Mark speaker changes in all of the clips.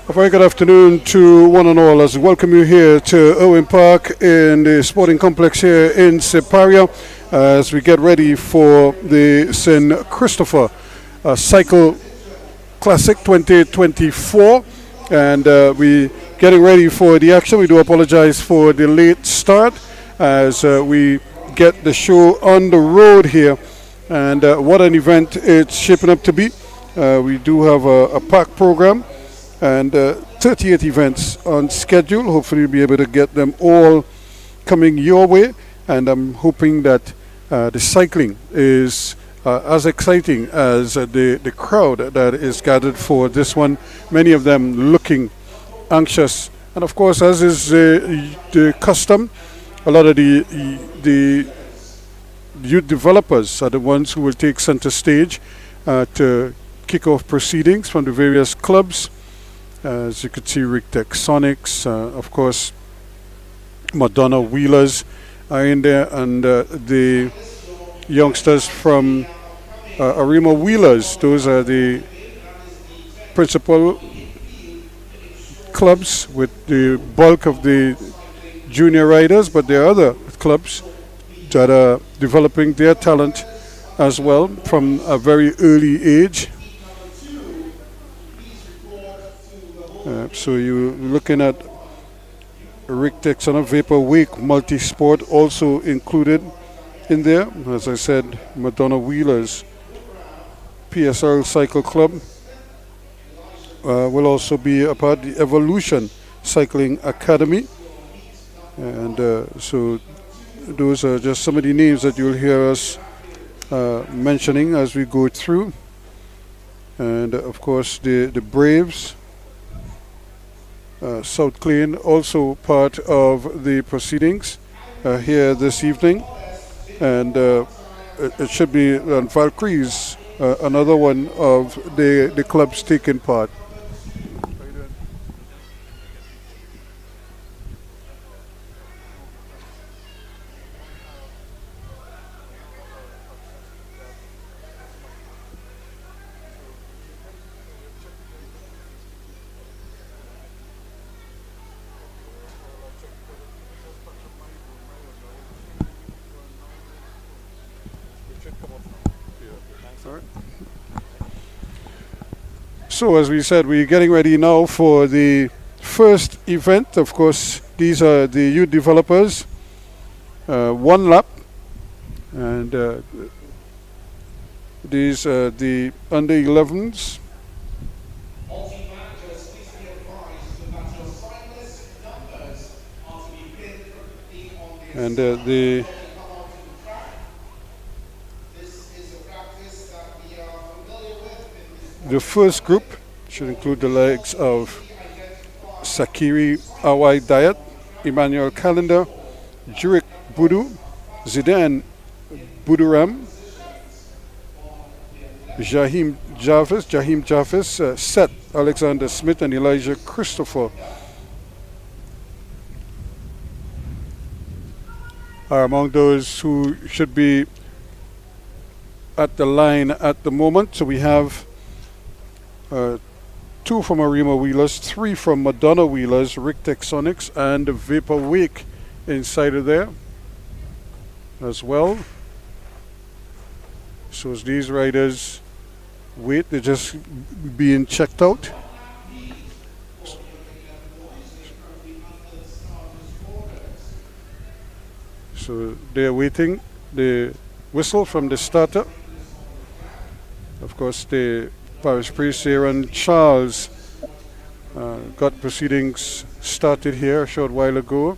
Speaker 1: A very good afternoon to one and all as we welcome you here to Owen Park in the sporting complex here in Siparia as we get ready for the St. Christopher Cycle Classic 2024, and we getting ready for the action. We do apologize for the late start as we get the show on the road here, and what an event it's shaping up to be. We do have a packed program and 38 events on schedule. Hopefully we'll be able to get them all coming your way, and I'm hoping that the cycling is as exciting as the crowd that is gathered for this one, many of them looking anxious. And of course, as is the custom, a lot of the youth developers are the ones who will take center stage to kick off proceedings from the various clubs. As you could see, Rictech Sonics, of course, Madonna Wheelers are in there, and the youngsters from Arima Wheelers. Those are the principal clubs with the bulk of the junior riders, but there are other clubs that are developing their talent as well from a very early age. So you're looking at Rictex on a Vapor Wake multi-sport also included in there. As I said, Madonna Wheelers PSL Cycle Club will also be a part of the Evolution Cycling Academy. And so those are just some of the names that you'll hear us mentioning as we go through. And of course the Braves, South Clean, also part of the proceedings here this evening, and it should be Valkyries, another one of the clubs taking part. So as we said, we're getting ready now for the first event. Of course, these are the youth developers, one lap, and these are the under 11s. And the first group should include the legs of Sakiri Awai Diet, Emmanuel Calendar, Jurek Budu, Zidane Buduram, Jahim Jarvis, Seth Alexander Smith, and Elijah Christopher are among those who should be at the line at the moment. So we have 2 from Arima Wheelers, 3 from Madonna Wheelers, Rictech Sonics, and Vapor Wake inside of there as well. So as these riders wait, they're just being checked out. So they're waiting the whistle from the starter. Of course, the Parish priest Aaron Charles got proceedings started here a short while ago.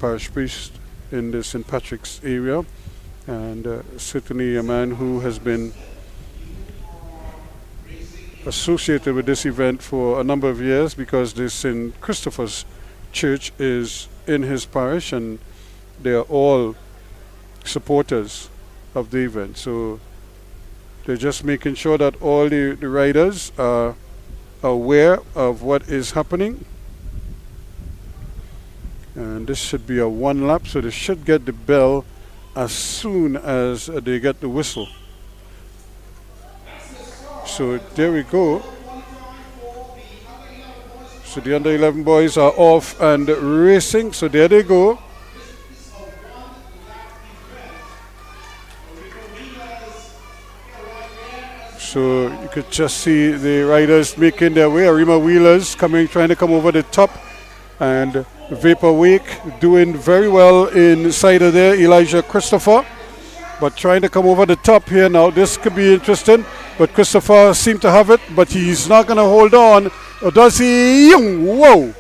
Speaker 1: Parish priest in the St. Patrick's area, and certainly a man who has been associated with this event for a number of years, because the St. Christopher's Church is in his parish and they are all supporters of the event. So they're just making sure that all the riders are aware of what is happening. And this should be a 1 lap, so they should get the bell as soon as they get the whistle. So there we go. So the under 11 boys are off and racing. So there they go. So you could just see the riders making their way. Arima Wheelers trying to come over the top. And Vapor Wake doing very well inside of there. Elijah Christopher. But trying to come over the top here now. This could be interesting. But Christopher seemed to have it. But he's not going to hold on. Or does he? Whoa!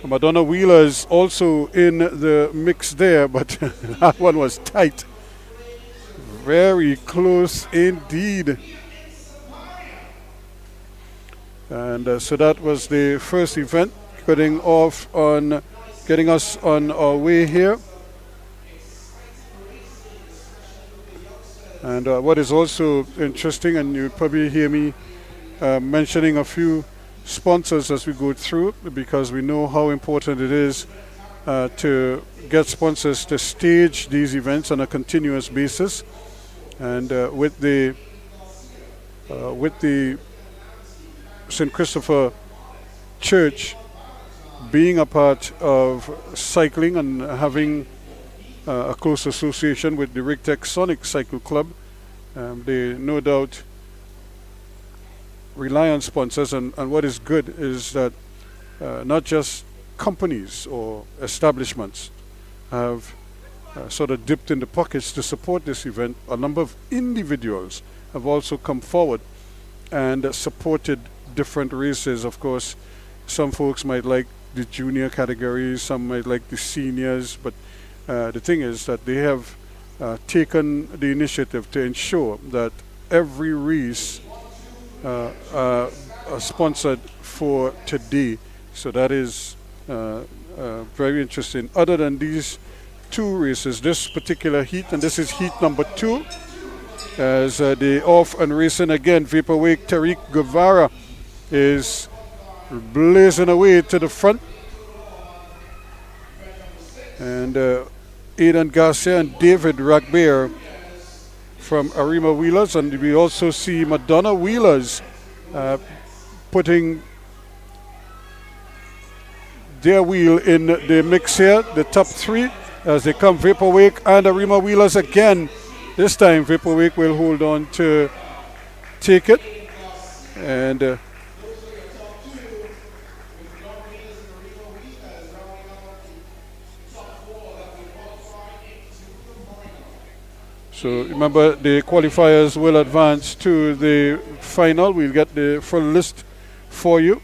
Speaker 1: Madonna Wheelers also in the mix there. But that one was tight. Very close indeed. And so that was the first event, getting us on our way here. And what is also interesting, and you probably hear me mentioning a few sponsors as we go through, because we know how important it is to get sponsors to stage these events on a continuous basis. And with the St. Christopher Church being a part of cycling and having a close association with the Rigtech Sonic Cycle Club, they no doubt rely on sponsors. And what is good is that not just companies or establishments have sort of dipped in the pockets to support this event. A number of individuals have also come forward and supported different races. Of course, some folks might like the junior categories, some might like the seniors, but the thing is that they have taken the initiative to ensure that every race are sponsored for today. So that is very interesting. Other than these two races, this particular heat, and this is heat number 2, as the off and racing again. Vapor Wake Tariq Guevara is blazing away to the front, and Aidan Garcia and David Ragbir from Arima Wheelers, and we also see Madonna Wheelers putting their wheel in the mix here, the top 3 as they come. Vapor Wake and Arima Wheelers again. This time Vapor Wake will hold on to take it, and so remember, the qualifiers will advance to the final. We'll get the full list for you.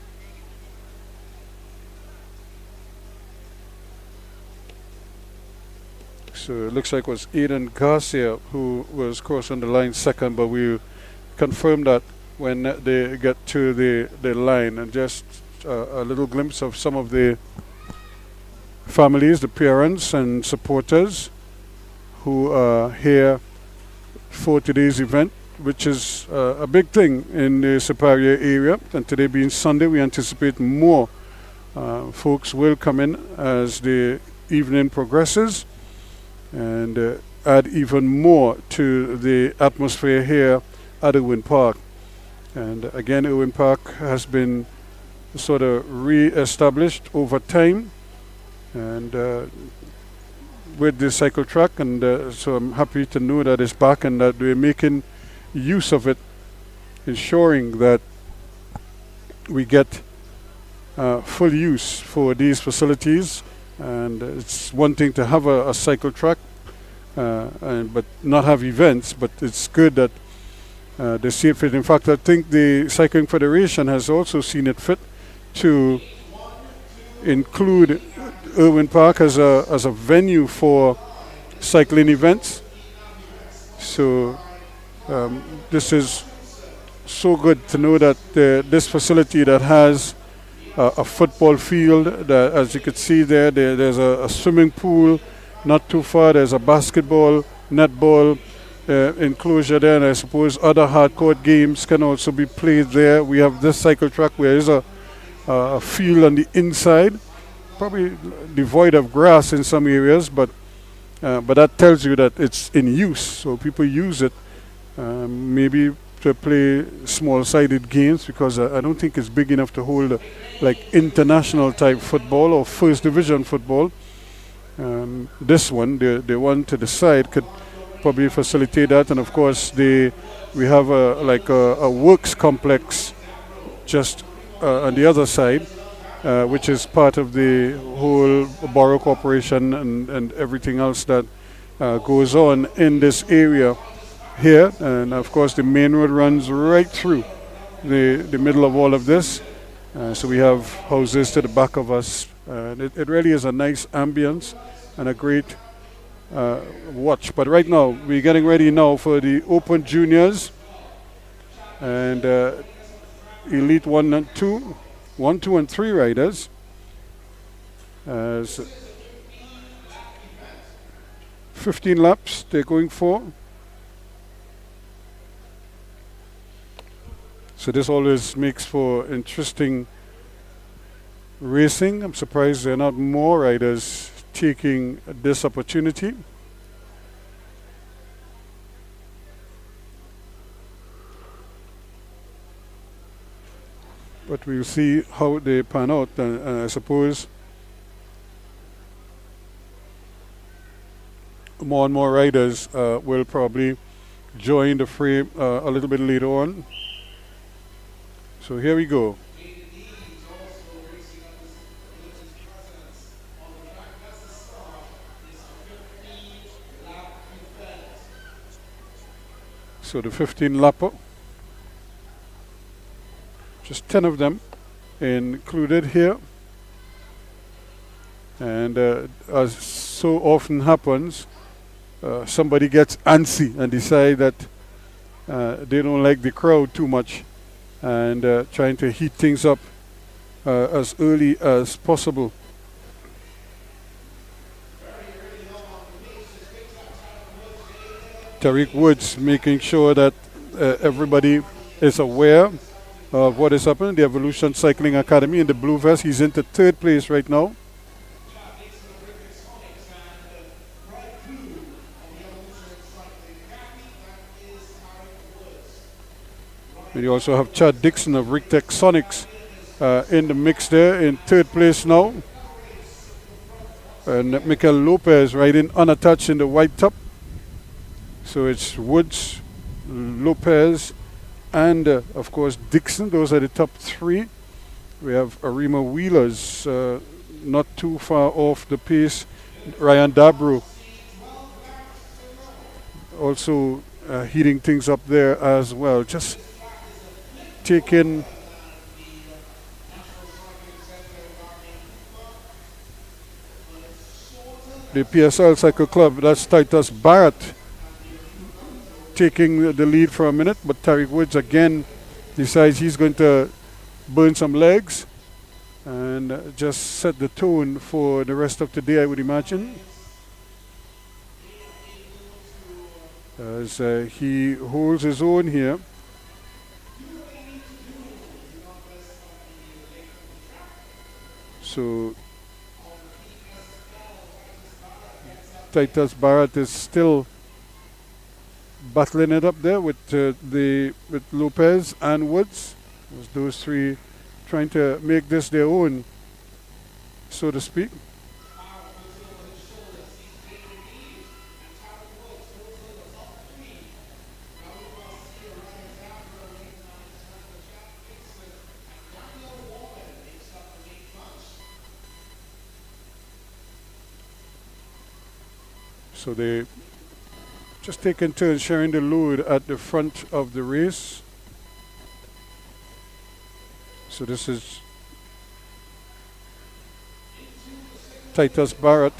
Speaker 1: So it looks like it was Aidan Garcia who was crossing the line second, but we'll confirm that when they get to the line. And just a little glimpse of some of the families, the parents and supporters who are here for today's event, which is a big thing in the Siparia area. And today being Sunday, we anticipate more folks will come in as the evening progresses, and add even more to the atmosphere here at Irwin Park. And again, Irwin Park has been sort of re-established over time, and with the cycle track, and so I'm happy to know that it's back and that we're making use of it, ensuring that we get full use for these facilities. And it's one thing to have a cycle track, but not have events, but it's good that they see it fit. In fact, I think the Cycling Federation has also seen it fit to include Irwin Park as a venue for cycling events. So this is so good to know that this facility that has a football field, that, as you could see there's a swimming pool not too far, there's a basketball, netball enclosure there, and I suppose other hardcourt games can also be played there. We have this cycle track where there's a field on the inside, probably devoid of grass in some areas, but that tells you that it's in use, so people use it. Maybe to play small-sided games because I don't think it's big enough to hold like international type football or first division football. This one, the one to the side, could probably facilitate that. And of course, we have a works complex just on the other side, which is part of the whole borough corporation and everything else that goes on in this area here. And of course, the main road runs right through the middle of all of this. So we have houses to the back of us. It really is a nice ambience and a great watch. But right now, we're getting ready now for the Open Juniors and Elite 1 and 2, 1, 2, and 3 riders. As 15 laps they're going for. So this always makes for interesting racing. I'm surprised there are not more riders taking this opportunity. But we'll see how they pan out, and I suppose more and more riders will probably join the fray a little bit later on. So here we go. So the 15 lapper, just 10 of them included here. And as so often happens, somebody gets antsy and decide that they don't like the crowd too much and trying to heat things up as early as possible. Tariq Woods making sure that everybody is aware of what is happening. The Evolution Cycling Academy in the blue vest. He's into 3rd place right now. And you also have Chad Dixon of Rictech Sonics in the mix there in 3rd place now. And Mikel Lopez riding unattached in the white top. So it's Woods, Lopez, and of course Dixon. Those are the top 3. We have Arima Wheelers not too far off the pace. Ryan Dabro also heating things up there as well. Just taking the PSL Cycle Club. That's Titus Barrett taking the lead for a minute, but Tariq Woods again decides he's going to burn some legs and just set the tone for the rest of the day, I would imagine, as he holds his own here. So Titus Barrett is still battling it up there with with Lopez and Woods. Those 3 trying to make this their own, so to speak. So they just taking turns sharing the load at the front of the race. So this is Titus Barrett.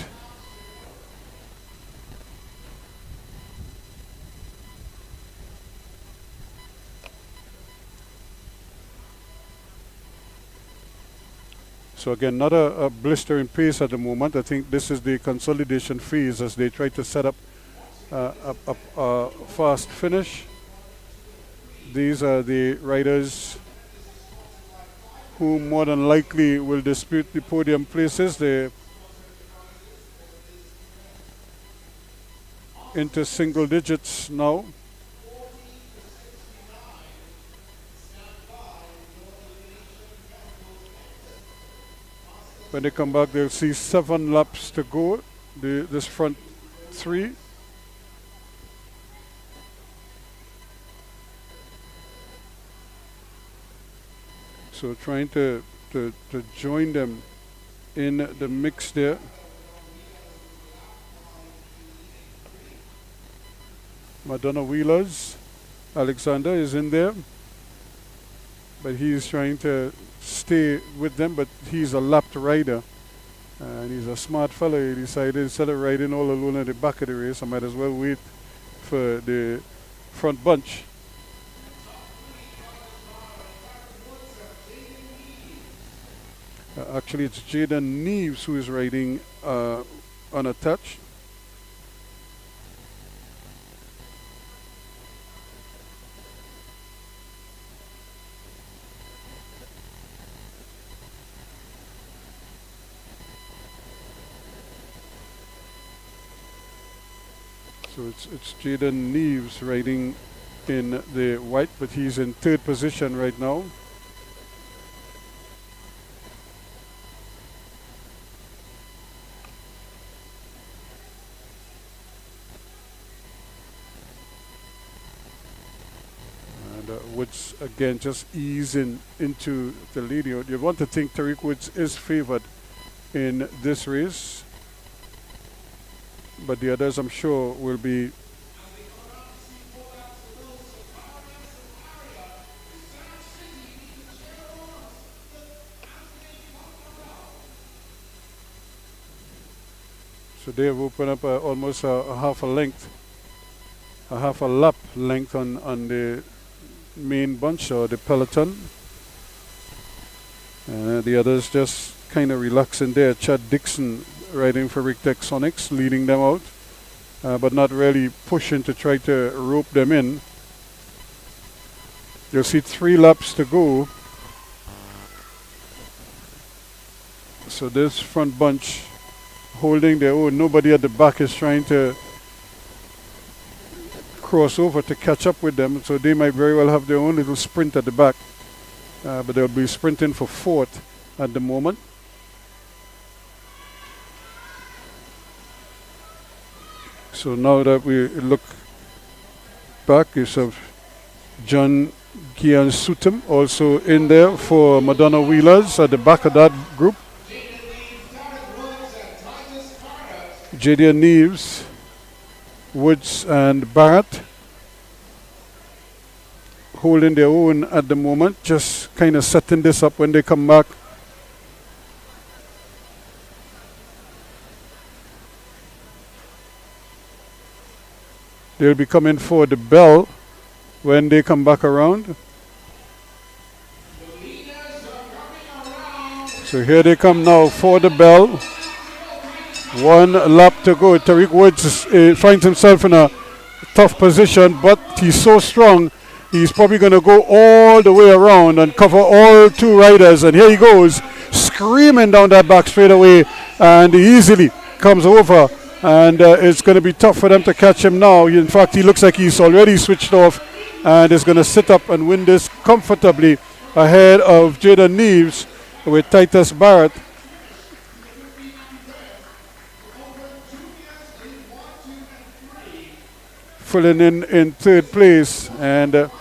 Speaker 1: So again, not a blistering pace at the moment. I think this is the consolidation phase as they try to set up a fast finish. These are the riders who more than likely will dispute the podium places. They're into single digits now. When they come back, they'll see 7 laps to go, this front 3. So trying to join them in the mix there. Madonna Wheelers, Alexander is in there, but he's trying to stay with them, but he's a lapped rider. And he's a smart fellow. He decided instead of riding all alone at the back of the race, I might as well wait for the front bunch. Actually, it's Jaden Neves who is riding unattached. So it's Jaden Neves riding in the white, but he's in 3rd position right now. And Woods again just easing into the lead. You want to think Tariq Woods is favored in this race, but the others I'm sure will be so they've opened up almost a half a lap length on the main bunch or the peloton. The others just kind of relaxing there. Chad Dixon riding for Rick Sonics, leading them out, but not really pushing to try to rope them in. You'll see 3 laps to go. So this front bunch holding their own. Nobody at the back is trying to cross over to catch up with them, so they might very well have their own little sprint at the back, but they'll be sprinting for 4th at the moment. So now that we look back, you have John Gian Sutem also in there for Madonna Wheelers at the back of that group. Jadia Neves, Woods and Barrett holding their own at the moment, just kind of setting this up when they come back. They'll be coming for the bell when they come back around. So here they come now for the bell. 1 lap to go. Tariq Woods finds himself in a tough position, but he's so strong, he's probably going to go all the way around and cover all 2 riders. And here he goes, screaming down that back straightaway, and he easily comes over. And it's going to be tough for them to catch him now. In fact, he looks like he's already switched off and is going to sit up and win this comfortably ahead of Jaden Neves with Titus Barrett. Filling in 3rd place and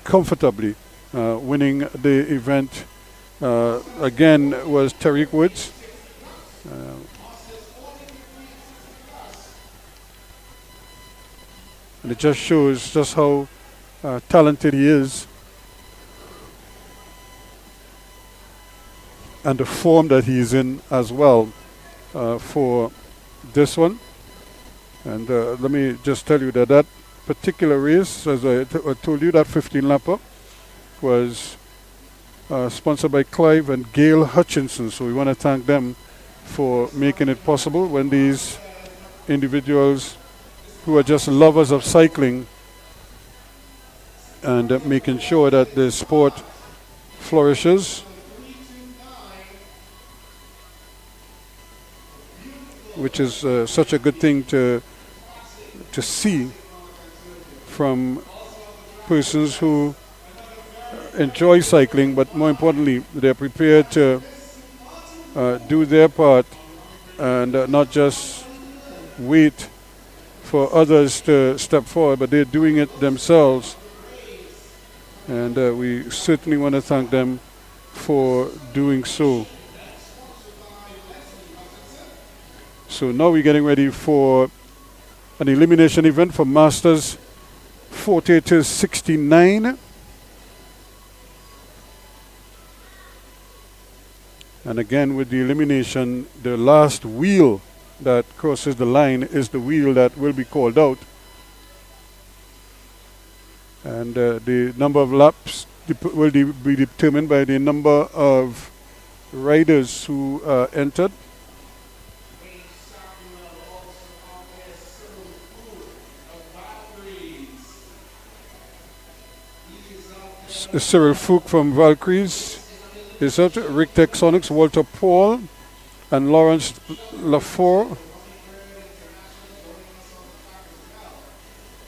Speaker 1: comfortably winning the event again was Tariq Woods. And it just shows just how talented he is and the form that he's in as well for this one. And let me just tell you that particular race, as I told you, that 15-lapper was sponsored by Clive and Gail Hutchinson. So we want to thank them for making it possible when these individuals who are just lovers of cycling and making sure that the sport flourishes. Which is such a good thing to see from persons who enjoy cycling, but more importantly, they're prepared to do their part and not just wait for others to step forward, but they're doing it themselves. And we certainly want to thank them for doing so. So now we're getting ready for an elimination event for Masters 40 to 69. And again, with the elimination, the last wheel that crosses the line is the wheel that will be called out. And the number of laps will be determined by the number of riders who entered. Cyril Fook from Valkyries is out. Rick Texonics, Walter Paul, and Lawrence Lafort.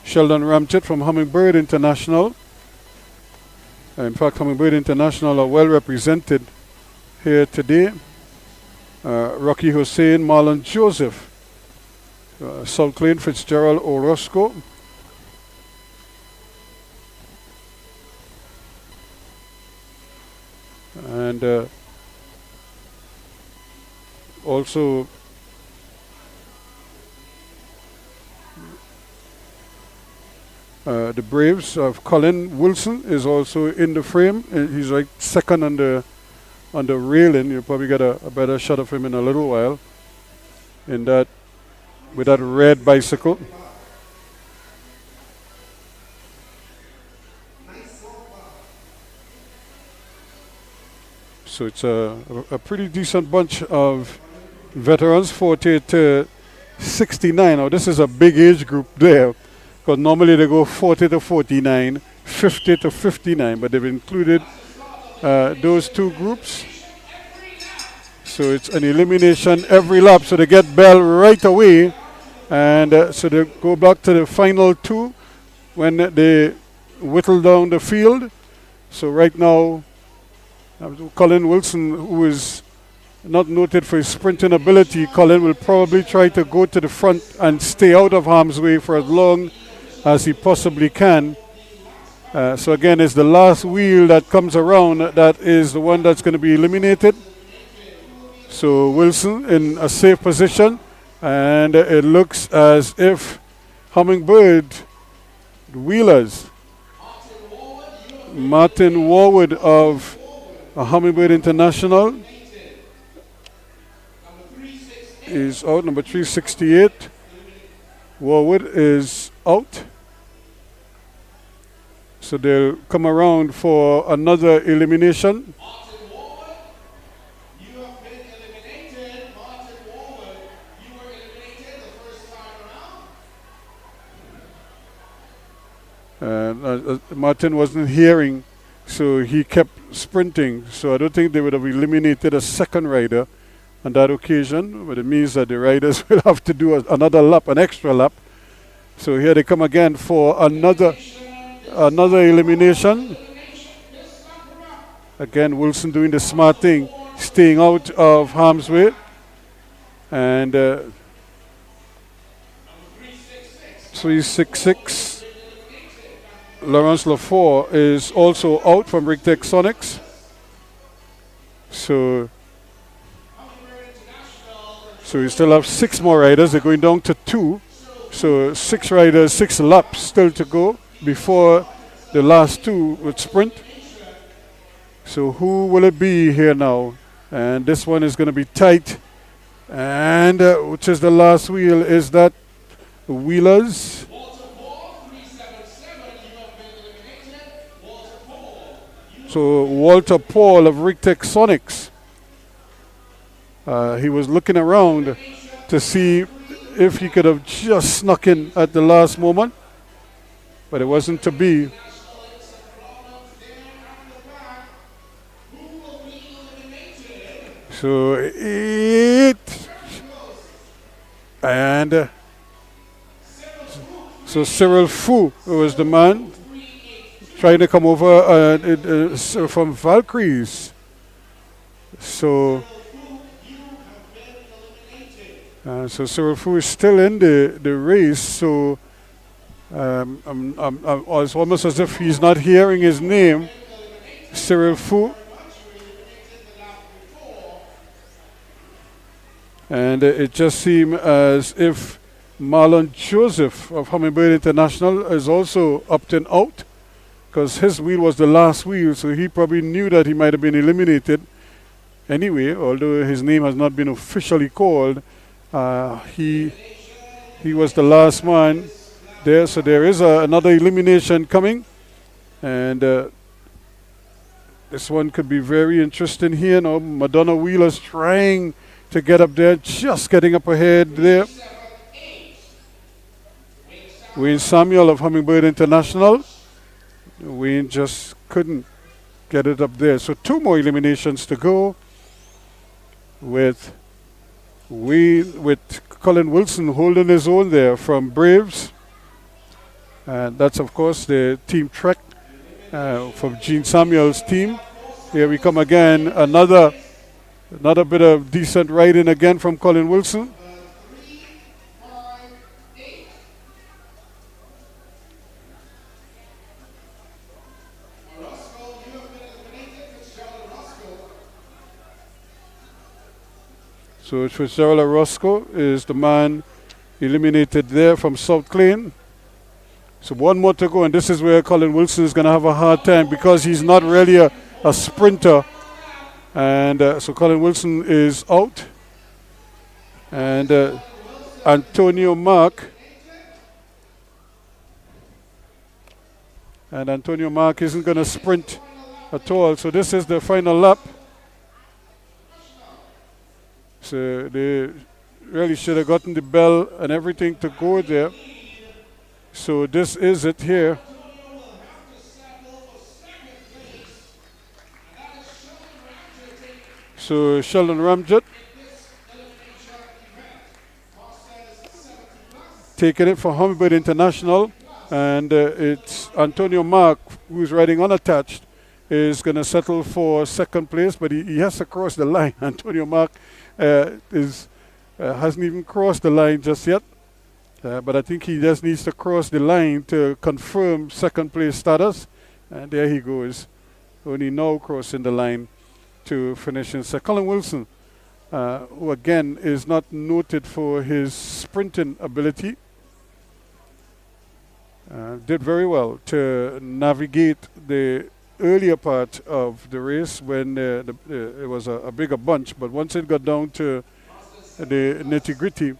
Speaker 1: Sheldon Ramchett from Hummingbird International. In fact, Hummingbird International are well represented here today. Rocky Hussein, Marlon Joseph, South Lane, Fitzgerald Orozco. And also the Braves of Colin Wilson is also in the frame. He's right second on the railing. You'll probably get a better shot of him in a little while. In that, with that red bicycle. So it's a pretty decent bunch of veterans, 40 to 69. Now this is a big age group there, because normally they go 40 to 49, 50 to 59, but they've included those two groups. So it's an elimination every lap, so they get bell right away, and so they go back to the final two when they whittle down the field. So right now, Colin Wilson, who is not noted for his sprinting ability, Colin will probably try to go to the front and stay out of harm's way for as long as he possibly can. So again, it's the last wheel that comes around that is the one that's going to be eliminated. So Wilson in a safe position, and it looks as if Hummingbird wheelers, Martin Warwood of Hummingbird International is out, number 368. Warwood is out. So they'll come around for another elimination. Martin wasn't hearing, so he kept sprinting. So I don't think they would have eliminated a second rider on that occasion, but it means that the riders will have to do another lap, an extra lap. So here they come again for another elimination. Again, Wilson doing the smart thing, staying out of harm's way. And 366. Lawrence Lafort is also out from Rick Texonics. So we still have 6 more riders. They're going down to 2. So 6 riders, 6 laps still to go before the last 2 would sprint. So who will it be here now? And this one is going to be tight. And which is the last wheel? Is that Wheelers? So Walter Paul of Rick Texonics. He was looking around to see if he could have just snuck in at the last moment, but it wasn't to be. So so Cyril Fu was the man, trying to come over so from Valkyries. So, so Cyril Fu is still in the race. So it's almost as if he's not hearing his name, Cyril Fu. And it just seemed as if Marlon Joseph of Hummingbird International is also opting out, because his wheel was the last wheel, so he probably knew that he might have been eliminated anyway, although his name has not been officially called. He was the last man there, so there is another elimination coming, and this one could be very interesting here. Now Madonna Wheeler's trying to get up there, just getting up ahead there. Wayne Samuel of Hummingbird International. Wayne just couldn't get it up there. So 2 more eliminations to go with Colin Wilson holding his own there from Braves. And that's, of course, the Team Trek from Gene Samuel's team. Here we come again. Another bit of decent riding again from Colin Wilson. So Fitzgerald Roscoe is the man eliminated there from South Clay. So 1 more to go, and this is where Colin Wilson is going to have a hard time because he's not really a sprinter. And so Colin Wilson is out. And Antonio Mark. And Antonio Mark isn't going to sprint at all. So this is the final lap. So they really should have gotten the bell and everything to go there. So this is it here. So Sheldon Ramjet taking it for Hummingbird International, and it's Antonio Mark, who's riding unattached, is going to settle for 2nd place, but he has to cross the line. Antonio Mark hasn't even crossed the line just yet, but I think he just needs to cross the line to confirm 2nd place status, and there he goes, only now crossing the line to finish in second. Colin Wilson, who again is not noted for his sprinting ability, did very well to navigate the earlier part of the race when it was a bigger bunch, but once it got down to the nitty-gritty,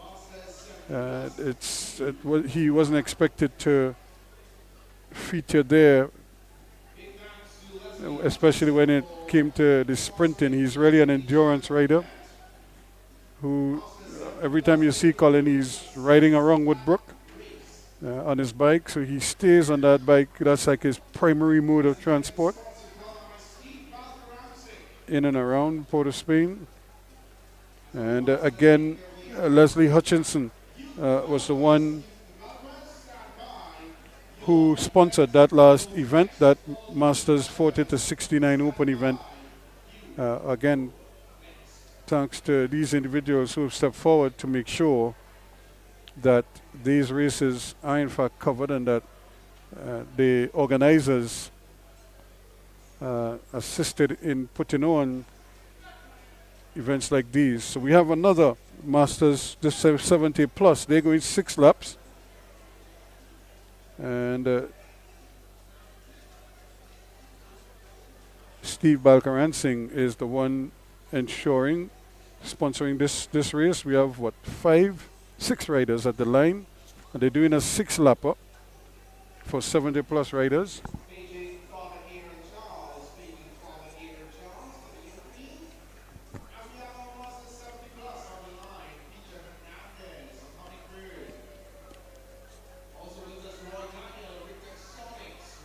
Speaker 1: he wasn't expected to feature there, especially when it came to the sprinting. He's really an endurance rider who, every time you see Colin, he's riding around Woodbrook on his bike, so he stays on that bike. That's like his primary mode of transport in and around Port of Spain. And again, Leslie Hutchinson was the one who sponsored that last event, that Masters 40 to 69 Open event. Again, thanks to these individuals who have stepped forward to make sure that these races are in fact covered, and that the organizers assisted in putting on events like these. So we have another Masters, this 70 plus. They're going 6 laps. And Steve Balkaransing is the one sponsoring this race. We have 6 riders at the line, and they're doing a 6-lapper for 70 plus riders.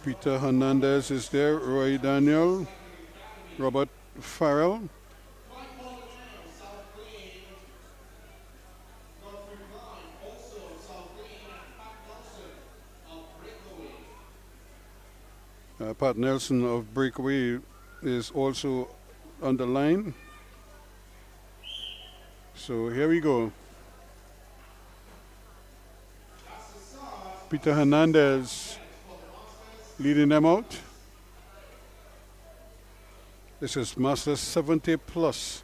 Speaker 1: Peter Hernandez is there, Roy Daniel, Robert Farrell. Pat Nelson of Breakaway is also on the line. So here we go. Peter Hernandez leading them out. This is Master 70 plus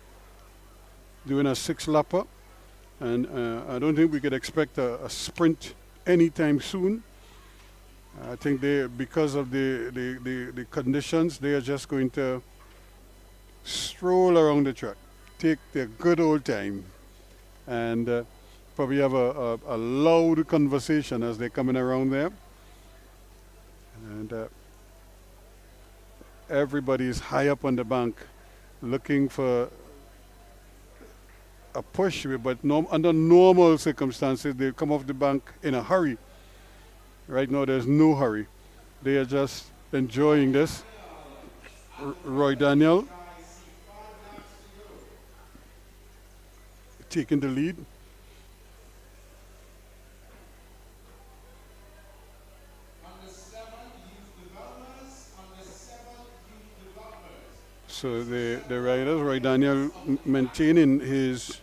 Speaker 1: doing a 6-lapper, and I don't think we could expect a sprint anytime soon. I think because of the conditions, they are just going to stroll around the track, take their good old time, and probably have a loud conversation as they're coming around there. And everybody is high up on the bank looking for a push, but under normal circumstances, they'll come off the bank in a hurry. Right now, there's no hurry. They are just enjoying this. Roy Daniel taking the lead. So the riders, Roy Daniel maintaining his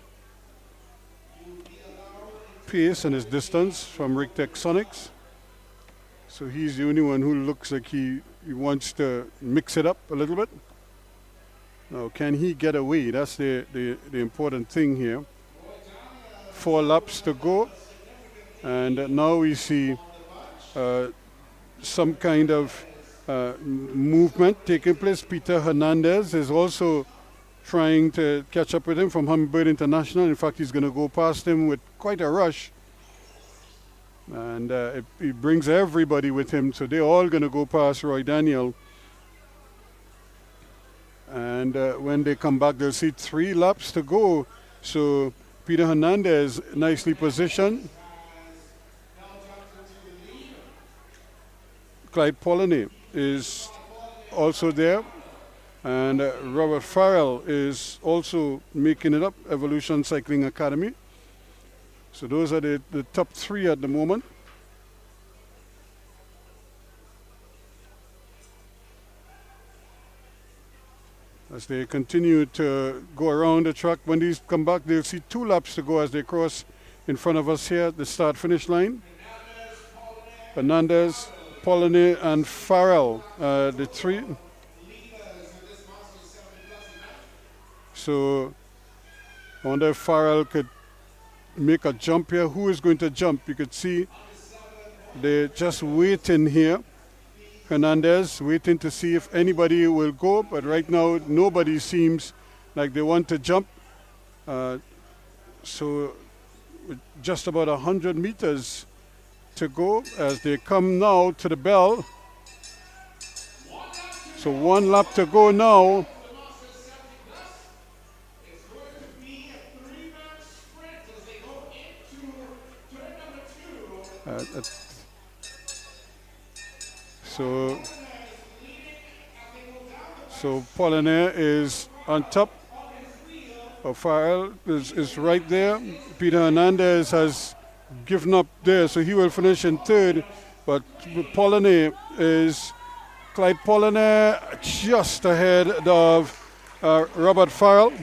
Speaker 1: pace and his distance from Rick Sonics. So he's the only one who looks like he wants to mix it up a little bit. Now, can he get away? That's the important thing here. 4 laps to go. And now we see some kind of movement taking place. Peter Hernandez is also trying to catch up with him from Hummingbird International. In fact, he's going to go past him with quite a rush. And he brings everybody with him, so they're all going to go past Roy Daniel. And when they come back, they'll see 3 laps to go. So Peter Hernandez nicely positioned. Clyde Polliney is also there. And Robert Farrell is also making it up, Evolution Cycling Academy. So those are the top 3 at the moment. As they continue to go around the track, when these come back, they'll see 2 laps to go as they cross in front of us here at the start-finish line. Hernandez, Polliney, and Farrell, the 3. So I wonder if Farrell could make a jump here. Who is going to jump? You could see they're just waiting here. Hernandez waiting to see if anybody will go, but right now nobody seems like they want to jump. So just about 100 meters to go as they come now to the bell. So 1 lap to go now. So Polliney is on top. Farrell is right there. Peter Hernandez has given up there, so he will finish in 3rd. But Polliney is Clyde Polliney just ahead of Robert Farrell.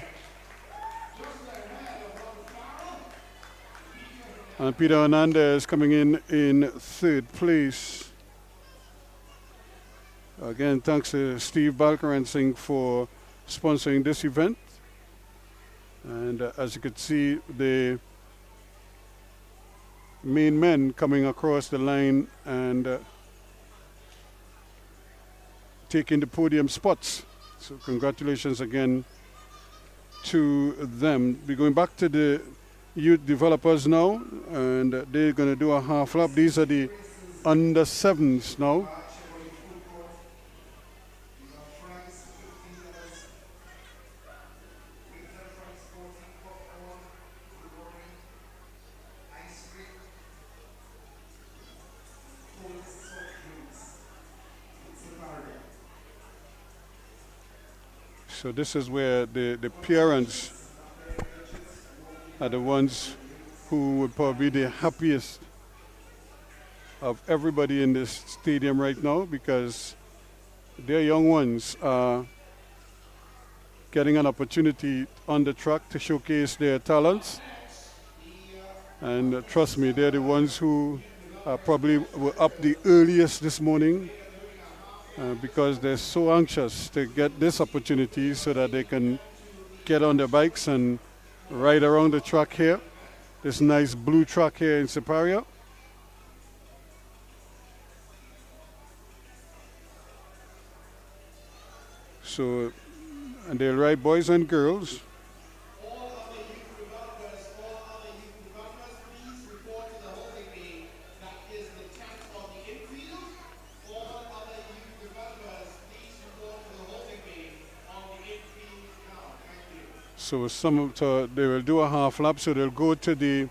Speaker 1: And Peter Hernandez coming in 3rd place. Again, thanks to Steve Balkaransing for sponsoring this event. And as you can see, the main men coming across the line and taking the podium spots. So congratulations again to them. We're going back to the youth developers now, and they're going to do a half lap. These are the under 7s now. So this is where the parents are the ones who would probably be the happiest of everybody in this stadium right now, because their young ones are getting an opportunity on the track to showcase their talents. And trust me, they're the ones who probably were up the earliest this morning because they're so anxious to get this opportunity so that they can get on their bikes and ride around the track here, this nice blue track here in Siparia. So, and they'll ride boys and girls. So they will do a half lap, so they'll go to the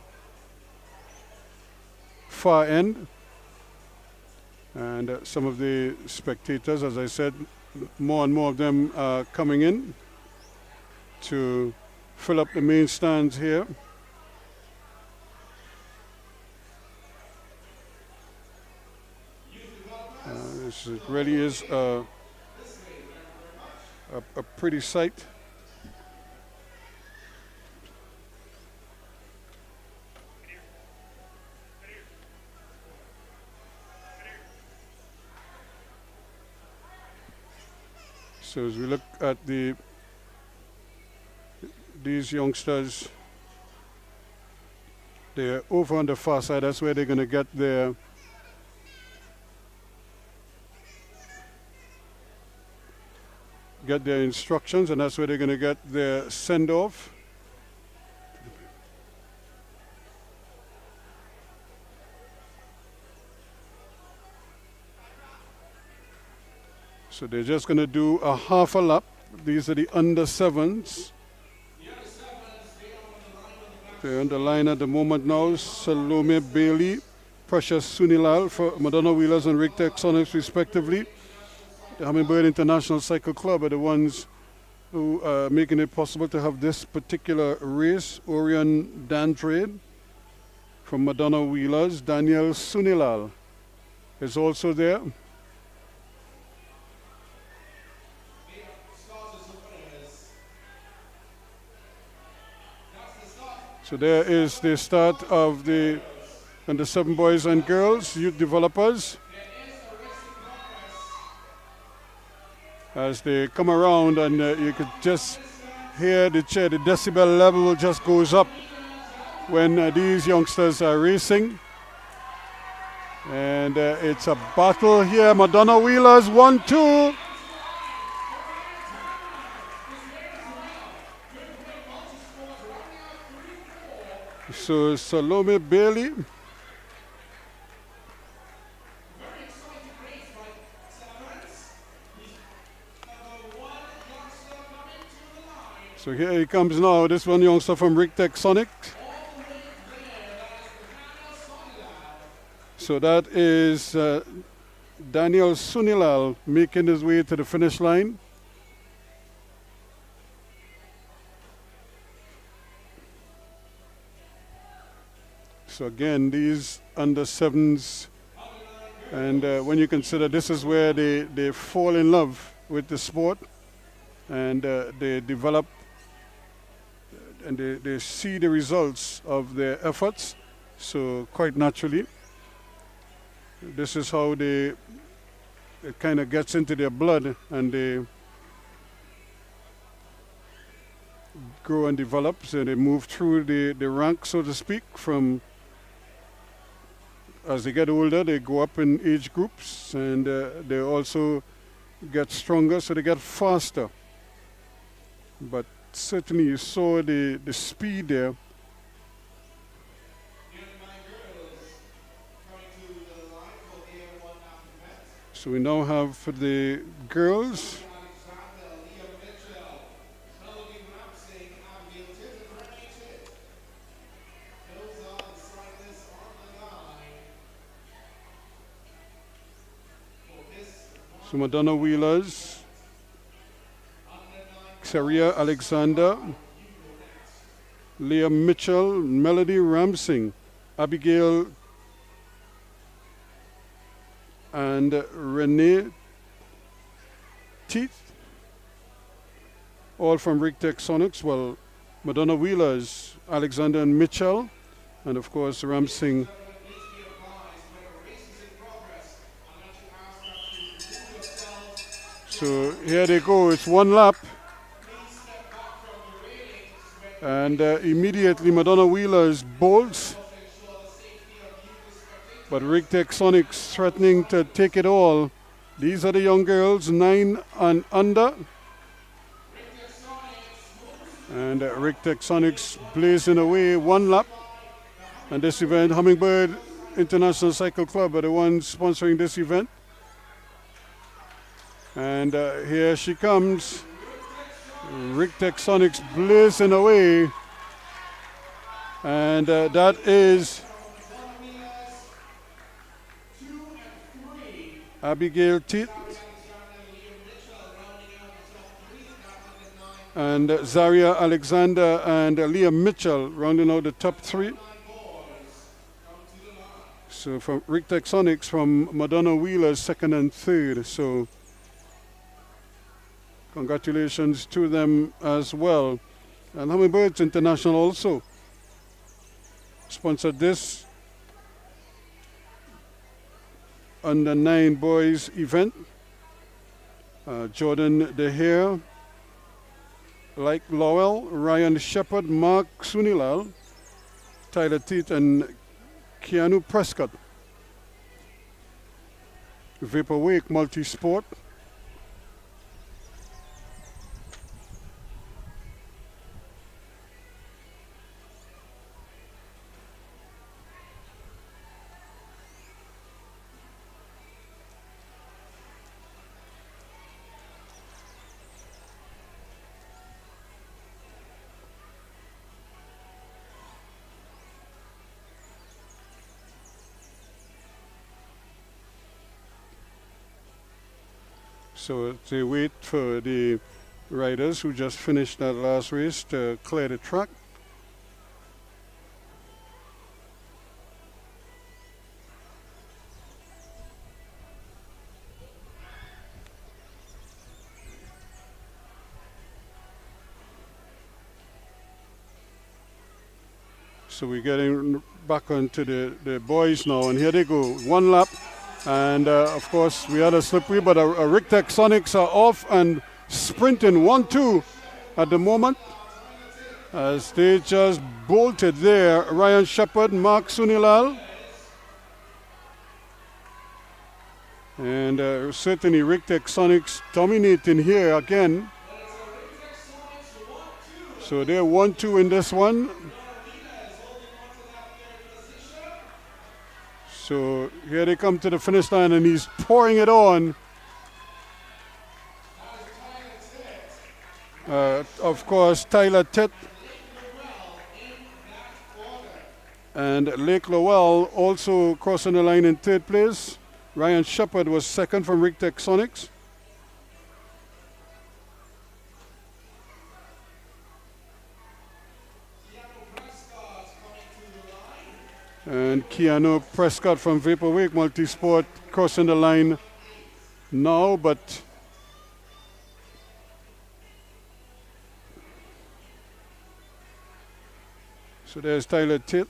Speaker 1: far end. And some of the spectators, as I said, more and more of them are coming in to fill up the main stands here. This really is a pretty sight. So as we look at these youngsters, they're over on the far side. That's where they're going to get their instructions, and that's where they're going to get their send-off. So they're just going to do a half a lap. These are the under sevens. They're on the line at the moment now. Salome Bailey, Precious Sunilal for Madonna Wheelers and Rick Texonics respectively. The Hummingbird International Cycle Club are the ones who are making it possible to have this particular race. Orion Dantrade from Madonna Wheelers. Daniel Sunilal is also there. So there is the start of the under 7 boys and girls, youth developers. As they come around, and you could just hear the decibel level just goes up when these youngsters are racing. And it's a battle here. Madonna Wheelers 1-2. So Salome Bailey. So here he comes now, this one youngster from Rick Texonic. So that is Daniel Sunilal making his way to the finish line. So again, these under sevens, and when you consider this is where they fall in love with the sport, and they develop, and they see the results of their efforts. So quite naturally, this is how it kind of gets into their blood, and they grow and develop. So they move through the rank, so to speak, from as they get older, they go up in age groups, and they also get stronger, so they get faster. But certainly you saw the speed there. So we now have for the girls. So Madonna Wheelers, Xaria Alexander, Leah Mitchell, Melody Ramsing, Abigail and Renee Teeth, all from Rigtech Sonics. Well, Madonna Wheelers, Alexander and Mitchell, and of course Ramsing. So here they go, it's one lap. And immediately Madonna Wheelers bolts. But Rigtech Sonics threatening to take it all. These are the young girls, 9 and under. And Rigtech Sonics blazing away one lap. And this event, Hummingbird International Cycle Club are the ones sponsoring this event. And here she comes. Rigtech Sonics blazing away. And that is Abigail Teet and Zaria Alexander and Leah Mitchell rounding out the top 3. So from Rigtech Sonics, from Madonna Wheeler, 2nd and 3rd. So congratulations to them as well. And Hummingbirds International also sponsored this under 9 boys event. Jordan DeHare, Like Lowell, Ryan Shepard, Mark Sunilal, Tyler Teet, and Keanu Prescott. Vaporwake Multisport. So they wait for the riders who just finished that last race to clear the track. So we're getting back onto the boys now, and here they go, one lap. And of course, we had a slippery, but Rigtech Sonics are off and sprinting 1-2 at the moment as they just bolted there. Ryan Shepard, Mark Sunilal. And certainly Rigtech Sonics dominating here again. So they're 1-2 in this one. So here they come to the finish line, and he's pouring it on. Of course, Tyler Tet and Lake Lowell also crossing the line in 3rd place. Ryan Shepard was 2nd from Rigtech Sonics. And Keanu Prescott from Vaporwake Multisport crossing the line now, but so there's Tyler Tate.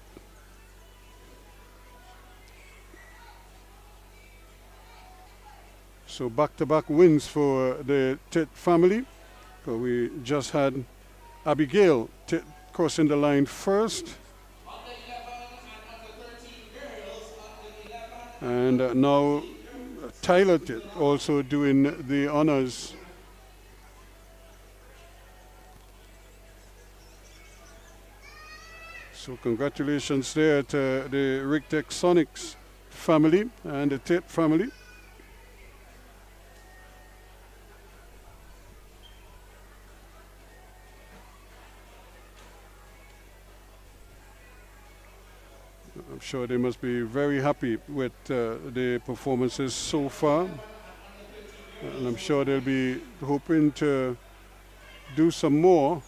Speaker 1: So back-to-back wins for the Tate family. So we just had Abigail Tate crossing the line first. And now Tyler also doing the honors. So congratulations there to the Rigtech Sonics family and the Tate family. I'm sure they must be very happy with the performances so far. And I'm sure they'll be hoping to do some more.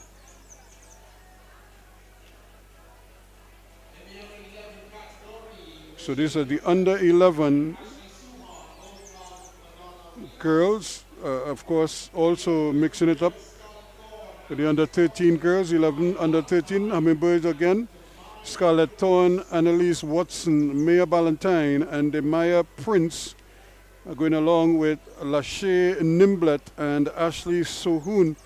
Speaker 1: So these are the under 11 girls of course, also mixing it up with the under 13 girls, 11 under 13, Hummingbirds again. Scarlett Thorne, Annalise Watson, Maya Ballantyne, and Maya Prince are going along with Lachey Nimblet and Ashley Sohoon.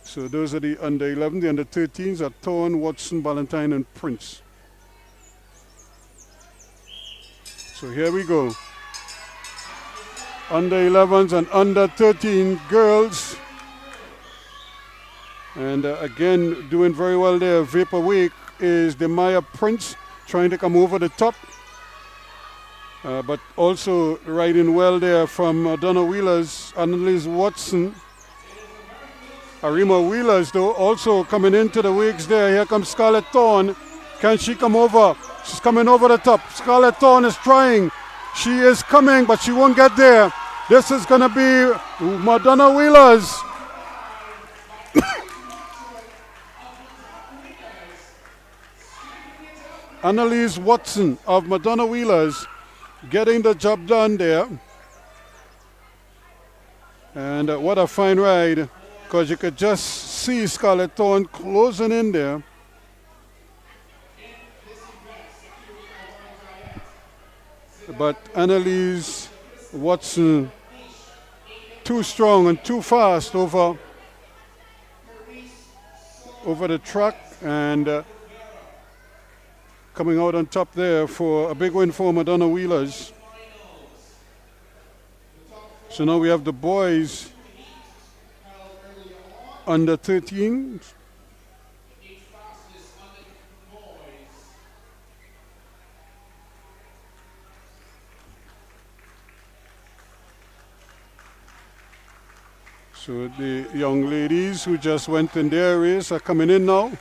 Speaker 1: So those are the under 11. The under 13s are Thorne, Watson, Ballantyne, and Prince. So here we go. Under 11s and under 13 girls. And again, doing very well there. Vaporwake is the Maya Prince trying to come over the top. But also riding well there from Donna Wheeler's Annalise Watson. Arima Wheelers, though, also coming into the wakes there. Here comes Scarlett Thorne. Can she come over? She's coming over the top. Scarlett Thorne is trying. She is coming, but she won't get there. This is going to be Madonna Wheelers. Annalise Watson of Madonna Wheelers getting the job done there. And what a fine ride, because you could just see Scarlett Thorne closing in there. But Annalise Watson too strong and too fast over the track, and coming out on top there for a big win for Madonna Wheelers. So now we have the boys under 13. So the young ladies who just went in their race are coming in now.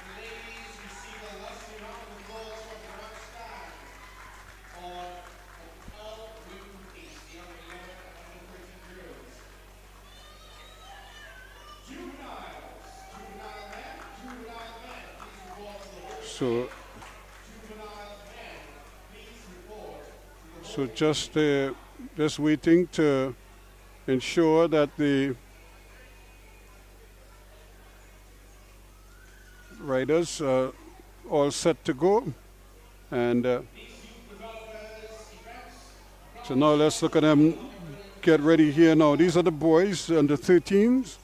Speaker 1: So just waiting to ensure that the riders are all set to go. And so now let's look at them get ready here now. These are the boys under 13s.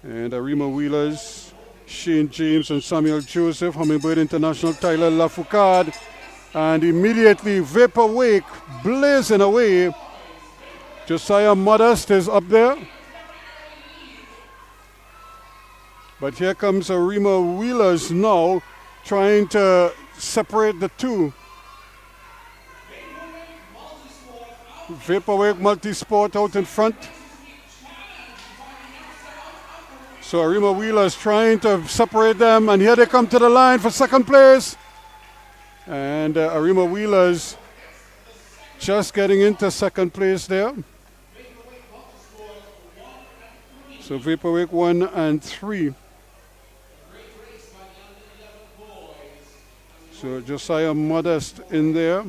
Speaker 1: And Arima Wheelers, Shane James and Samuel Joseph, Hummingbird International, Tyler Lafoucade. And immediately Vaporwake blazing away. Josiah Modest is up there. But here comes Arima Wheelers now, trying to separate the two. Vaporwake Multisport out in front. So Arima Wheelers trying to separate them, and here they come to the line for second place. And Arima Wheelers just getting into second place there. So Vaporwake 1 and 3. So Josiah Modest in there.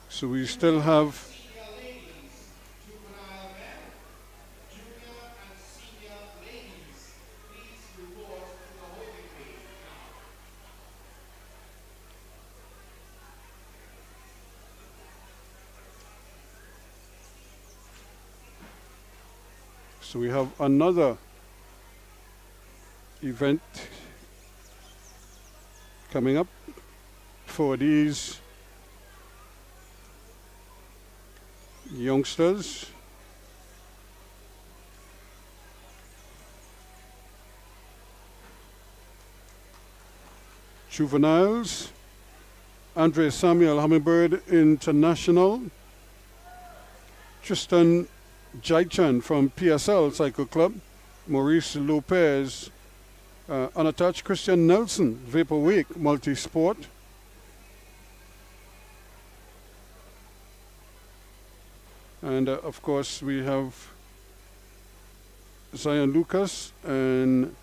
Speaker 1: So we still have another event coming up for these youngsters. Juveniles, Andre Samuel Hummingbird International, Tristan Jaichan from PSL Cycle Club, Maurice Lopez, unattached Christian Nelson, Vaporwake Multisport, and of course we have Zion Lucas and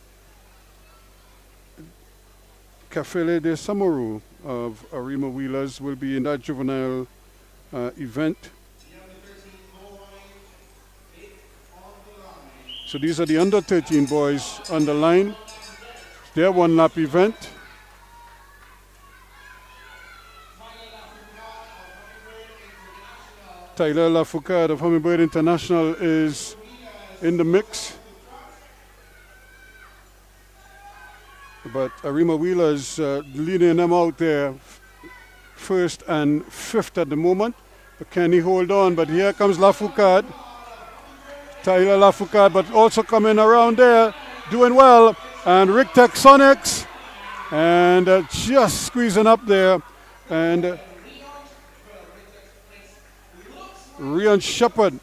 Speaker 1: Kafele de Samaru of Arima Wheelers will be in that juvenile event. So these are the under 13 boys on the line. Their one lap event. Tyler Lafoucault of Hummingbird International is in the mix. But Arima Wheelers leading them out there first and fifth at the moment. But can he hold on? But here comes Lafoucault. Tyler Lafoucault, but also coming around there, doing well. And Rick Texonics, and just squeezing up there. And Rian Shepard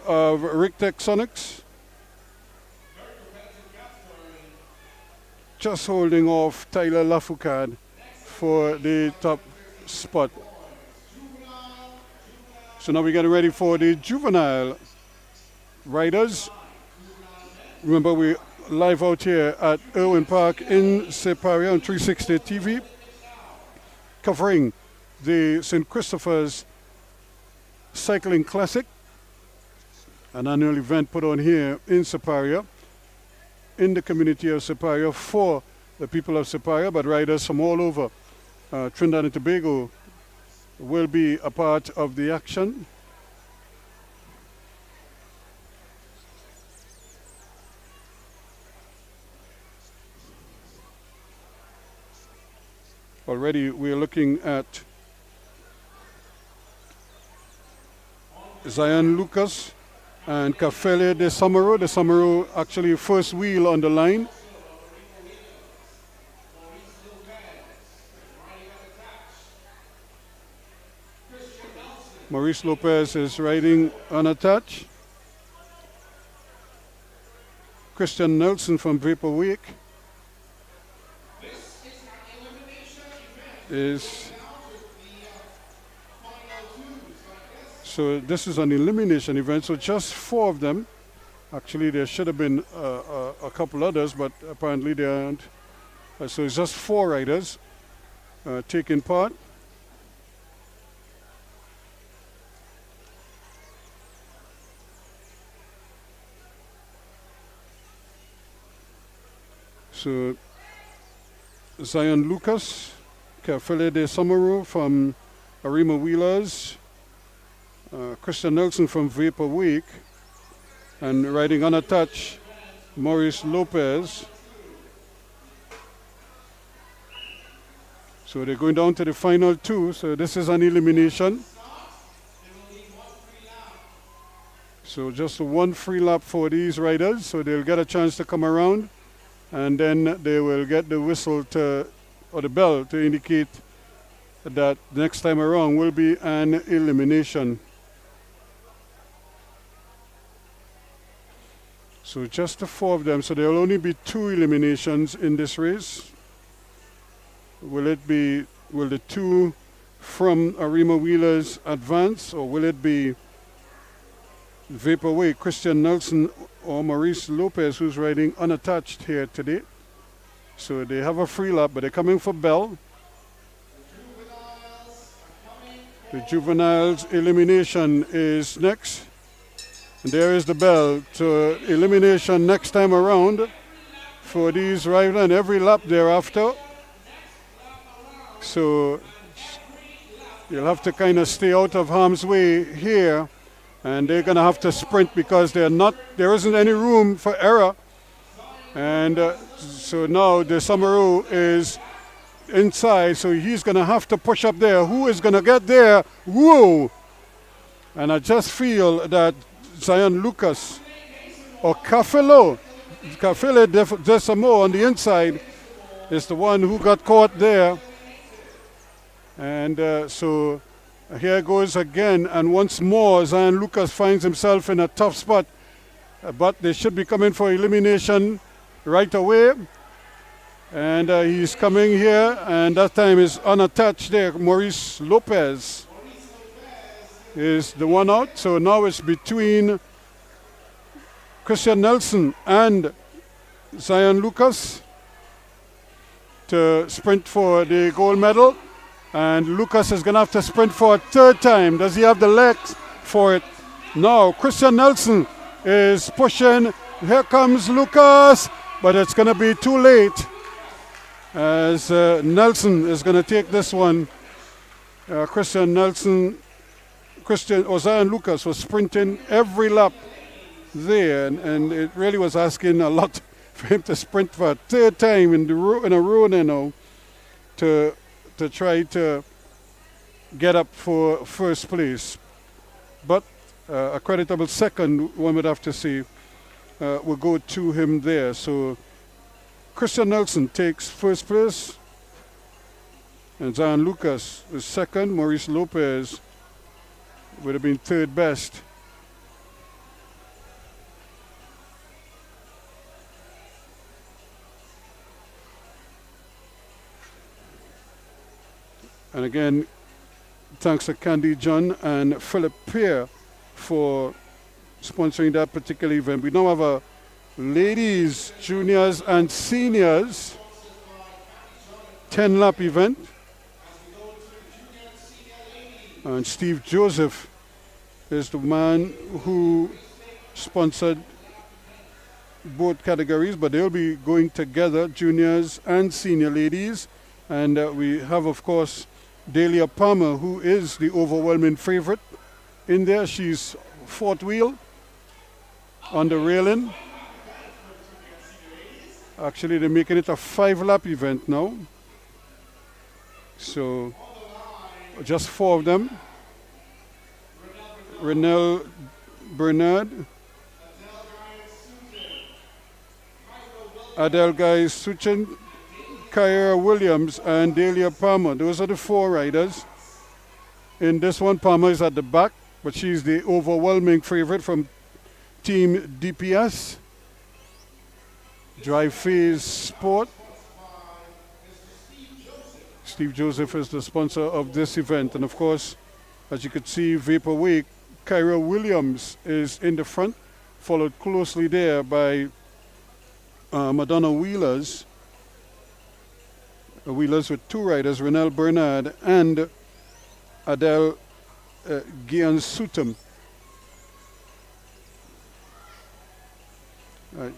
Speaker 1: of Rick Texonics, just holding off Tyler Lafoucault for the top spot. So now we're getting ready for the juvenile riders. Remember, we live out here at Irwin Park in Separia on 360 TV, covering the St. Christopher's Cycling Classic, an annual event put on here in Separia, in the community of Separia, for the people of Separia, but riders from all over Trinidad and Tobago will be a part of the action. Already we're looking at Zion Lucas and Kafele de Samaru. The Samaru actually first wheel on the line. Maurice Lopez is riding unattached. Christian Nelson from Vapor Wake is, so this is an elimination event, so just 4 of them. Actually there should have been a couple others, but apparently there aren't. So it's just 4 riders taking part. So Zion Lucas, Kafele de Samaru from Arima Wheelers, Christian Nelson from Vapor Wake, and riding unattached, Maurice Lopez. So they're going down to the final 2, so this is an elimination. So just 1 free lap for these riders, so they'll get a chance to come around, and then they will get the whistle to, or the bell to indicate that next time around will be an elimination. So just the 4 of them, so there will only be 2 eliminations in this race. Will the 2 from Arima Wheelers advance, or will it be Vaporway, Christian Nelson or Maurice Lopez, who's riding unattached here today? So they have a free lap, but they're coming for bell. The juveniles elimination is next. And there is the bell to elimination next time around for these riders, and every lap thereafter. So you'll have to kind of stay out of harm's way here, and they're going to have to sprint because there isn't any room for error. And so now the Samaru is inside, so he's going to have to push up there. Who is going to get there? Whoa! And I just feel that Zion Lucas or Kafele Desamo on the inside is the one who got caught there. And so here goes again, and once more Zion Lucas finds himself in a tough spot, but they should be coming for elimination right away. And he's coming here, and that time is unattached there. Maurice Lopez is the one out. So now it's between Christian Nelson and Zion Lucas to sprint for the gold medal. And Lucas is going to have to sprint for a third time. Does he have the legs for it? No. Christian Nelson is pushing. Here comes Lucas, but it's going to be too late as Nelson is going to take this one. Zion Lucas was sprinting every lap there, and it really was asking a lot for him to sprint for a third time in a row now to try to get up for first place. But a creditable second, one would have to say, will go to him there. So Christian Nelson takes first place, and Zion Lucas is second. Maurice Lopez would have been third best. And again, thanks to Candy John and Philip Pear for sponsoring that particular event. We now have a ladies, juniors, and seniors 10-lap event. And Steve Joseph is the man who sponsored both categories, but they'll be going together, juniors and senior ladies. And we have, of course, Delia Palmer, who is the overwhelming favorite in there. She's fourth wheel on the railing. Actually, they're making it a 5-lap event now. So, just 4 of them. Renelle Bernard, Adele Guy Suchin, Kyra Williams, and Delia Palmer. Those are the 4 riders. In this one, Palmer is at the back, but she's the overwhelming favorite from Team DPS. Drive Phase Sport. Steve Joseph is the sponsor of this event. And of course, as you could see, Vapor Wake, Kyra Williams is in the front, followed closely there by Madonna Wheelers. Wheelers with 2 riders, Renelle Bernard and Adele Giansutum.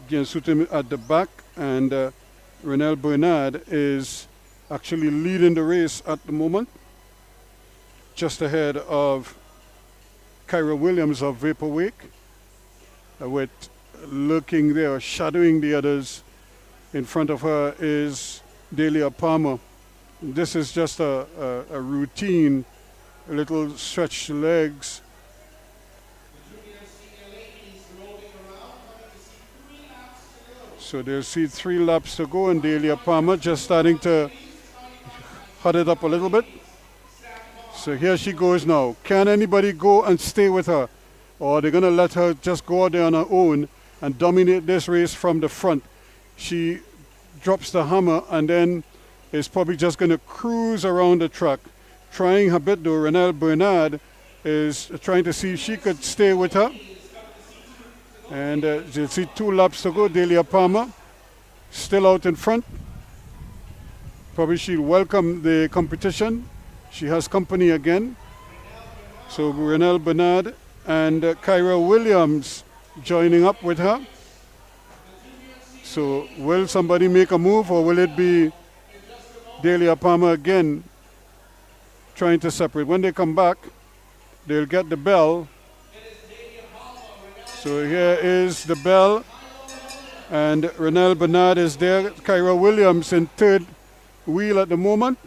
Speaker 1: Giansutum at the back, and Renelle Bernard is actually leading the race at the moment, just ahead of Kyra Williams of Vapor Wake, with looking there, shadowing the others. In front of her is Delia Palmer. This is just a routine, a little stretch legs. So they'll see 3 laps to go, and Delia Palmer just starting to hot it up a little bit. So here she goes now. Can anybody go and stay with her? Or they're going to let her just go out there on her own and dominate this race from the front? She drops the hammer and then is probably just going to cruise around the track. Trying her bit though, Renelle Bernard is trying to see if she could stay with her. And you'll see 2 laps to go. Delia Palmer still out in front. Probably she'll welcome the competition. She has company again. So Renelle Bernard and Kyra Williams joining up with her. So will somebody make a move, or will it be Delia Palmer again trying to separate? When they come back, they'll get the bell. So here is the bell, and Renelle Bernard is there. Kyra Williams in third wheel at the moment.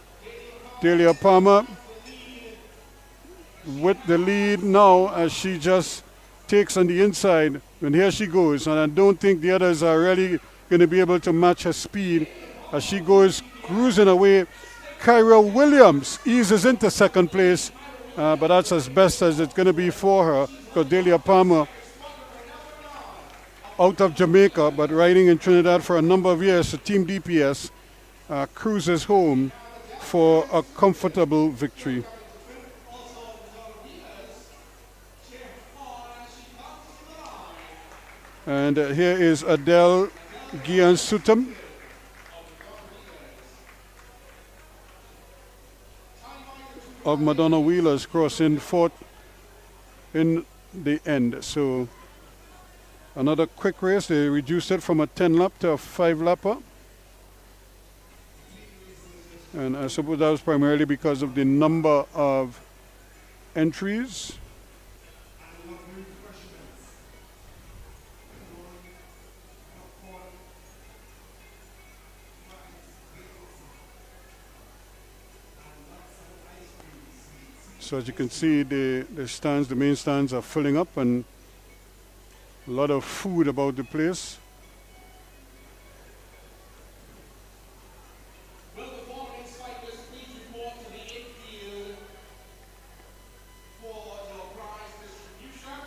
Speaker 1: Delia Palmer with the lead now as she just takes on the inside. And here she goes. And I don't think the others are really going to be able to match her speed as she goes cruising away. Kyra Williams eases into second place, but that's as best as it's going to be for her, because Delia Palmer, out of Jamaica, but riding in Trinidad for a number of years, so Team DPS cruises home for a comfortable victory. And here is Adele Giansutam. Of Madonna Wheelers crossing fourth in the end. So another quick race. They reduced it from a 10 lap to a 5 lapper. And I suppose that was primarily because of the number of entries. So as you can see, the stands, the main stands are filling up, and a lot of food about the place.
Speaker 2: Will the following cyclists please report to the infield for your prize distribution?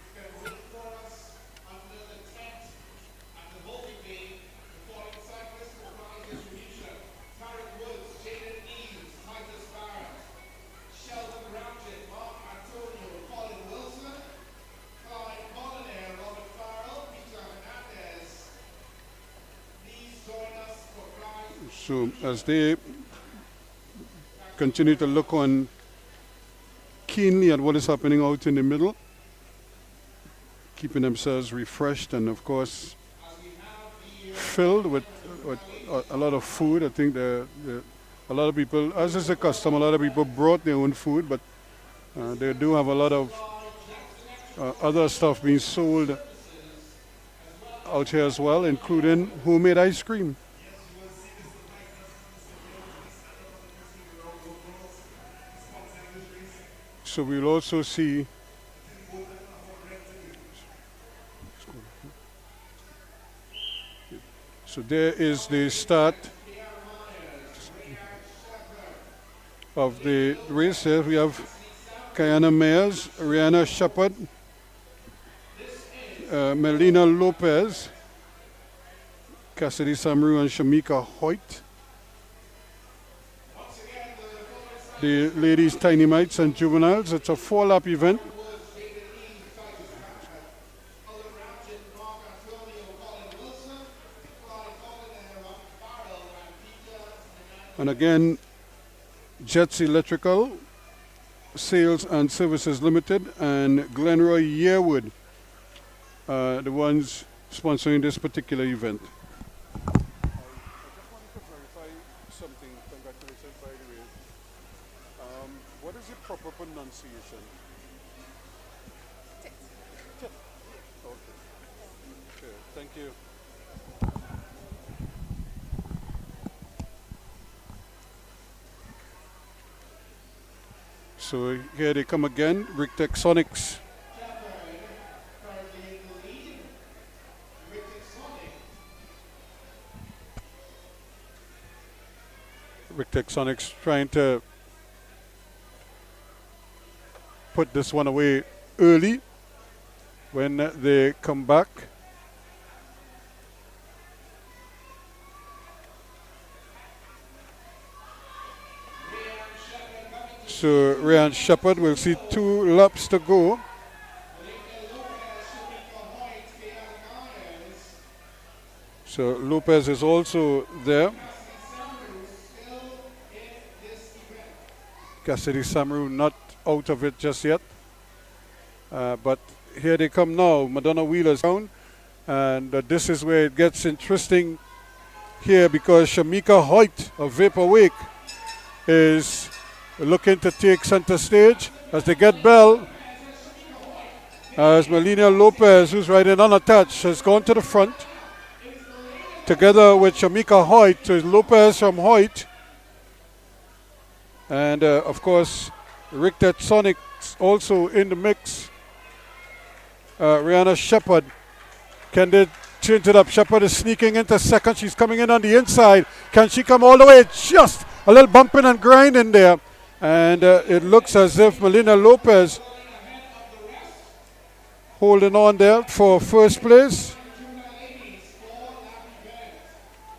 Speaker 2: You can wait for us under the tent at the voting bay. The following cyclists for prize distribution: Tarek Woods, Jaden Eames, Titus Barrett, Sheldon Ramjet, Mark Antonio, Colin Wilson, Clyde Molyneux, Robert Farrell, Peter Hernandez. Please join us for prize.
Speaker 1: So as they continue to look on keenly at what is happening out in the middle, keeping themselves refreshed and of course filled with a lot of food. I think a lot of people, as is the custom, a lot of people brought their own food, but they do have a lot of other stuff being sold out here as well, including homemade ice cream. So we'll also see so there is the start of the race here. We have Kayana Mayers, Rihanna Shepard, Melina Lopez, Cassidy Samru and Shamika Hoyt. The ladies Tiny Mites and Juveniles. It's a 4-lap event. And again, Jets Electrical, Sales and Services Limited, and Glenroy Yearwood, the ones sponsoring this particular event. I just wanted to verify something. Congratulations, by the way. What is the proper pronunciation? Tit. Okay. Sure. Thank you. So here they come again, Rictec Sonics. Rictec Sonics trying to put this one away early when they come back. So Ryan Shepard will see 2 laps to go. So Lopez is also there. Cassidy Samru not out of it just yet. But here they come now. Madonna Wheeler's down. And this is where it gets interesting here because Shamika Hoyt of Vaporwake is looking to take center stage as they get Bell. As Melina Lopez, who's riding unattached, has gone to the front. Together with Shamika Hoyt, so it's Lopez from Hoyt. And of course, Rictec Sonics also in the mix. Rihanna Shepard. Can they change it up? Shepard is sneaking into second. She's coming in on the inside. Can she come all the way? Just a little bumping and grinding there. And it looks as if Melina Lopez holding on there for first place.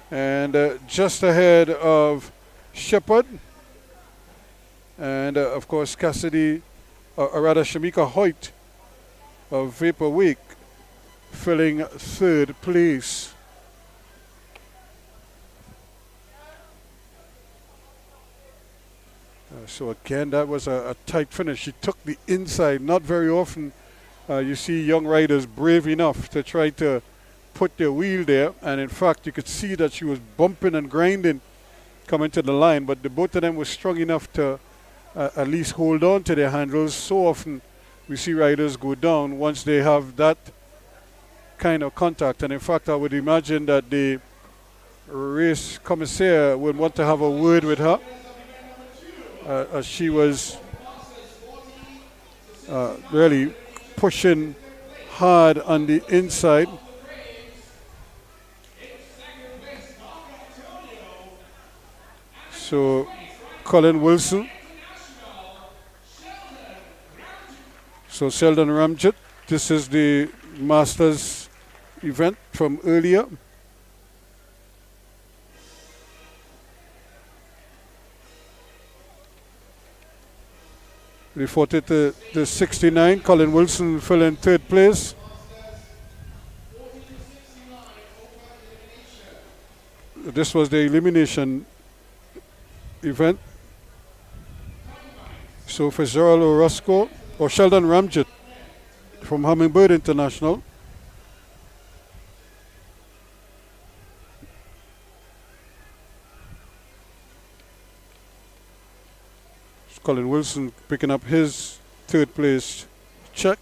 Speaker 1: And just ahead of Shepard. And of course Cassidy, or rather Shamika Hoyt, of Vaporwake, filling third place. So again, that was a tight finish. She took the inside. Not very often you see young riders brave enough to try to put their wheel there, and in fact you could see that she was bumping and grinding coming to the line, but the both of them were strong enough to at least hold on to their handles. So often we see riders go down once they have that kind of contact, and in fact I would imagine that the race commissaire would want to have a word with her as she was really pushing hard on the inside. So Colin Wilson, so Sheldon Ramjet, this is the Masters event from earlier. We fought it the 69. Colin Wilson fell in third place. This was the elimination event. So for Gerald Orozco or Sheldon Ramjet from Hummingbird International. Colin Wilson picking up his third place check.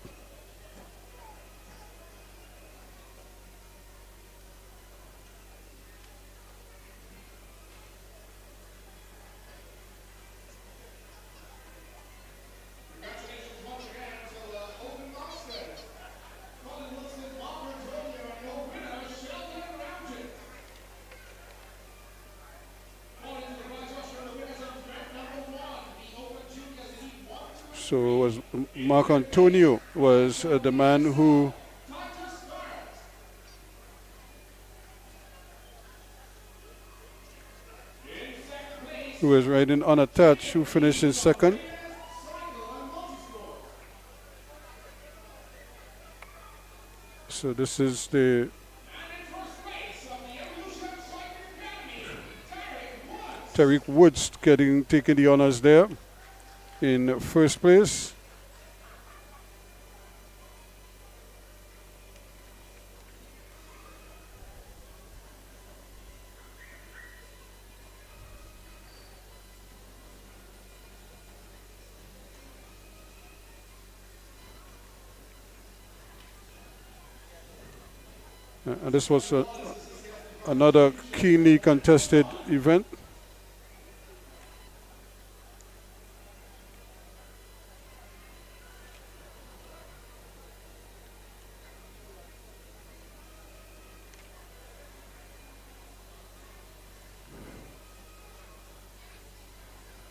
Speaker 1: So it was Mark Antonio was the man who was riding unattached, who finished in second. So this is the Tariq Woods taking the honors there in first place. And this was another keenly contested event.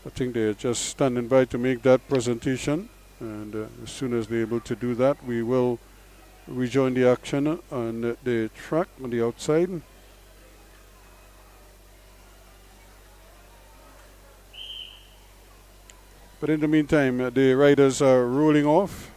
Speaker 1: I think they're just standing by to make that presentation, and as soon as they're able to do that, we will rejoin the action on the track on the outside. But in the meantime, the riders are rolling off.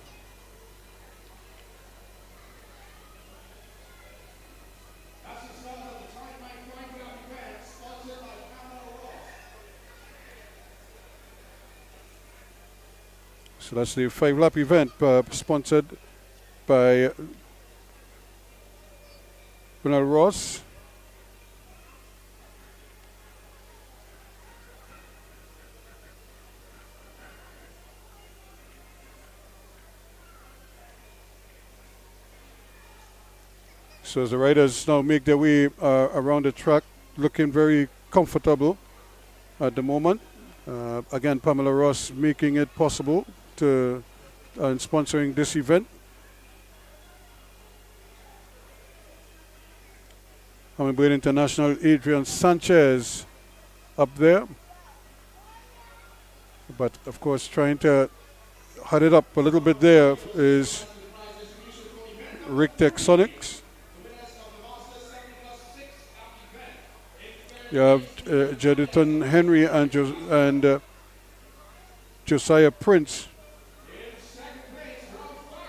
Speaker 1: So that's the 5-lap event sponsored by Juvenile Ross. So as the riders now make their way around the track, looking very comfortable at the moment. Again, Pamela Ross making it possible to sponsoring this event. Hummingbird International, Adrian Sanchez up there. But of course, trying to hot it up a little bit there is Rick Texonics. You have Jedington Henry and Josiah Prince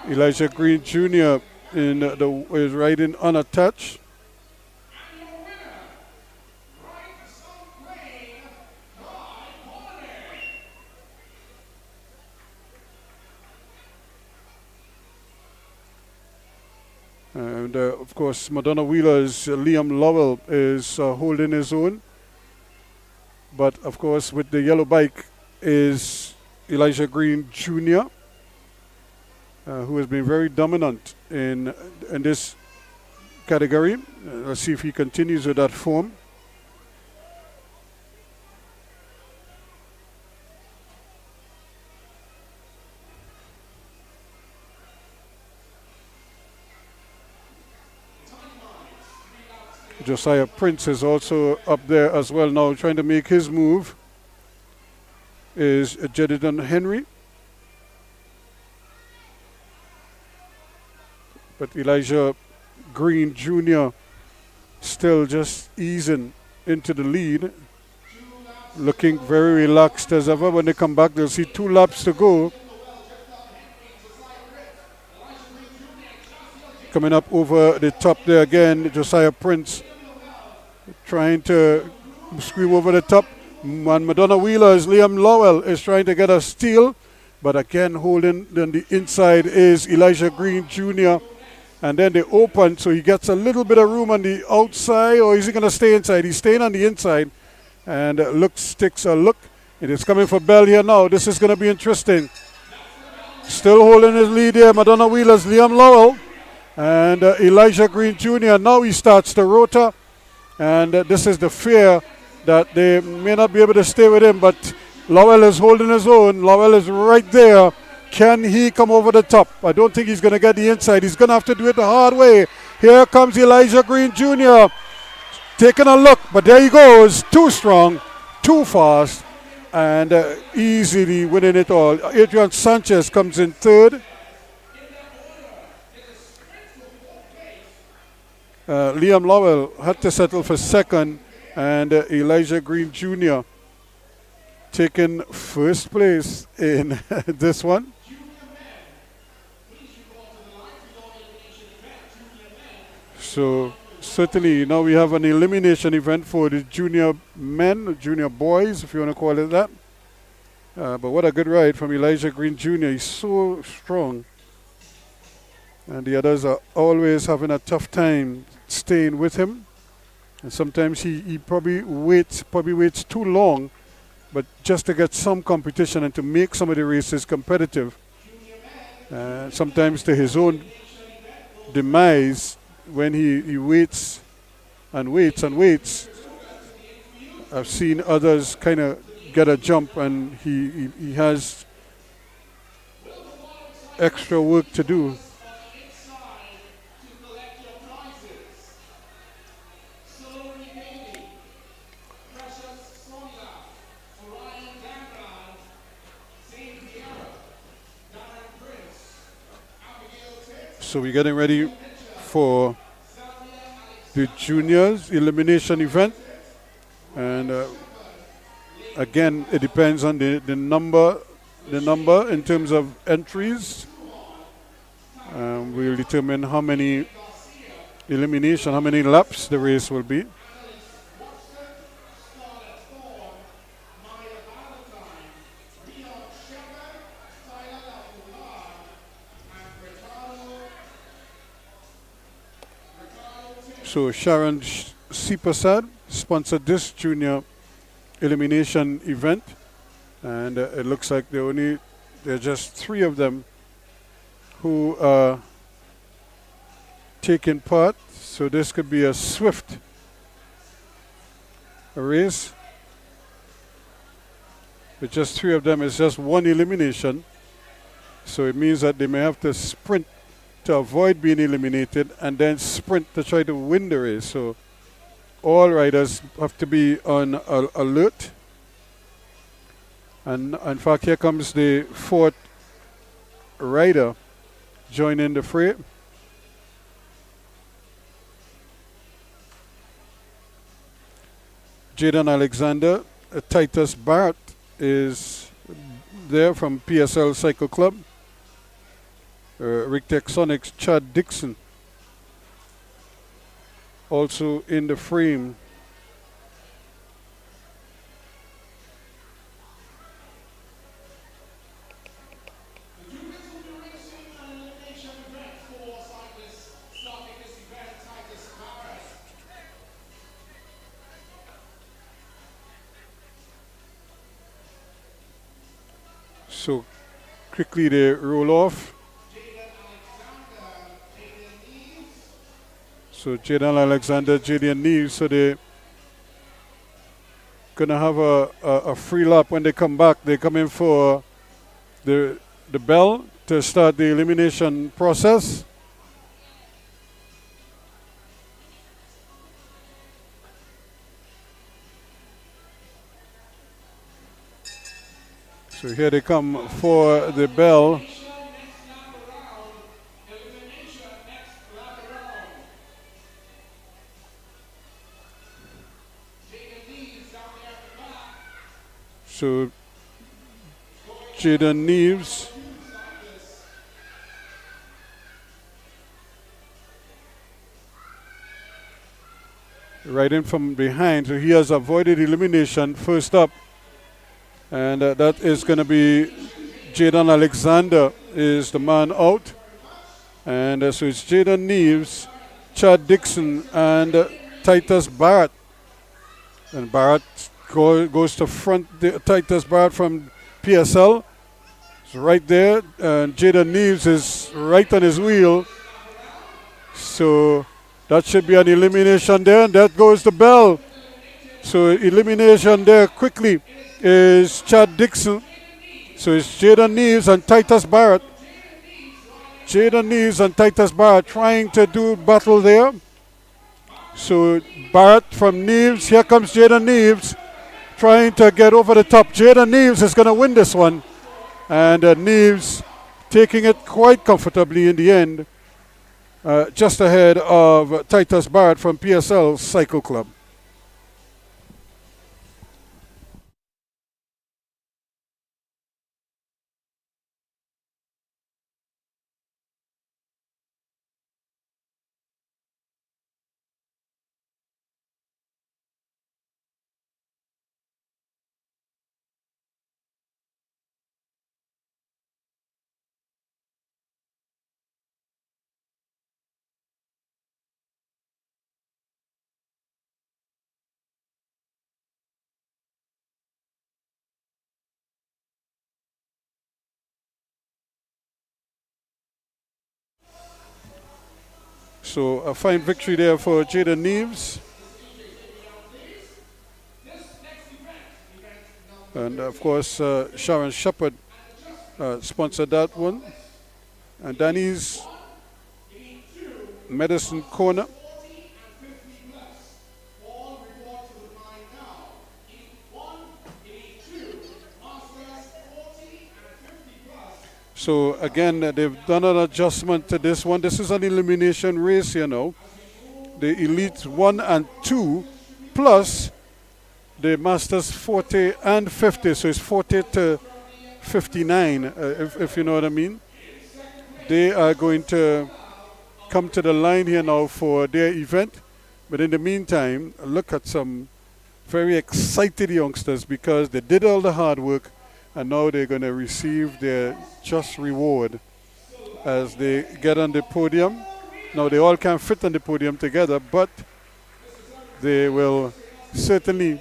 Speaker 1: Elijah Green Jr. Is riding unattached.
Speaker 2: And your winner, right some lane, by Podium.
Speaker 1: And of course, Madonna Wheeler's Liam Lowell is holding his own. But of course, with the yellow bike is Elijah Green Jr., who has been very dominant in this category. Let's see if he continues with that form. Josiah Prince is also up there as well now, trying to make his move. Is Jedidon Henry. But Elijah Green Jr. still just easing into the lead. Looking very relaxed as ever. When they come back, they'll see 2 laps to go. Coming up over the top there again, Josiah Prince trying to scream over the top. And Madonna Wheeler's Liam Lowell is trying to get a steal. But again, holding on the inside is Elijah Green Jr. And then they open, so he gets a little bit of room on the outside, or is he going to stay inside? He's staying on the inside. And takes a look. It is coming for Bell here now. This is going to be interesting. Still holding his lead here, Madonna Wheeler's Liam Lowell. And Elijah Green Jr. Now he starts the rota. And this is the fear that they may not be able to stay with him. But Lowell is holding his own. Lowell is right there. Can he come over the top? I don't think he's going to get the inside. He's going to have to do it the hard way. Here comes Elijah Green Jr. taking a look. But there he goes. Too strong. Too fast. And easily winning it all. Adrian Sanchez comes in third. Liam Lowell had to settle for second, and Elijah Green Jr. taking first place in this one. So certainly now we have an elimination event for the junior men, junior boys, if you want to call it that. But what a good ride from Elijah Green Jr. He's so strong. And the others are always having a tough time staying with him. And sometimes he probably waits too long, but just to get some competition and to make some of the races competitive. Sometimes to his own demise when he waits and waits and waits. I've seen others kind of get a jump, and he has extra work to do. So we're getting ready for the juniors elimination event, and again it depends on the number in terms of entries. We'll determine how many how many laps the race will be. So Sharon Sipasad sponsored this junior elimination event, and it looks like there are just 3 of them who are taking part. So this could be a swift race. With just 3 of them, it's just 1 elimination. So it means that they may have to sprint to avoid being eliminated and then sprint to try to win the race. So all riders have to be on alert. And in fact, here comes the 4th rider joining the fray. Jaden Alexander. Titus Barrett is there from PSL Cycle Club. Rick Texonics, Chad Dixon, also in the frame.
Speaker 2: The Juveniles will be racing an elimination event for cyclists starting this event, Titus Paris.
Speaker 1: So quickly they roll off. So Jaden Alexander, Jaden Neves, so they're gonna have a free lap when they come back. They come in for the bell to start the elimination process. So here they come for the bell. So Jaden Neves right in from behind, so he has avoided elimination first up, and that is going to be Jaden Alexander is the man out, and so it's Jaden Neves, Chad Dixon, and Titus Barrett, and Barrett goes to front. Titus Barrett from PSL is right there, and Jaden Neves is right on his wheel, so that should be an elimination there, and that goes the bell. So elimination there quickly is Chad Dixon. So it's Jaden Neves and Titus Barrett. Jaden Neves and Titus Barrett trying to do battle there. So Barrett from Neves, here comes Jaden Neves trying to get over the top. Jaden Neves is going to win this one. And Neves taking it quite comfortably in the end. Just ahead of Titus Barrett from PSL Cycle Club. So a fine victory there for Jaden Neves. And of course, Sharon Shepard sponsored that one. And Danny's Medicine Corner. So again, they've done an adjustment to this one. This is an elimination race, you know. The Elite 1 and 2 plus the Masters 40 and 50. So it's 40 to 59, if you know what I mean. They are going to come to the line here now for their event. But in the meantime, look at some very excited youngsters because they did all the hard work and now they're going to receive their just reward as they get on the podium. Now they all can't fit on the podium together, but they will certainly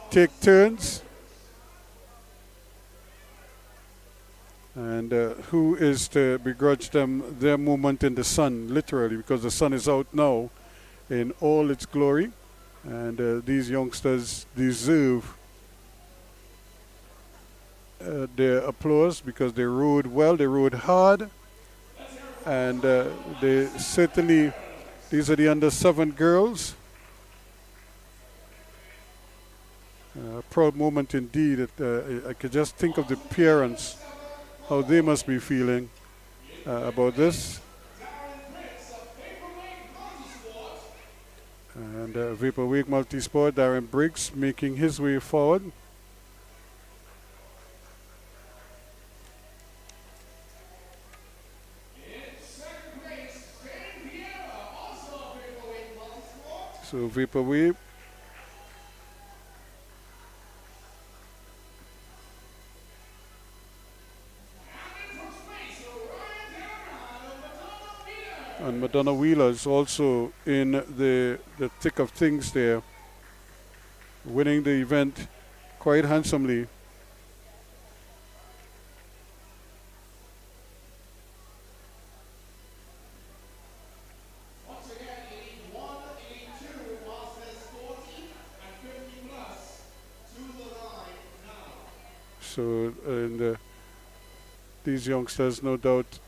Speaker 1: take turns. And who is to begrudge them their moment in the sun, literally, because the sun is out now in all its glory. And these youngsters deserve their applause because they rode well, they rode hard, and they certainly, these are the under 7 girls. Proud moment indeed. I could just think of the parents, how they must be feeling about this. And Vaporwave Multisport, Darren Briggs making his way forward. So vaporwave. And Madonna Wheeler is also in the thick of things there, winning the event quite handsomely.
Speaker 2: Once again, Elite 1, Elite 2, Masters 40 and 50 plus to the line now.
Speaker 1: So, and these youngsters, no doubt,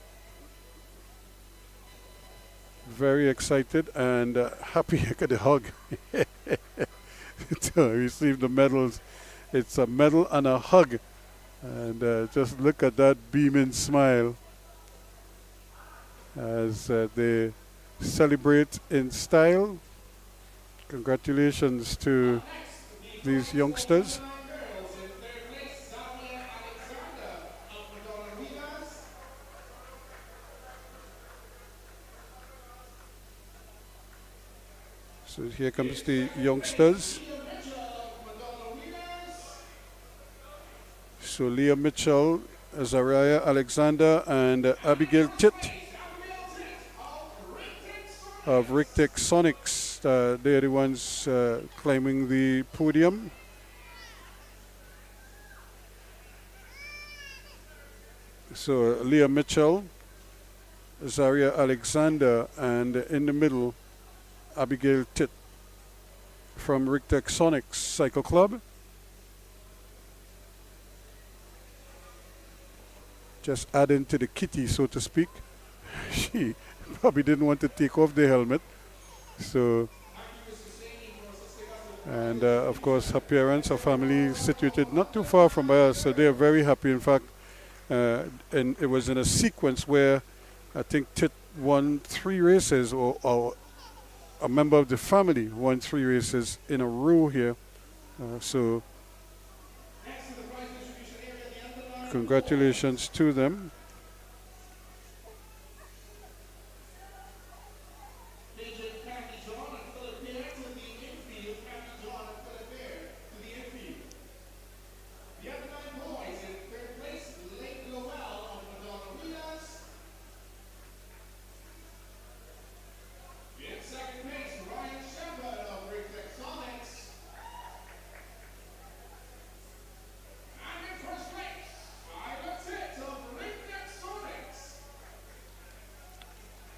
Speaker 1: very excited and happy. Look at the hug to receive the medals. It's a medal and a hug. And just look at that beaming smile as they celebrate in style. Congratulations to these youngsters. So here comes the youngsters. So Leah Mitchell, Zariah Alexander, and Abigail Titt of Rictec Sonics. They're the ones climbing the podium. So Leah Mitchell, Zaria Alexander, and in the middle, Abigail Titt from Rictec Sonics Cycle Club. Just adding to the kitty, so to speak. She probably didn't want to take off the helmet. So, and of course, her parents, her family situated not too far from us, so they are very happy. In fact, and it was in a sequence where I think Tit won 3 races, or a member of the family won 3 races in a row here. So congratulations to them.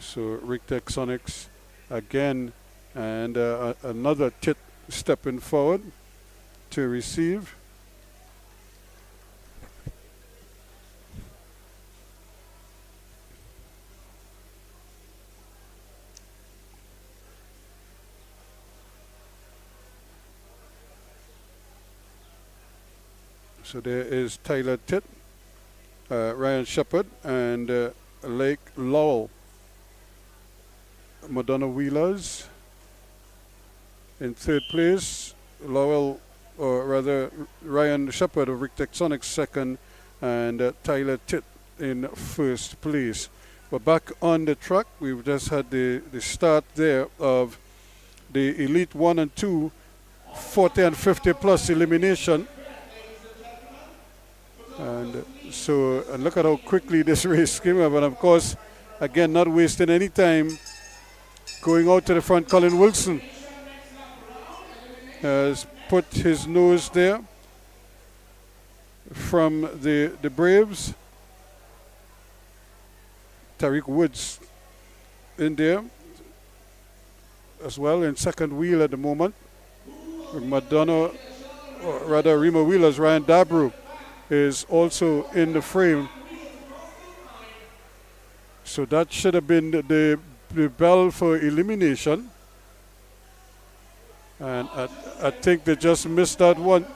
Speaker 1: So Rictec Sonics again, and another Tit stepping forward to receive. So there is Tyler Tit, Ryan Shepard, and Lake Lowell. Madonna Wheelers in 3rd place, Lowell, or rather Ryan Shepard of Rictec Sonics 2nd, and Tyler Tit in 1st place. We're back on the track. We've just had the start there of the Elite 1 and 2 40 and 50 plus elimination. And so, and look at how quickly this race came up. And of course, again, not wasting any time. Going out to the front, Colin Wilson has put his nose there from the Braves. Tariq Woods in there as well in 2nd wheel at the moment. Madonna, or rather Rima Wheeler's Ryan Dabru is also in the frame. So that should have been the bell for elimination, and I think they just missed that one.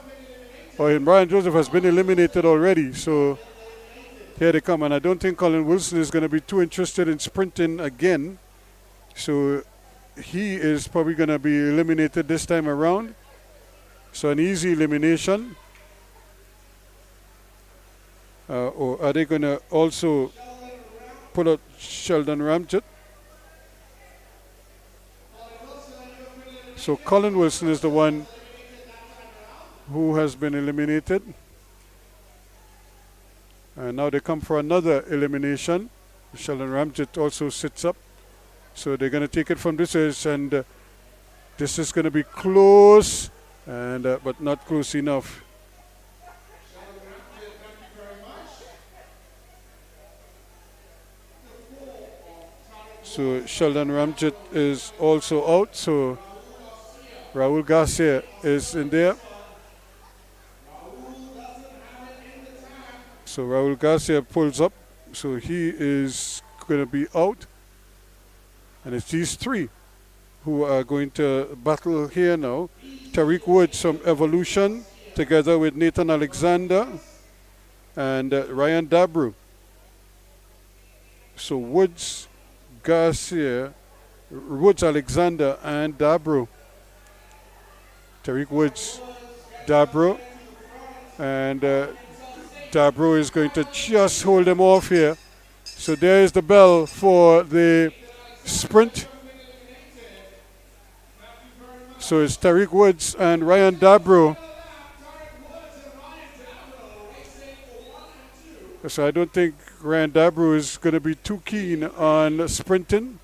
Speaker 1: Brian Joseph has been eliminated already, so here they come. And I don't think Colin Wilson is going to be too interested in sprinting again, so he is probably going to be eliminated this time around. So an easy elimination. Or are they going to also put out Sheldon Ramjet? So Colin Wilson is the one who has been eliminated. And now they come for another elimination. Sheldon Ramjet also sits up. So they're going to take it from this edge, and this is going to be close, and but not close enough. So Sheldon Ramjet is also out. So Raul Garcia is in there. So Raul Garcia pulls up. So he is going to be out. And it's these three who are going to battle here now. Tariq Woods from Evolution together with Nathan Alexander and Ryan Dabru. So Woods, Garcia, Woods, Alexander, and Dabru. Tariq Woods, Dabru, and Dabru is going to just hold them off here. So there is the bell for the sprint. So it's Tariq Woods and Ryan Dabru. So I don't think Ryan Dabru is going to be too keen on sprinting.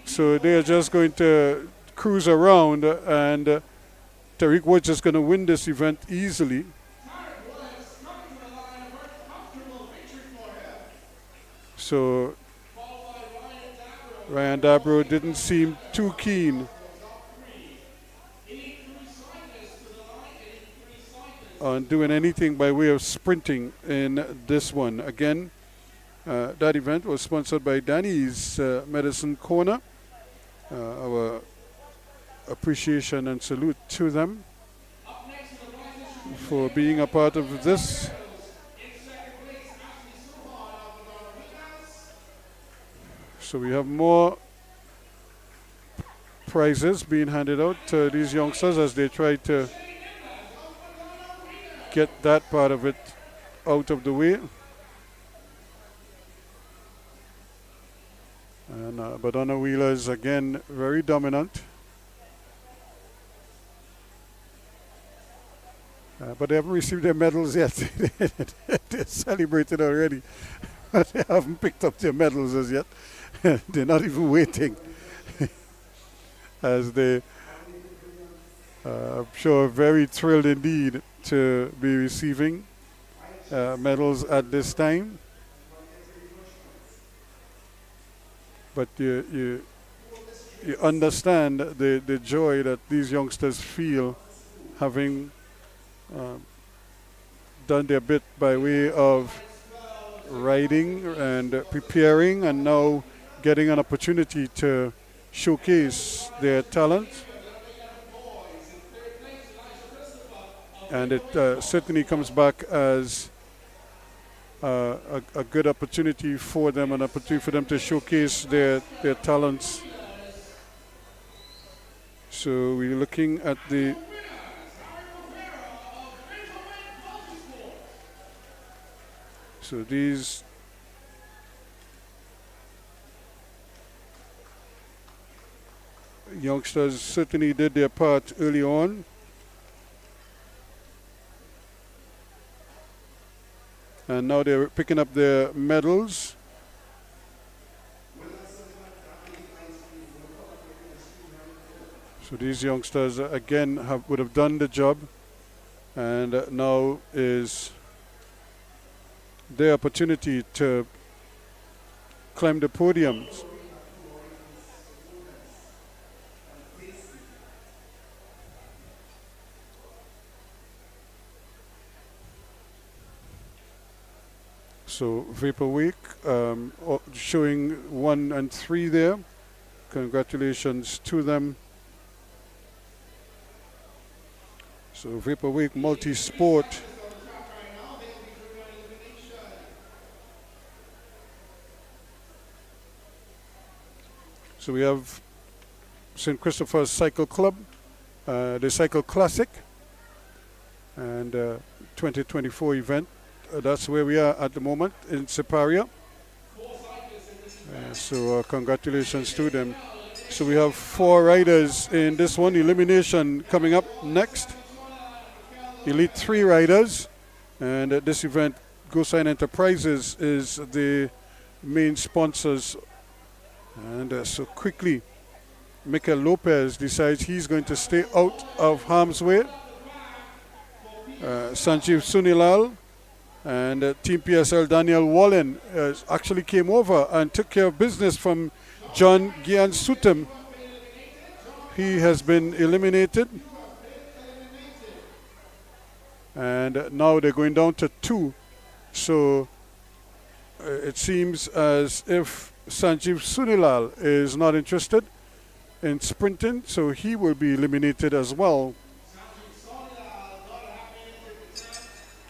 Speaker 1: So they're just going to cruise around, and Tariq Woods is going to win this event easily. So Ryan Dabro didn't seem too keen on doing anything by way of sprinting in this one. Again, that event was sponsored by Danny's Medicine Corner. Our appreciation and salute to them for being a part of this. So we have more prizes being handed out to these youngsters as they try to get that part of it out of the way. And but Honor Wheeler is again very dominant. But they haven't received their medals yet. They're celebrated already. But they haven't picked up their medals as yet. They're not even waiting. As they, I'm sure, very thrilled indeed to be receiving medals at this time. But you understand the joy that these youngsters feel having done their bit by way of riding and preparing, and now getting an opportunity to showcase their talent. And it certainly comes back as a good opportunity for them, an opportunity for them to showcase their talents. So we're looking at the these youngsters certainly did their part early on. And now they're picking up their medals. So these youngsters again would have done the job, and now is their opportunity to climb the podiums. So Vapor Week showing 1 and 3 there. Congratulations to them. So Vapor Week multi-sport. So we have St. Christopher's Cycle Club, the Cycle Classic, and 2024 event. That's where we are at the moment in Separia. So congratulations to them. So we have 4 riders in this one. Elimination coming up next. Elite 3 riders. And at this event, GoSign Enterprises is the main sponsors. And so quickly, Mikel Lopez decides he's going to stay out of harm's way. Sanjeev Sunilal and Team PSL Daniel Wallen actually came over and took care of business from John Gian Sutem. He has been eliminated. And now they're going down to 2. So it seems as if Sanjeev Sunilal is not interested in sprinting, so he will be eliminated as well.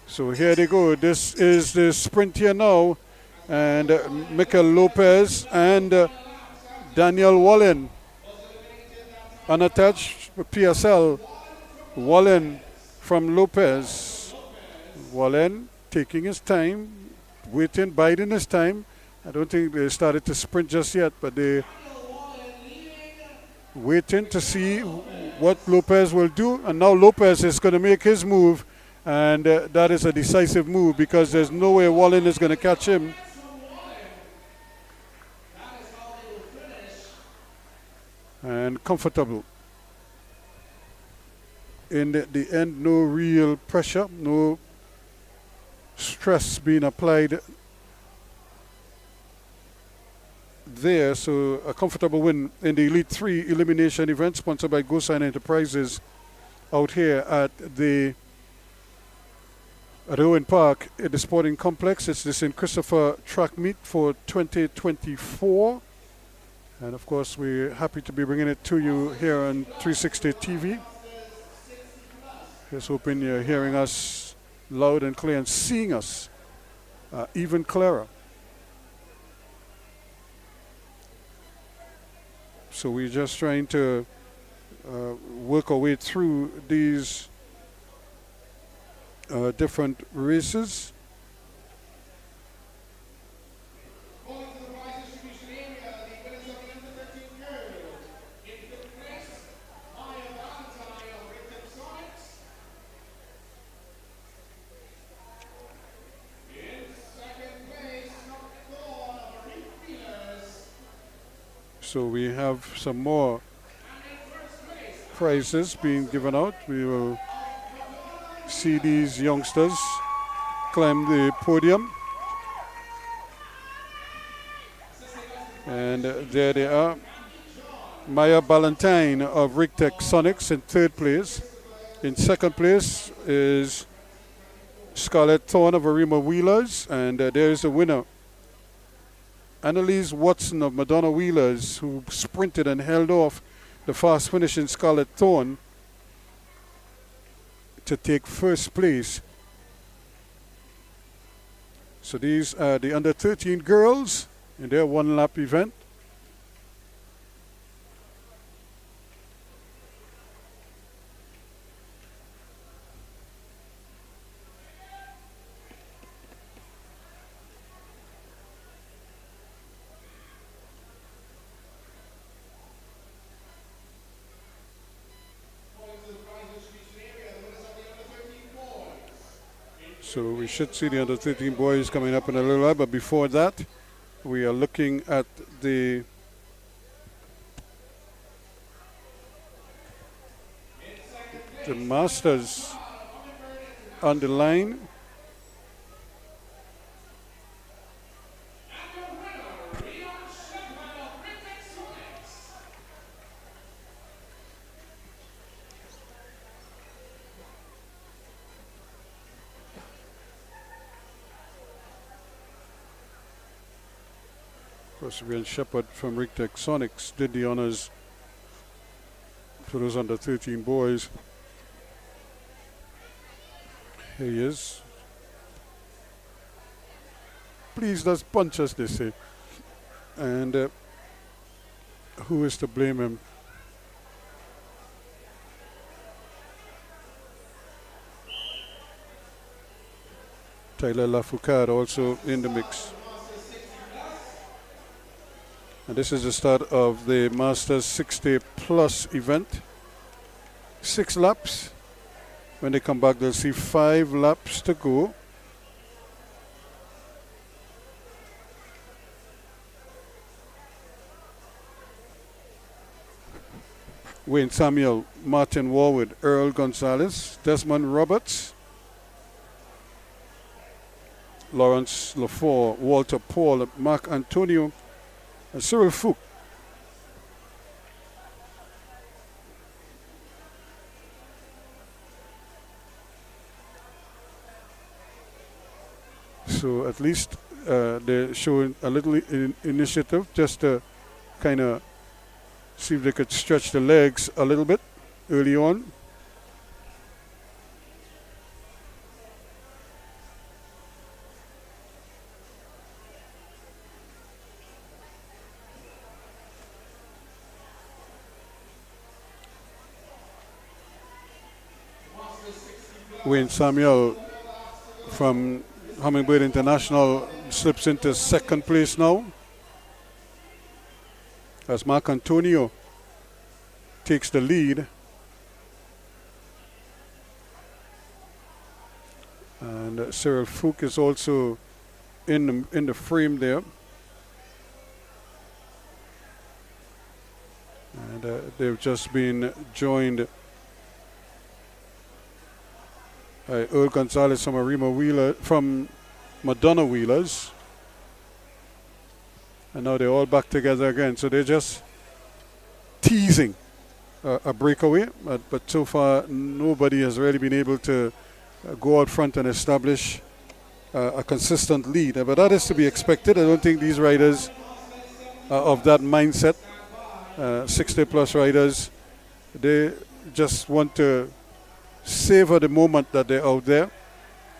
Speaker 1: So here they go. This is the sprint here now. And Mikel Lopez and Daniel Wallen. Unattached PSL. Wallen from Lopez. Wallen taking his time, biding his time. I don't think they started to sprint just yet, but they waiting to see what Lopez will do. And now Lopez is going to make his move. And that is a decisive move because there's no way Wallen is going to catch him. And comfortable. In the end, no real pressure, no stress being applied there. So a comfortable win in the Elite 3 elimination event sponsored by GoSign Enterprises out here at Owen Park at the Sporting Complex. It's the St. Christopher track meet for 2024. And of course, we're happy to be bringing it to you here on 360 TV. Just hoping you're hearing us loud and clear and seeing us even clearer. So we're just trying to work our way through these different races.
Speaker 2: Going to the prize distribution area, the winners of the under-13 girls. In fifth place, Maya Valentine of Victim Sonics. In second place, Thorn of Reef Feelers.
Speaker 1: So we have some more prizes being given out. We will see these youngsters climb the podium. And there they are. Maya Ballantyne of Rigtech Sonics in 3rd place. In 2nd place is Scarlett Thorne of Arima Wheelers. And there is the winner, Annalise Watson of Madonna Wheelers, who sprinted and held off the fast finishing Scarlett Thorne to take 1st place. So these are the under 13 girls in their 1-lap event. So we should see the under 13 boys coming up in a little while, but before that, we are looking at the masters on the line. Perseverance Shepherd from Rigtech Sonics did the honors for those under 13 boys. Here he is. Please just punch us, they say. And who is to blame him? Tyler Lafoucade also in the mix. And this is the start of the Masters 60 Plus event. 6 laps. When they come back, they'll see 5 laps to go. Wayne Samuel, Martin Warwood, Earl Gonzalez, Desmond Roberts, Lawrence Lafort, Walter Paul, Mark Antonio, and Cyril Fook. So at least they're showing a little initiative just to kind of see if they could stretch the legs a little bit early on. Wayne Samuel from Hummingbird International slips into second place now, as Mark Antonio takes the lead. And Cyril Fook is also in the frame there. And they've just been joined by Earl Gonzalez from Madonna Wheelers. And now they're all back together again. So they're just teasing a breakaway. But so far, nobody has really been able to go out front and establish a consistent lead. But that is to be expected. I don't think these riders are of that mindset. 60 plus riders, they just want to savor the moment that they're out there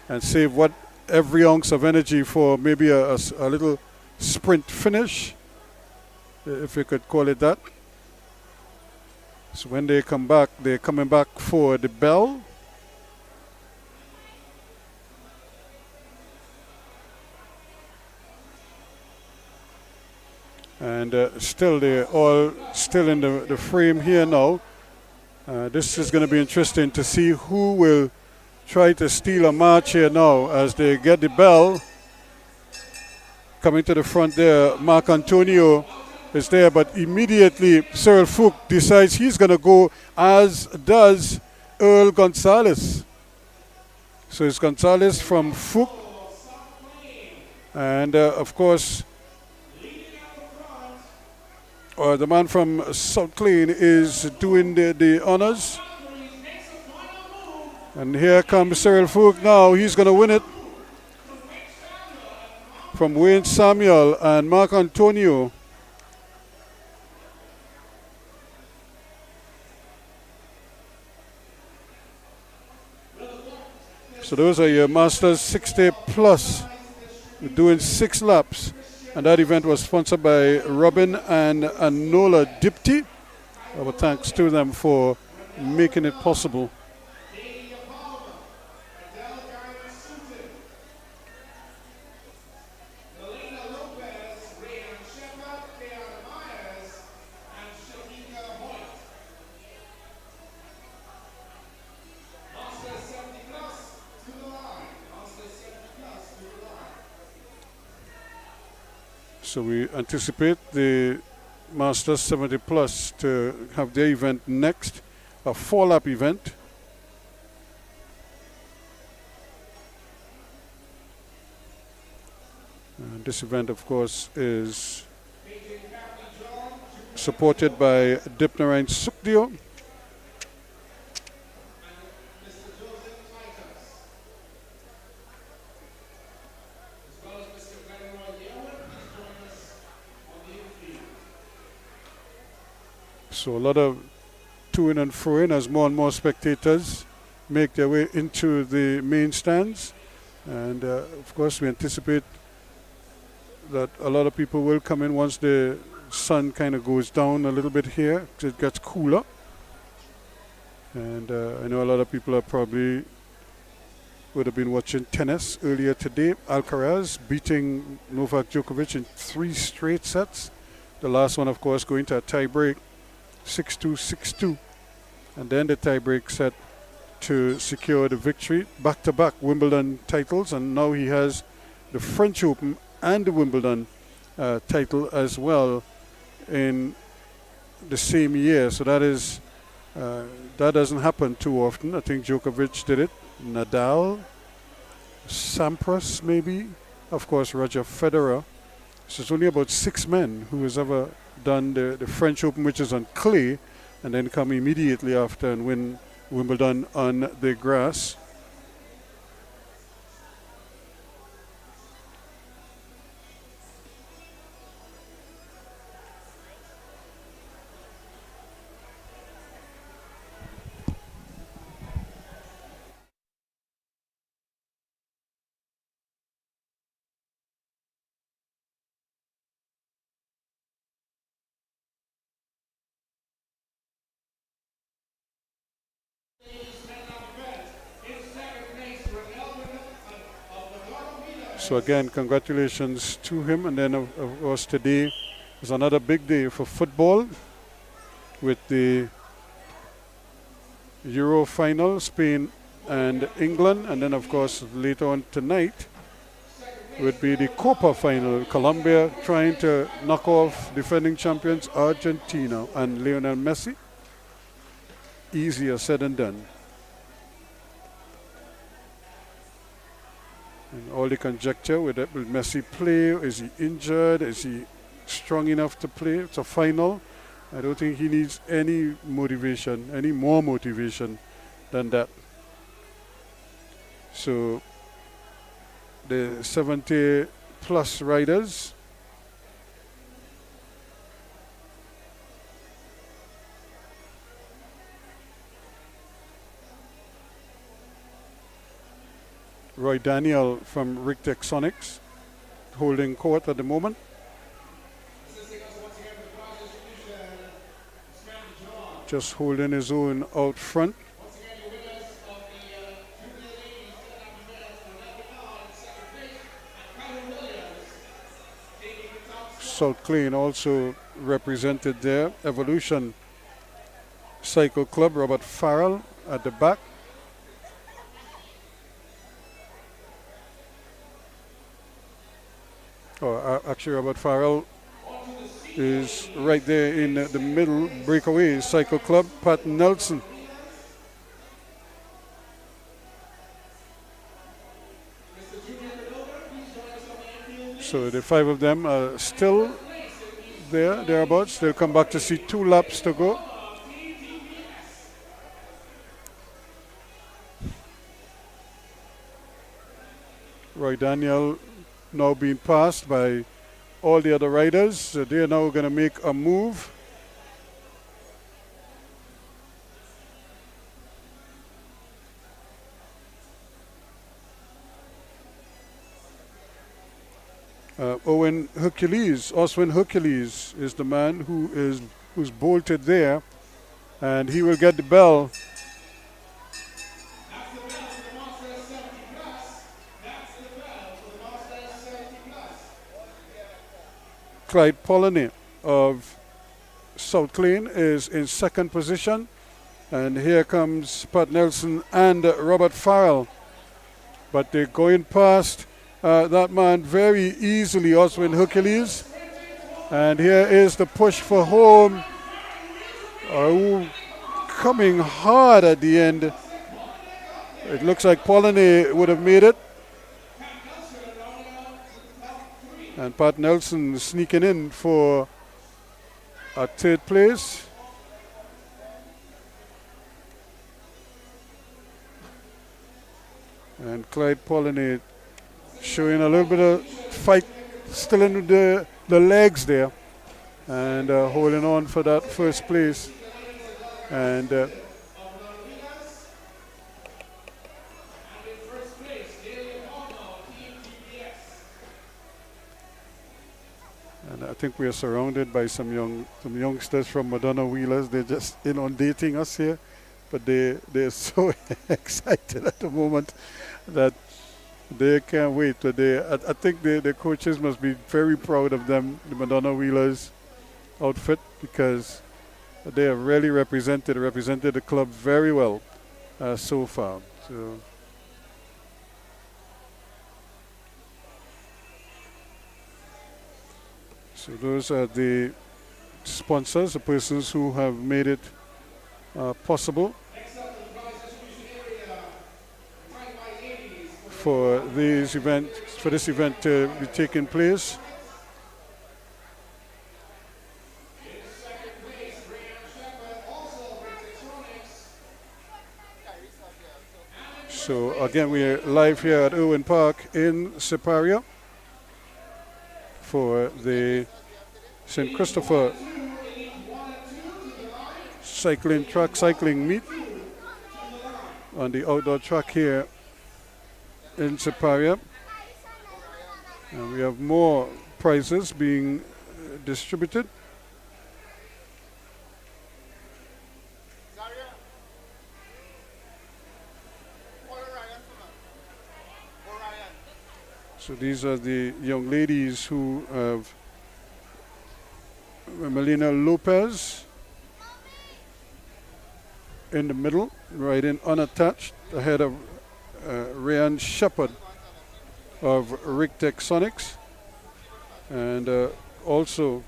Speaker 1: and save every ounce of energy for maybe a little sprint finish, if you could call it that. So when they come back, they're coming back for the bell. And still, they're all still in the frame here now. This is going to be interesting to see who will try to steal a march here now as they get the bell. Coming to the front there, Mark Antonio is there, but immediately Cyril Fook decides he's going to go, as does Earl Gonzalez. So it's Gonzalez from Fook. And of course, the man from South Clean is doing the honors. And here comes Cyril Fook now. He's going to win it from Wayne Samuel and Mark Antonio. So those are your Masters 60 Plus, doing 6 laps. And that event was sponsored by Robin and Anola Dipti. Our thanks to them for making it possible. So we anticipate the Masters 70 Plus to have their event next, a 4-lap event. And this event, of course, is supported by Dipnerine Sukdio. So a lot of to-in and fro-in as more and more spectators make their way into the main stands. And of course we anticipate that a lot of people will come in once the sun kind of goes down a little bit here. It gets cooler. And I know a lot of people are probably would have been watching tennis earlier today. Alcaraz beating Novak Djokovic in 3 straight sets The last one, of course, going to a tie break, 6-2, 6-2. And then the tie break set to secure the victory. Back-to-back Wimbledon titles, and now he has the French Open and the Wimbledon title as well in the same year. So that doesn't happen too often. I think Djokovic did it, Nadal, Sampras maybe, of course Roger Federer. So it's only about 6 men who has ever done the French Open, which is on clay, and then come immediately after and win Wimbledon on the grass. So again, congratulations to him. And then of course today is another big day for football with the Euro final, Spain and England. And then of course later on tonight would be the Copa final, Colombia trying to knock off defending champions Argentina and Lionel Messi. Easier said than done. And all the conjecture with it, will Messi play? Is he injured? Is he strong enough to play? It's a final. I don't think he needs any motivation, any more motivation than that. So the 70 plus riders Roy Daniel from Rick Texonics holding court at the moment. Just holding his own out front. South Klein also represented there. Evolution Cycle Club, Robert Farrell at the back. Actually, Robert Farrell is right there in the middle. Breakaway Cycle Club, Pat Nelson. So the 5 of them are still there, thereabouts. They'll come back to see 2 laps to go. Roy Daniel now being passed by all the other riders. So they are now going to make a move. Oswin Hercules is the man who's bolted there, and he will get the bell. Clyde Polleny of South Klein is in second position, and here comes Pat Nelson and Robert Farrell, but they're going past that man very easily, Oswin Hercules. And here is the push for home. Coming hard at the end. It looks like Polleny would have made it. And Pat Nelson sneaking in for a 3rd place. And Clyde Polleny showing a little bit of fight still in the legs there, and holding on for that 1st place. And I think we are surrounded by some youngsters from Madonna Wheelers. They're just inundating us here, but they're so excited at the moment that they can't wait. I think the coaches must be very proud of them, the Madonna Wheelers. outfit because they have really represented the club very well so far. So those are the sponsors, the persons who have made it possible
Speaker 2: Next up, the prize distribution area, right by ladies.
Speaker 1: for this event to be taking place.
Speaker 2: In second place, Brianna Shepherd, also brings electronics.
Speaker 1: So again, we're live here at Irwin Park in Siparia for the St. Christopher cycling meet on the outdoor track here in Siparia. And we have more prizes being distributed. So these are the young ladies who have Melina Lopez in the middle, riding unattached, ahead of Ryan Shepard of Rigtech Sonics, and also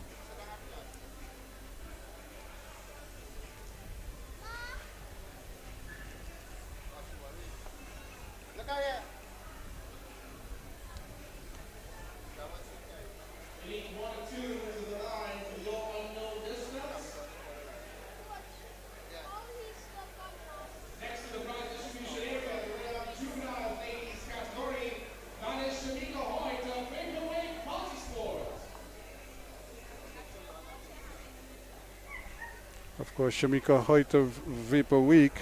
Speaker 2: Elite 1 and 2 to the line for your unknown distance. Next to the prize distribution area, the Juvenile ladies category, that is Shamika Hoyt of Vaporwave Multisport.
Speaker 1: of course Shamika Hoyt of Vapor Week.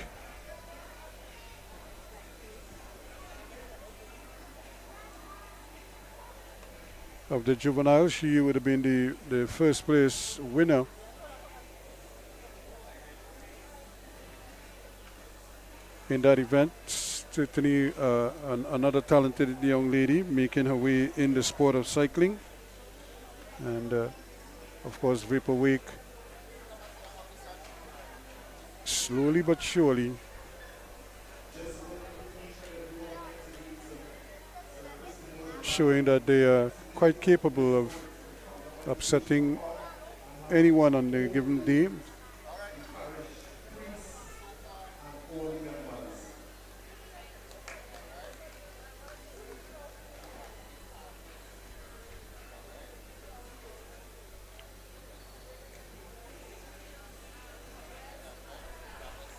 Speaker 1: Of the juvenile, she would have been the first place winner in that event. Certainly another talented young lady making her way in the sport of cycling. And of course Vapor Week, slowly but surely showing that they are quite capable of upsetting anyone on the given day.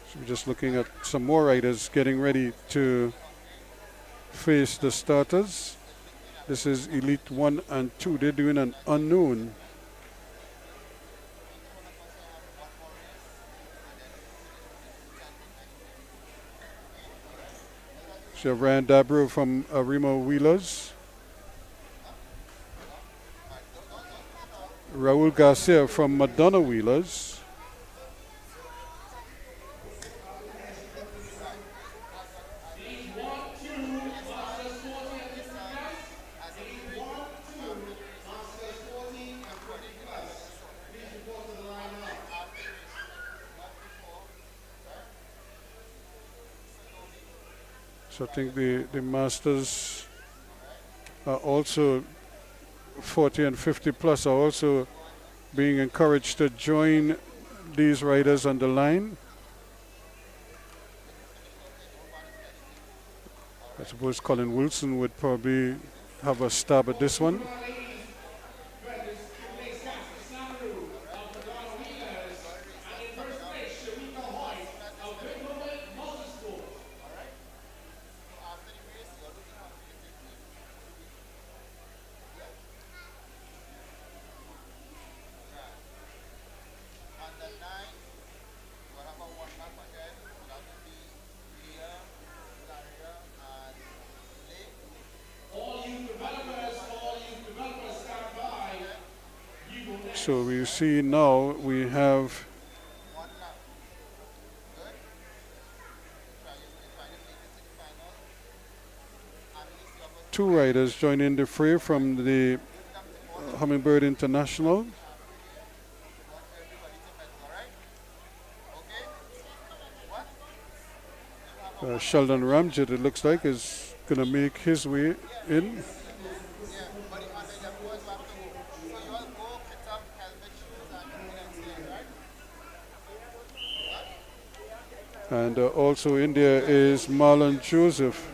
Speaker 1: So we're just looking at some more riders getting ready to face the starters. This is Elite 1 and 2. They're doing an unknown. So you have Ryan Dabro from Arima Wheelers. Raul Garcia from Madonna Wheelers. So I think the masters are also 40 and 50 plus are also being encouraged to join these riders on the line. I suppose Colin Wilson would probably have a stab at this one. So we see now we have two riders joining the fray from the Hummingbird International. Sheldon Ramjet, it looks like, is going to make his way in. And also in there is Marlon Joseph.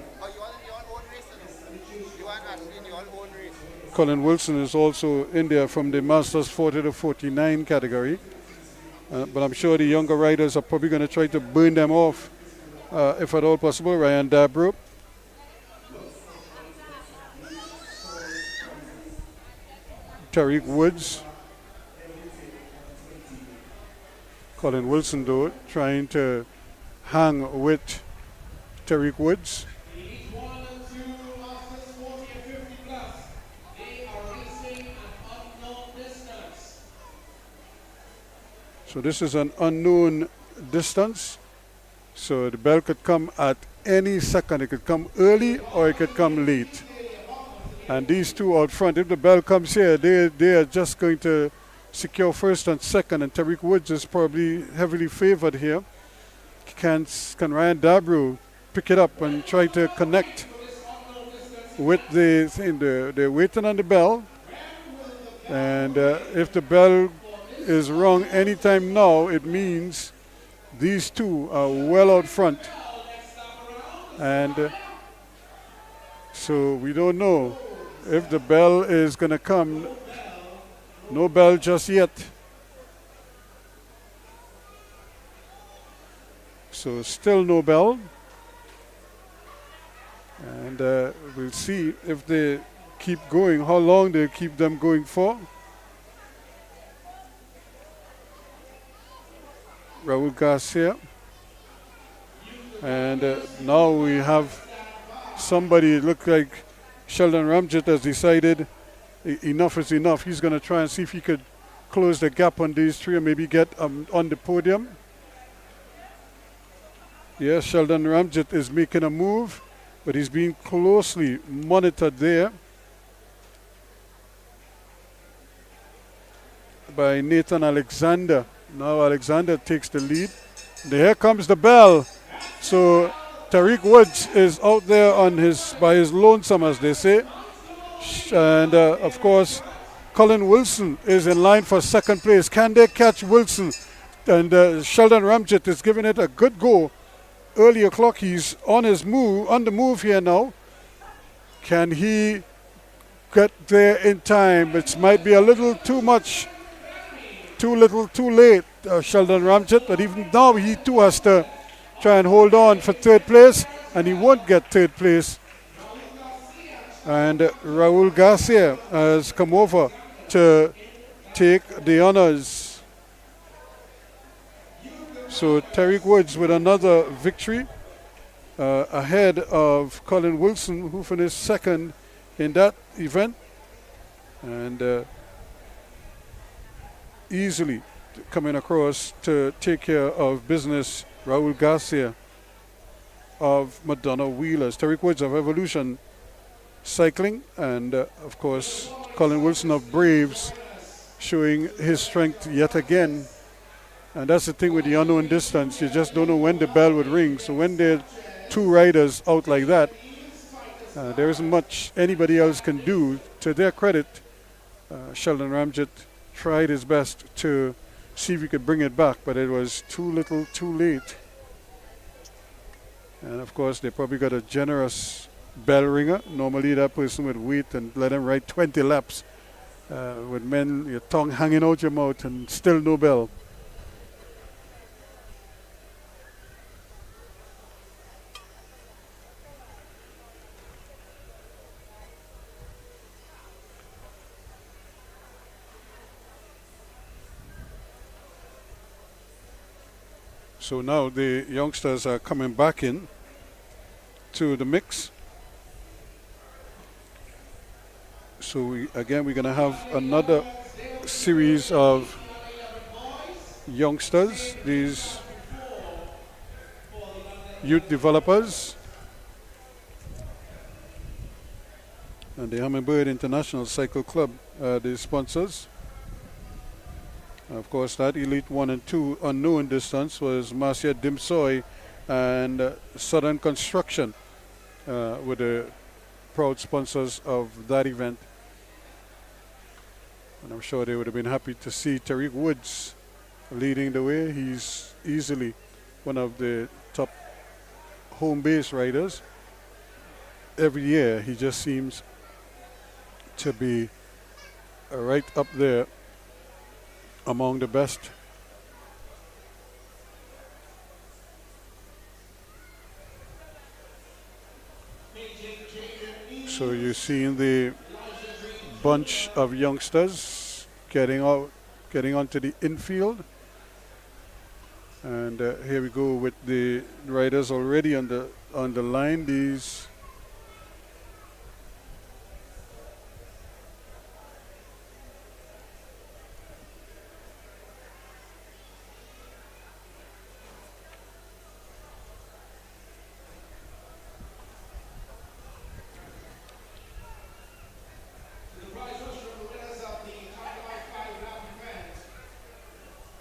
Speaker 1: Colin Wilson is also in there from the Masters 40 to 49 category. But I'm sure the younger riders are probably going to try to burn them off, if at all possible. Ryan Dabro. Tariq Woods. Colin Wilson, though, trying to hang with Tariq Woods.
Speaker 2: Each 1 and 2 masters 40 and 50 plus. They are racing an unknown distance.
Speaker 1: So this is an unknown distance. So the bell could come at any second. It could come early or it could come late. And these two out front, if the bell comes here, they are just going to secure first and second. And Tariq Woods is probably heavily favored here. Can Ryan Dabro pick it up and try to connect with the thing? They're waiting on the bell. And if the bell is rung anytime now, it means these two are well out front. And so we don't know if the bell is going to come. No bell just yet. So still no bell. And we'll see if they keep going, how long they keep them going for. Raul Garcia. And now we have somebody, it looks like Sheldon Ramjet has decided enough is enough. He's going to try and see if he could close the gap on these three and maybe get on the podium. Yes, Sheldon Ramjet is making a move, but he's being closely monitored there by Nathan Alexander. Now Alexander takes the lead. Here comes the bell. So Tariq Woods is out there by his lonesome, as they say. And of course, Colin Wilson is in line for second place. Can they catch Wilson? And Sheldon Ramjet is giving it a good go. Early o'clock, he's on the move here now. Can he get there in time? It might be a little too much, too little, too late, Sheldon Ramjet. But even now, he too has to try and hold on for third place, and he won't get third place. And Raul Garcia has come over to take the honors. So Tariq Woods with another victory ahead of Colin Wilson, who finished second in that event. And easily coming across to take care of business, Raul Garcia of Madonna Wheelers. Tariq Woods of Evolution Cycling, and of course Colin Wilson of Braves showing his strength yet again. And that's the thing with the unknown distance, you just don't know when the bell would ring. So when there are two riders out like that, there isn't much anybody else can do. To their credit, Sheldon Ramjet tried his best to see if he could bring it back, but it was too little too late. And of course they probably got a generous bell ringer. Normally that person would wait and let him ride 20 laps with your tongue hanging out your mouth and still no bell. So now the youngsters are coming back in to the mix. So we're going to have another series of youngsters, these youth developers. And the Hummingbird International Cycle Club, the sponsors. Of course, that Elite 1 and 2 unknown distance was Marcia Dimsoy and Southern Construction were the proud sponsors of that event. And I'm sure they would have been happy to see Tariq Woods leading the way. He's easily one of the top home base riders. Every year he just seems to be right up there among the best. So you're seeing the bunch of youngsters getting onto the infield, and here we go with the riders already on the line. These
Speaker 2: The prize was from the winners of the Tiger Life 5 lap event.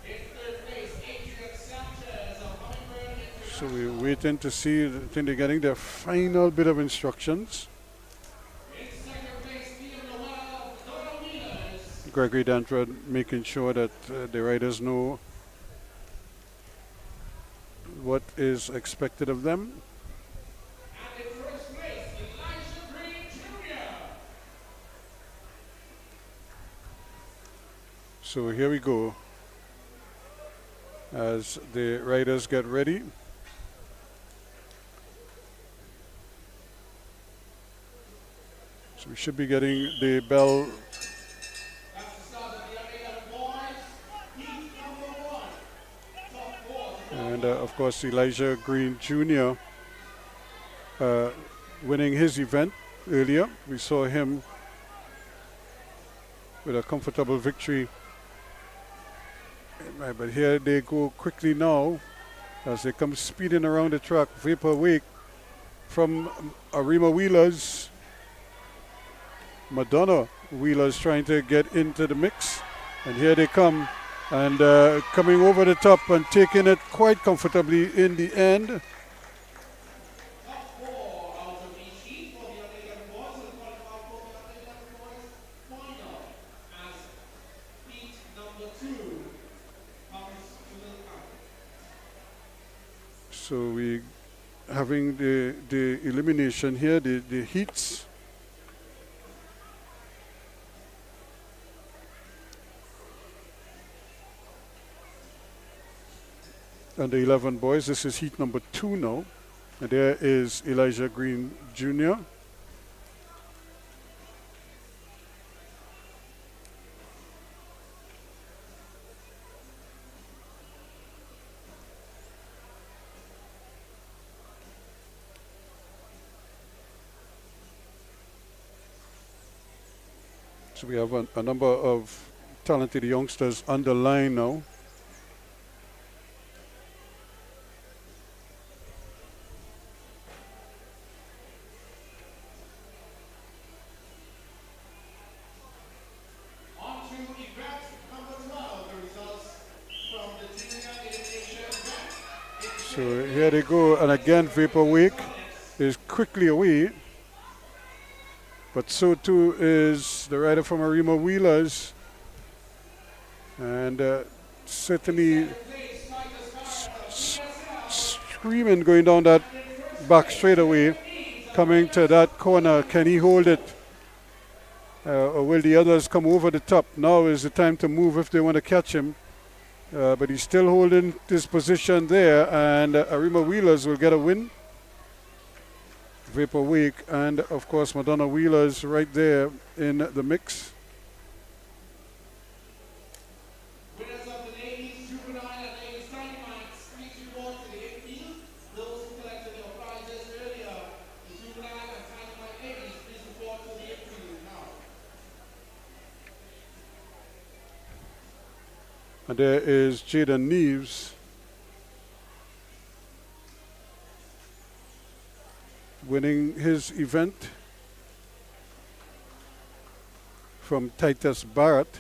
Speaker 2: In third place, Adrian Sanchez of Hummingbird
Speaker 1: so
Speaker 2: International.
Speaker 1: we're waiting to see. I think they're getting their final bit of instructions.
Speaker 2: In second place, Juvenile Donna Wheelers.
Speaker 1: Gregory Danford making sure that the riders know what is expected of them.
Speaker 2: And in first place, Elijah Green Jr.
Speaker 1: So here we go as the riders get ready. So we should be getting the bell,
Speaker 2: That's the start of the Anglican boys. Heat number 1. Top 4.
Speaker 1: and of course Elijah Green Jr. Winning his event earlier. We saw him with a comfortable victory. Right, but here they go quickly now as they come speeding around the track. Vapor Wake from Arima Wheelers. Madonna Wheelers trying to get into the mix. And here they come. And coming over the top and taking it quite comfortably in the end.
Speaker 2: Top 4 out of each heat for the Anglican boys will qualify for the Anglican boys final as heat number 2 comes to the count.
Speaker 1: So we having the elimination here, the heats. And the 11 boys. This is heat number 2 now. And there is Elijah Green Jr. So we have a number of talented youngsters on the line now.
Speaker 2: On to event number 12, the results from the junior elimination event.
Speaker 1: So here they go, and again Vapor Wake is quickly away. But so too is the rider from Arima Wheelers. And certainly screaming going down that back straightaway, coming to that corner. Can he hold it? Or will the others come over the top? Now is the time to move if they want to catch him. But he's still holding this position there, and Arima Wheelers will get a win. Vapor Wake and of course Madonna Wheelers right there in the mix.
Speaker 2: Winners of the ladies Juvenile and ladies Dynamite, please report to the infield. Those who collected their prizes earlier, the Juvenile and Dynamite ladies, please report to the infield now.
Speaker 1: And there is Jaden Neves winning his event from Titus Barrett.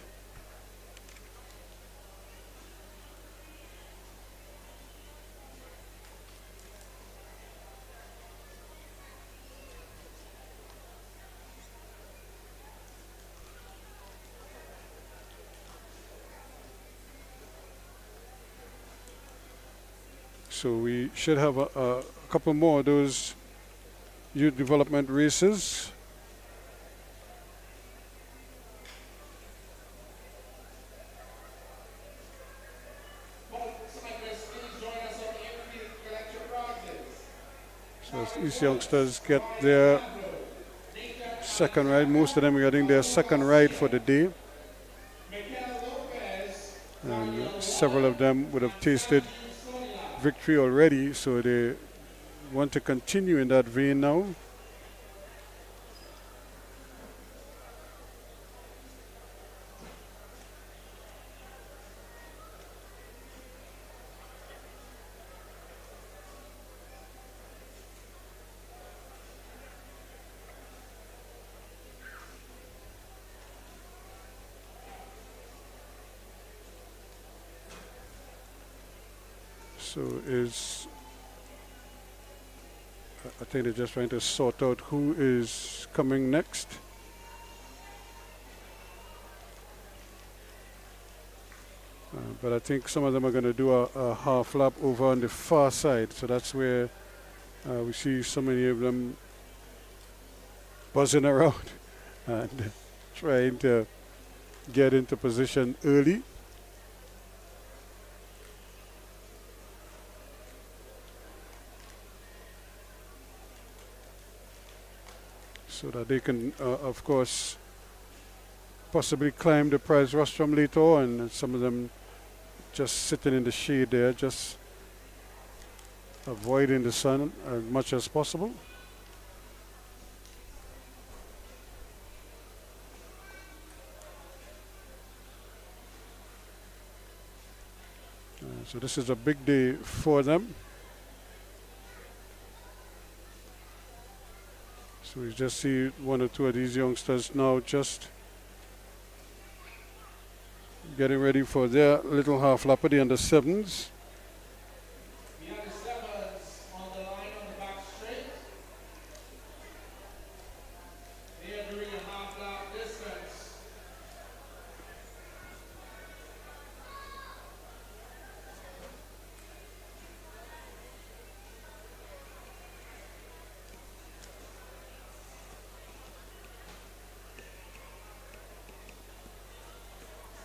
Speaker 1: So we should have a couple more of those youth development races. So as these youngsters get their second ride, most of them are getting their second ride for the day. And several of them would have tasted victory already, so they want to continue in that vein now. So I think they're just trying to sort out who is coming next. But I think some of them are going to do a half lap over on the far side. So that's where we see so many of them buzzing around and trying to get into position early. So that they can, of course, possibly climb the prize rostrum later on. And some of them just sitting in the shade there, just avoiding the sun as much as possible. So this is a big day for them. So we just see one or two of these youngsters now just getting ready for their little half lap at the under sevens.
Speaker 2: The under sevens on the line on the back straight. They are doing a half lap distance.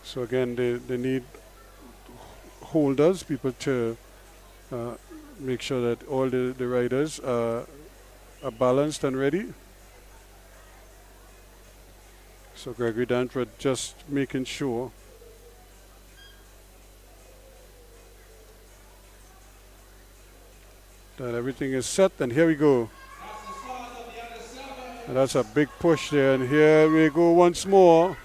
Speaker 1: So again, they need holders, people to make sure that all the riders are balanced and ready. So Gregory Danford just making sure that everything is set, and here we go.
Speaker 2: That's the start of the under sevens.
Speaker 1: And that's a big push there, and here we go once more.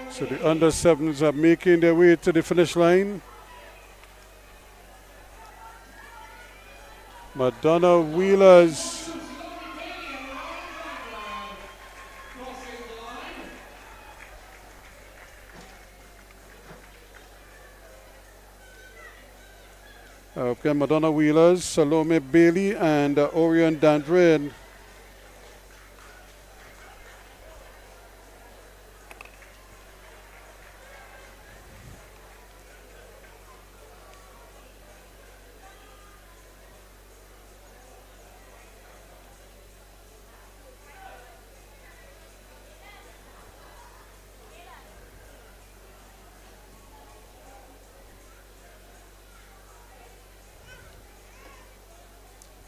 Speaker 1: So the under sevens are making their way to the finish line. Madonna Wheelers Madonna Wheelers, Salome Bailey, and Orion Dandred.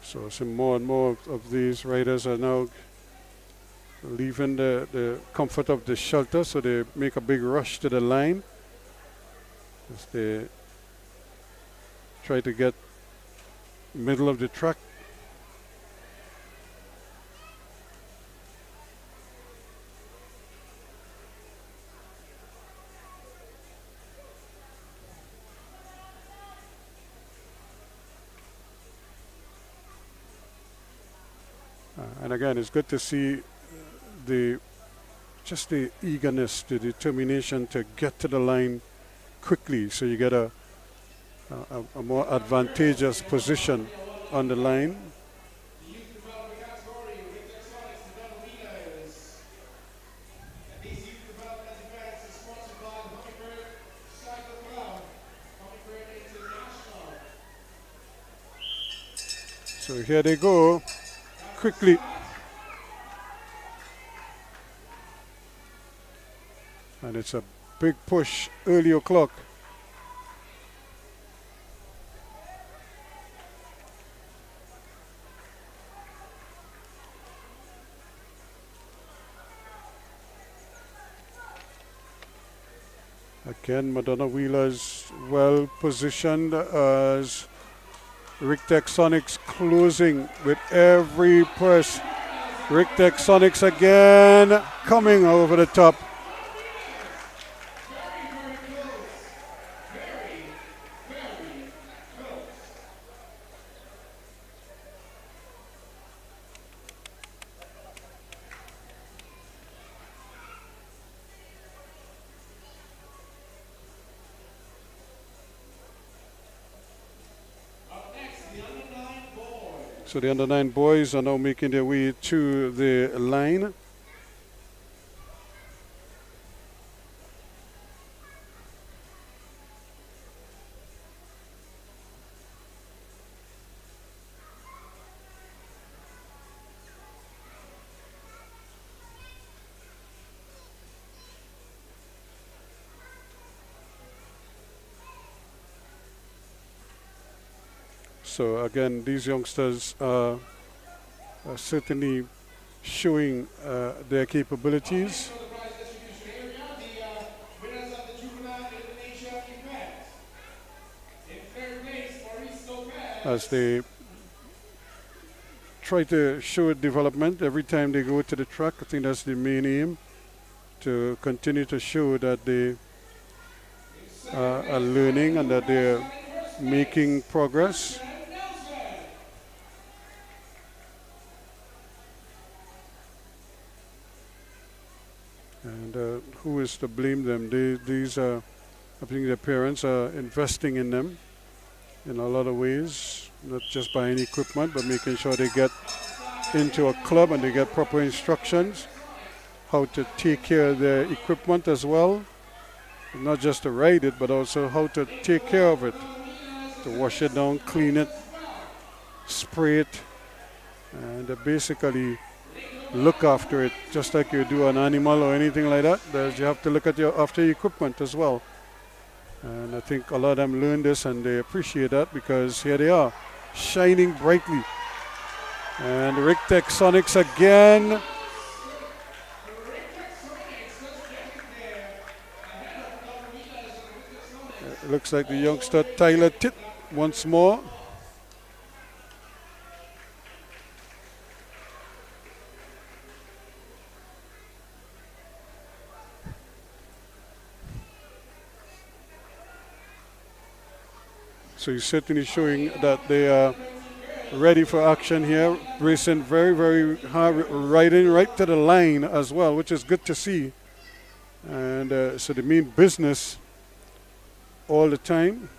Speaker 1: So some more and more of these riders are now leaving the comfort of the shelter, so they make a big rush to the line as they try to get middle of the track. And again, it's good to see just the eagerness, the determination to get to the line quickly, so you get a more advantageous position on the line.
Speaker 2: The youth development category with exotics and double winners. And these youth development
Speaker 1: So here they go, quickly. And it's a big push, early o'clock. Again, Madonna Wheeler's well positioned as Rick Sonics closing with every press. Rick Sonics again coming over the top. So the under 9 boys are now making their way to the line. So again, these youngsters are certainly showing their capabilities.
Speaker 2: For the prize distribution area, the winners of the Juvenile elimination event. In third place, Maurice Lopez.
Speaker 1: As they try to show development every time they go to the track. I think that's the main aim, to continue to show that they are learning and that they're making progress. And who is to blame them? These are, I think their parents are investing in them in a lot of ways, not just buying equipment, but making sure they get into a club and they get proper instructions, how to take care of their equipment as well, not just to ride it, but also how to take care of it, to wash it down, clean it, spray it, and basically look after it, just like you do an animal or anything like that. You have to look at after your equipment as well. And I think a lot of them learn this and they appreciate that, because here they are, shining brightly. And Rick Sonics again. It looks like the youngster Tyler Titt once more. So he's certainly showing that they are ready for action here, racing very, very hard, riding right to the line as well, which is good to see. And so they mean business all the time.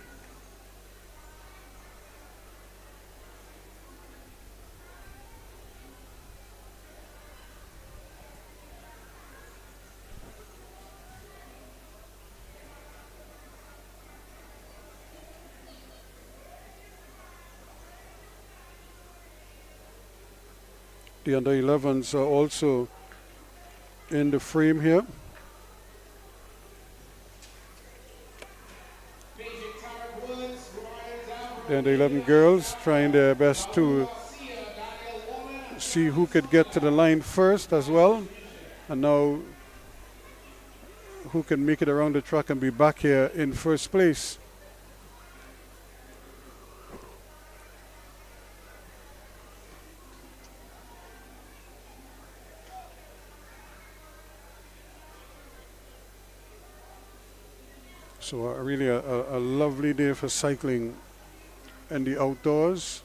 Speaker 1: The under 11s are also in the frame here. The under 11 girls trying their best to see who could get to the line first as well. And now who can make it around the track and be back here in first place. So really a lovely day for cycling and the outdoors.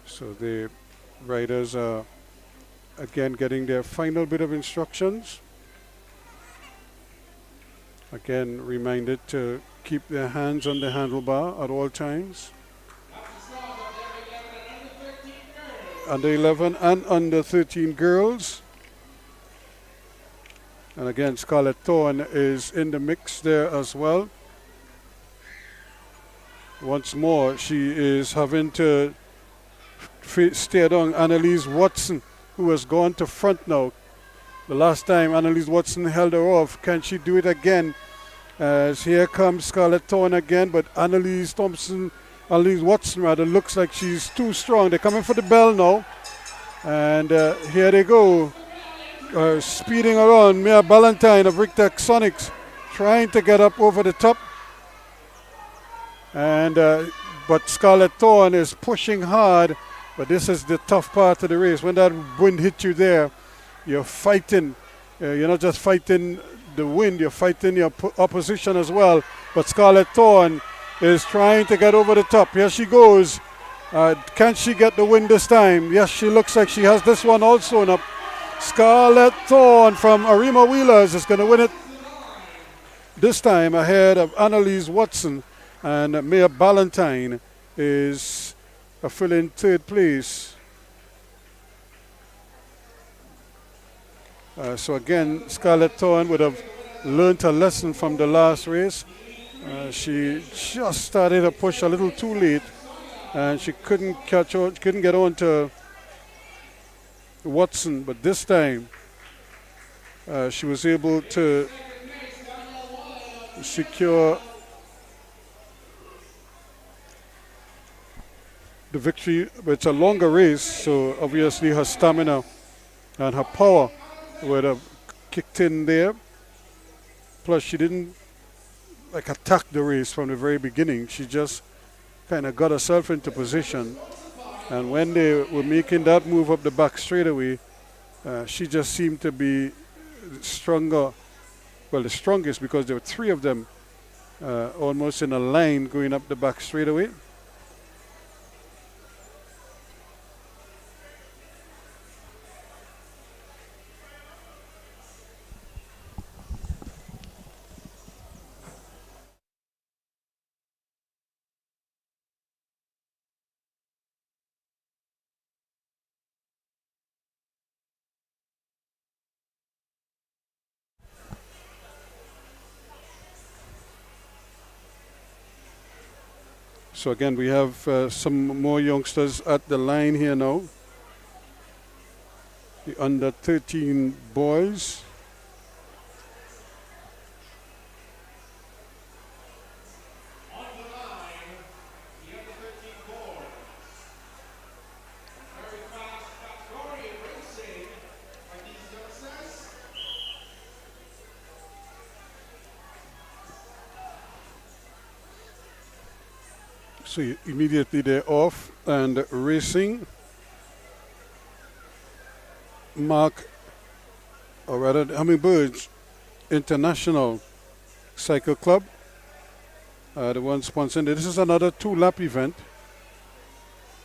Speaker 1: So the riders are again getting their final bit of instructions. Again, reminded to keep their hands on the handlebar at all times.
Speaker 2: After start of their 11 and under
Speaker 1: under 11 and under 13 girls. And again, Scarlett Thorne is in the mix there as well. Once more, she is having to stare down Annalise Watson, who has gone to front now. The last time Annalise Watson held her off. Can she do it again? As here comes Scarlett Thorne again, but Annalise Watson rather looks like she's too strong. They're coming for the bell now. And here they go. Speeding around, Mia Ballantyne of Richter Sonics trying to get up over the top. And but Scarlett Thorne is pushing hard. But this is the tough part of the race. When that wind hits you there, you're fighting. You're not just fighting the wind, you're fighting your opposition as well. But Scarlett Thorne is trying to get over the top. Here she goes. Can she get the win this time? Yes, she looks like she has this one also. Up. Scarlett Thorne from Arima Wheelers is going to win it this time ahead of Annalise Watson. And Mia Ballantyne is filling third place. So again, Scarlett Thorne would have learned a lesson from the last race. She just started to push a little too late, and she couldn't get on to Watson. But this time, she was able to secure the victory. But it's a longer race, so obviously her stamina and her power would have kicked in there. Plus, she didn't attack the race from the very beginning. She just kind of got herself into position. And when they were making that move up the back straightaway, she just seemed to be stronger. Well, the strongest, because there were three of them almost in a line going up the back straightaway. So again, we have some more youngsters at the line here now. The under 13 boys.
Speaker 2: On the line, the under 13 boys. Very fast category racing by these youngsters.
Speaker 1: So immediately they're off and racing. Mark, or rather Hummingbirds International Cycle Club, the one sponsoring. This is another 2-lap event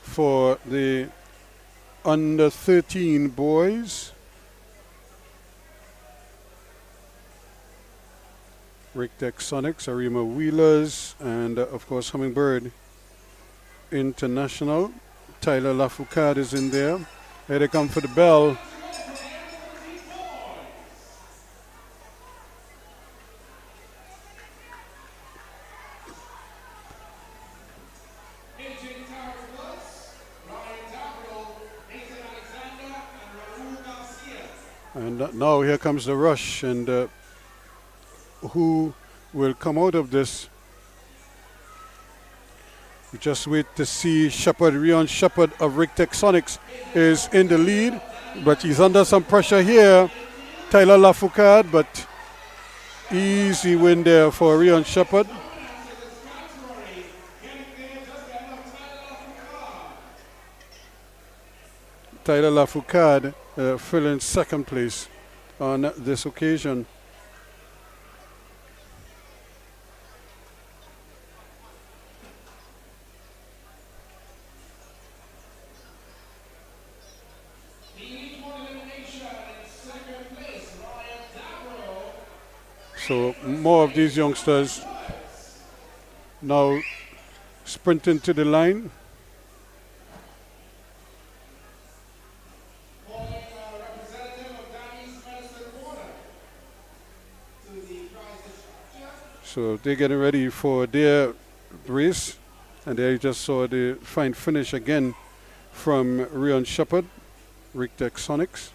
Speaker 1: for the under 13 boys. Richter Sonics, Arima Wheelers, and of course Hummingbird International. Tyler Lafoucade is in there. Here they come for the bell. And now here comes the rush, and who will come out of this? We just wait to see Shepard. Rion Shepard of Richter Sonics is in the lead, but he's under some pressure here. Tyler Lafoucade, but easy win there for Rion Shepard. Tyler Lafoucade filling second place on this occasion. So more of these youngsters now sprinting to the line. So they're getting ready for their race. And there you just saw the fine finish again from Rion Shepherd, Rick Sonics,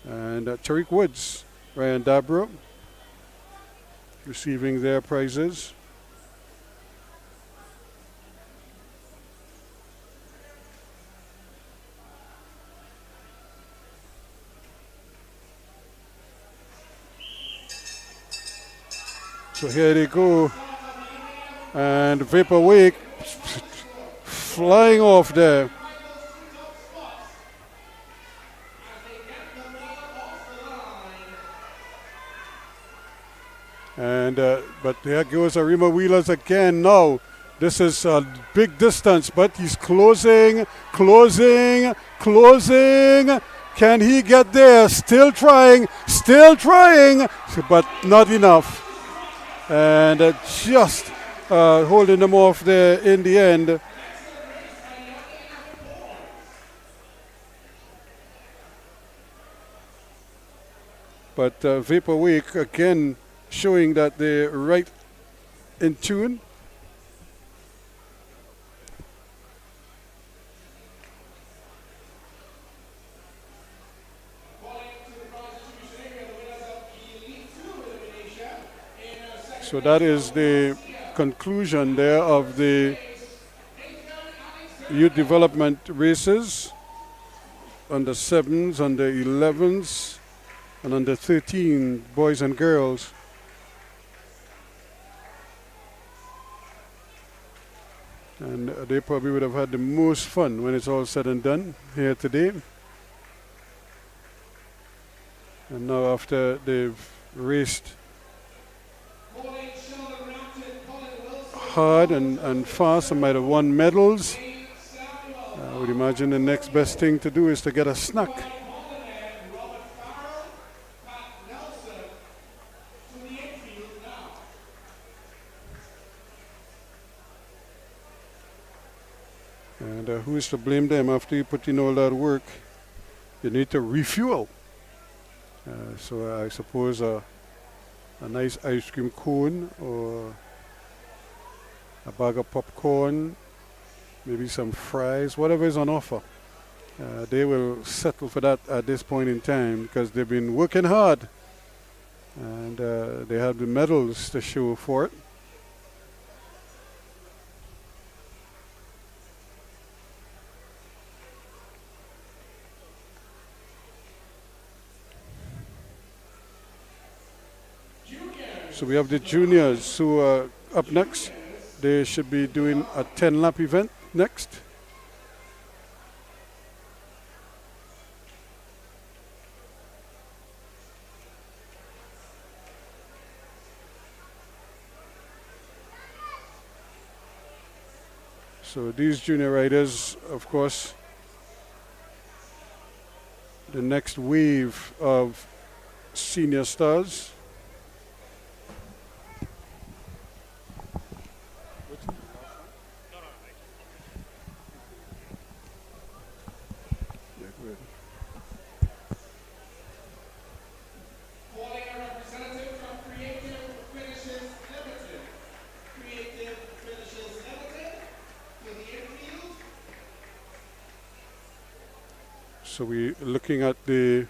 Speaker 1: and Tariq Woods, Ryan Dabro, receiving their prizes. So here they go, and Vapor Wake flying off there. And but there goes Arima Wheelers again. Now this is a big distance, but he's closing. Can he get there? Still trying, but not enough. And just holding them off there in the end. But Vapor Wake again showing that they're right in tune. So that is the conclusion there of the youth development races under 7s, under 11s, and under 13 boys and girls. And they probably would have had the most fun when it's all said and done here today. And now after they've raced hard and fast and might have won medals, I would imagine the next best thing to do is to get a snack. And who is to blame them after you put in all that work? You need to refuel. So I suppose a nice ice cream cone or a bag of popcorn, maybe some fries, whatever is on offer. They will settle for that at this point in time because they've been working hard and they have the medals to show for it. So we have the juniors who are up next. They should be doing a 10-lap event next. So these junior riders, of course, the next wave of senior stars. So we're looking at the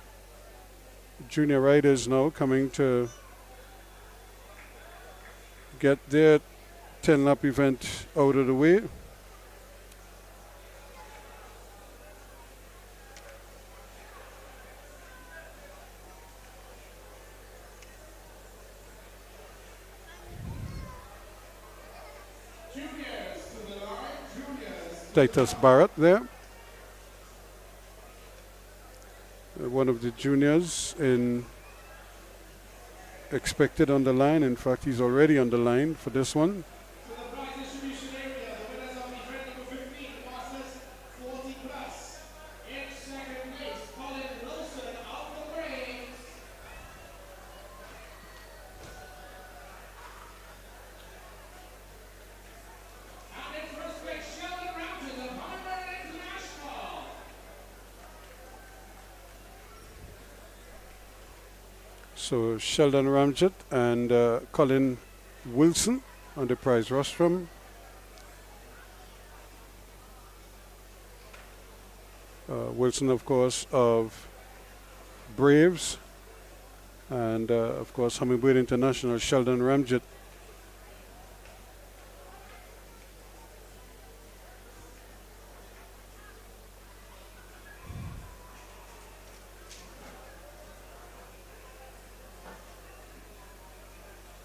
Speaker 1: junior riders now coming to get their 10-lap event out of the way. Titus Barrett there. One of the juniors expected on the line. In fact, he's already on the line for this one. So Sheldon Ramjet and Colin Wilson on the prize rostrum. Wilson, of course, of Braves. And, of course, Hummingbird International, Sheldon Ramjet.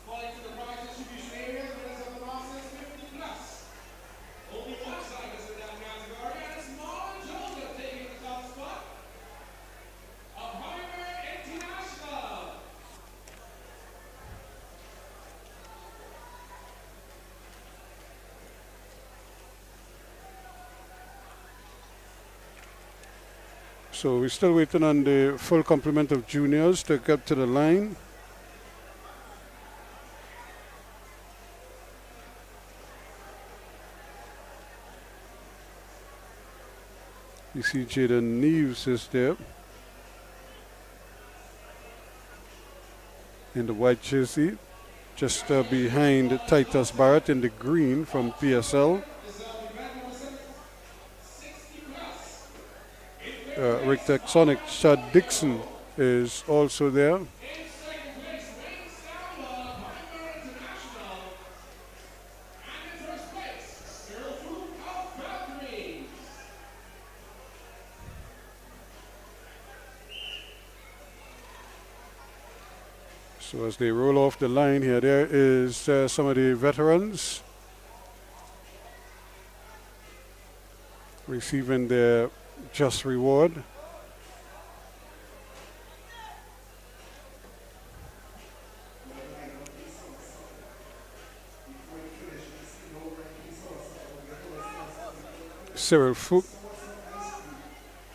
Speaker 2: Falling to the prize distribution area, the winners of the Masters 50 plus. Only one cyclist in that category, and it's Marlon Joseph taking the top spot of Hummingbird International.
Speaker 1: So we're still waiting on the full complement of juniors to get to the line. You see Jaden Neves is there in the white jersey, just behind Titus Barrett in the green from PSL. Rick Texonic, Chad Dixon is also there.
Speaker 2: In second place, Wayne Samba, Hummingbird International. And in first place, Earl Fruit of Valkyrie.
Speaker 1: So as they roll off the line here, there is some of the veterans receiving their just reward. Cyril Fook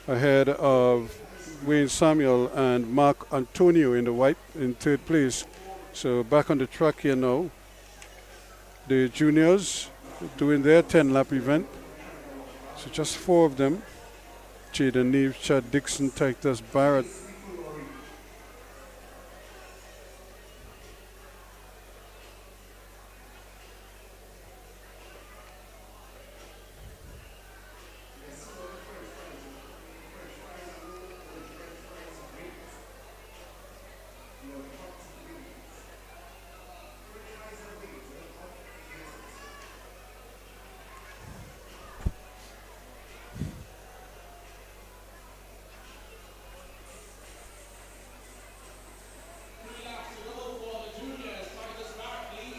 Speaker 1: ahead of Wayne Samuel and Mark Antonio in the white in third place. So back on the track here now. The juniors doing their 10-lap event. So just four of them. Jaden Neves, Chad Dixon, Titus Barrett.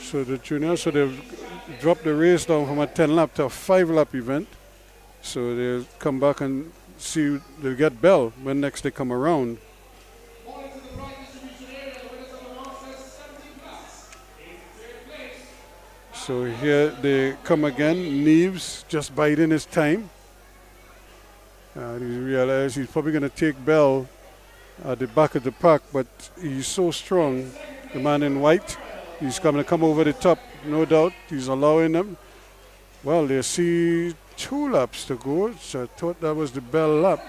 Speaker 1: So the juniors, so they've dropped the race down from a 10-lap to a 5-lap event. So they'll come back and see, they'll get bell when next they come around.
Speaker 2: Falling to the prize distribution area, the winners of the Masters 70 plus. In third place,
Speaker 1: So here they come again. Neves just biding his time. He realized he's probably going to take bell at the back of the pack, but he's so strong, the man in white. He's going to come over the top, no doubt. He's allowing them. Well, they see 2 laps to go, so I thought that was the bell lap.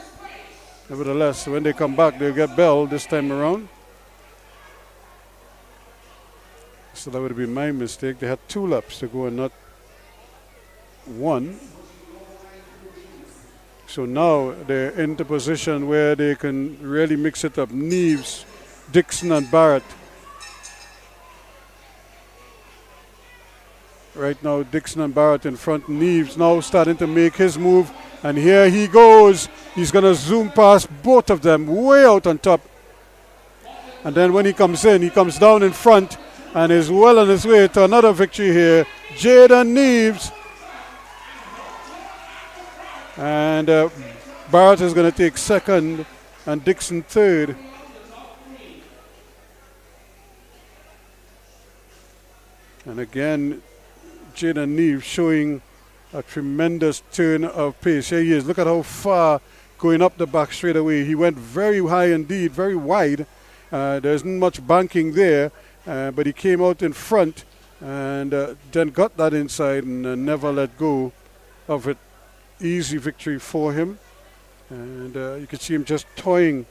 Speaker 1: Nevertheless, when they come back, they'll get bell this time around. So that would be my mistake. They had 2 laps to go and not 1. So now they're in the position where they can really mix it up. Neves, Dixon, and Barrett. Right now, Dixon and Barrett in front. Neves now starting to make his move. And here he goes. He's going to zoom past both of them way out on top. And then when he comes in, he comes down in front and is well on his way to another victory here. Jaden Neves. And Barrett is going to take second and Dixon third. And again, Jaden Neves showing a tremendous turn of pace. Here he is. Look at how far going up the back straight away. He went very high indeed, very wide. There isn't much banking there, but he came out in front and then got that inside and never let go of it. Easy victory for him. And you can see him just toying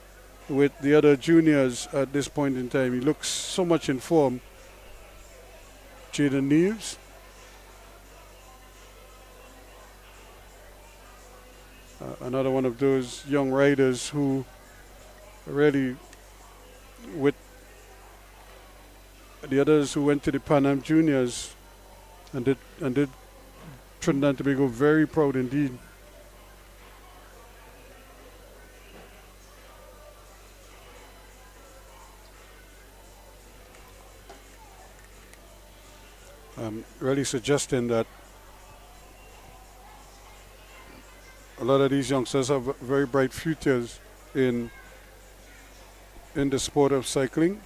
Speaker 1: with the other juniors at this point in time. He looks so much in form. Jaden Neves. Another one of those young riders who really, with the others who went to the Pan Am Juniors and did Trinidad and Tobago very proud indeed. Really suggesting that a lot of these youngsters have very bright futures in the sport of cycling.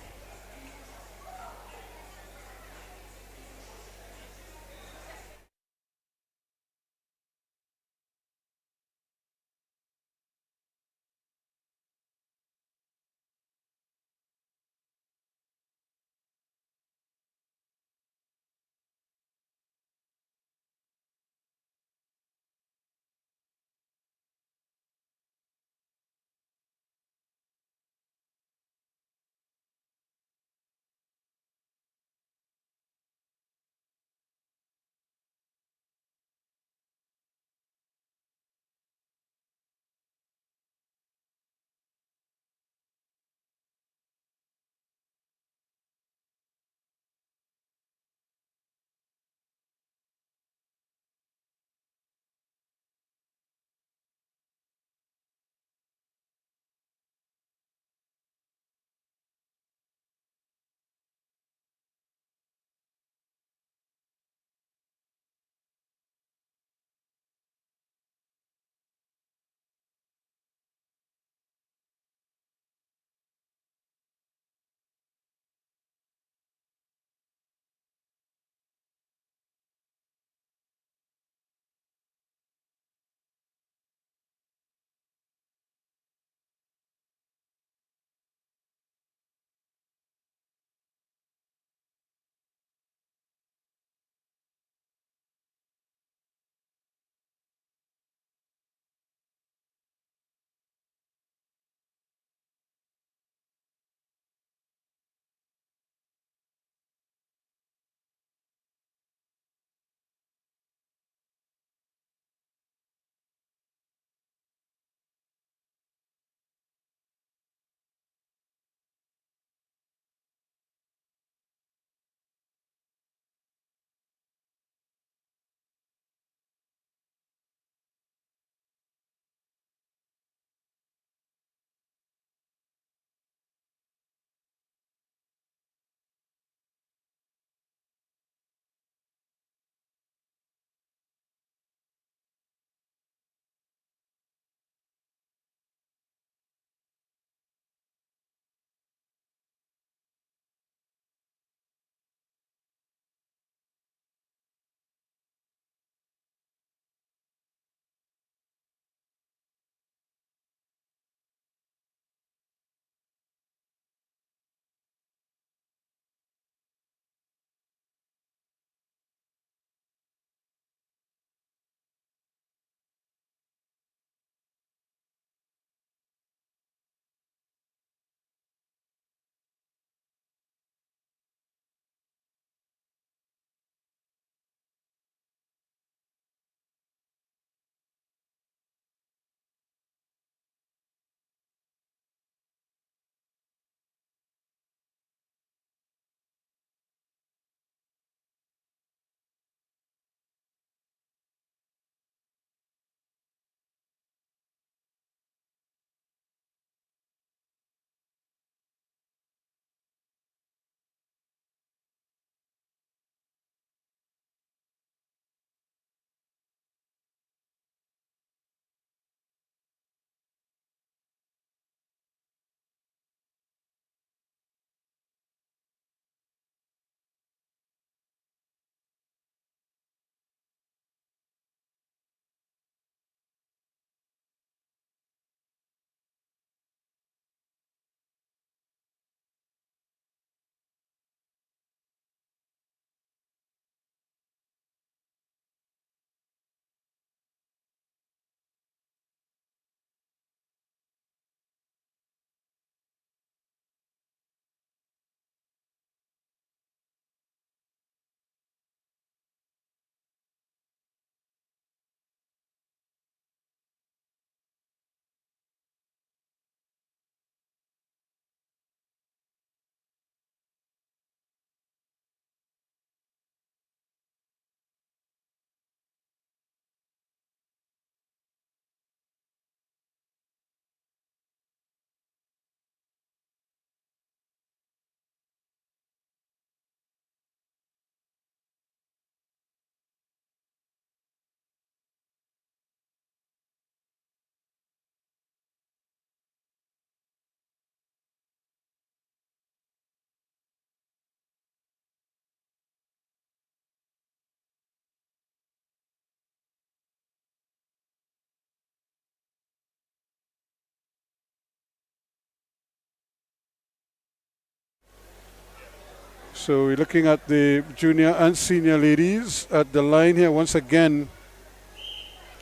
Speaker 1: So we're looking at the junior and senior ladies at the line here. Once again,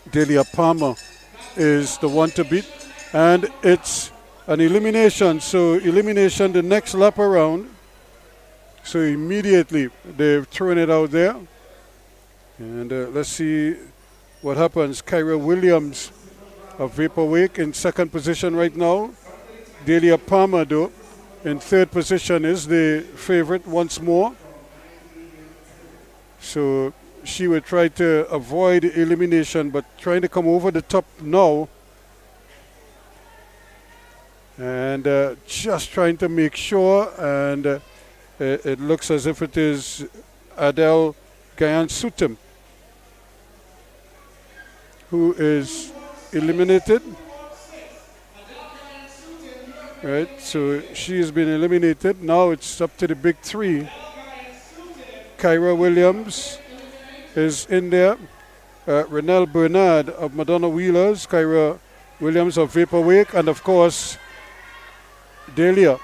Speaker 1: Delia Palmer is the one to beat. And it's an elimination. So elimination the next lap around. So immediately they've thrown it out there. And let's see what happens. Kyra Williams of Vaporwake in second position right now. Delia Palmer, though, in third position is the favorite once more. So she would try to avoid elimination, but trying to come over the top now. And just trying to make sure. And it looks as if it is Adele Gayan-Sutim who is eliminated. Right, so she has been eliminated. Now it's up to the big three. Kyra Williams is in there. Renelle Bernard of Madonna Wheelers. Kyra Williams of Vaporwake. And of course, Delia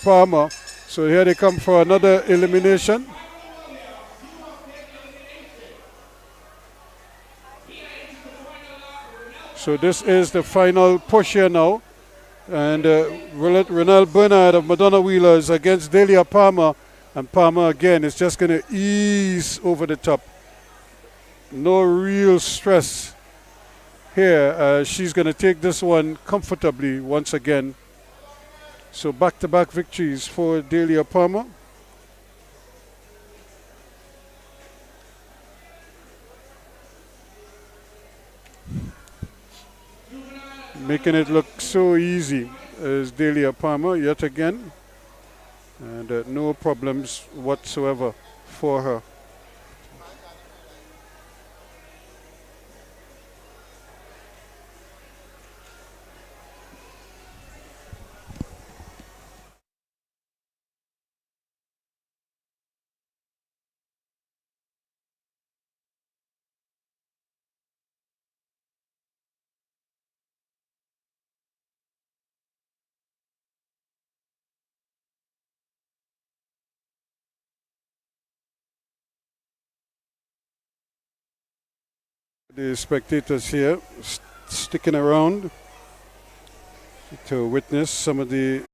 Speaker 1: Palmer. So here they come for another elimination. So this is the final push here now. And Renelle Bernard of Madonna Wheelers against Delia Palmer. And Palmer again is just going to ease over the top. No real stress here. She's going to take this one comfortably once again. So back-to-back victories for Delia Palmer. Making it look so easy is Delia Palmer yet again. And no problems whatsoever for her. The spectators here sticking around to witness some of the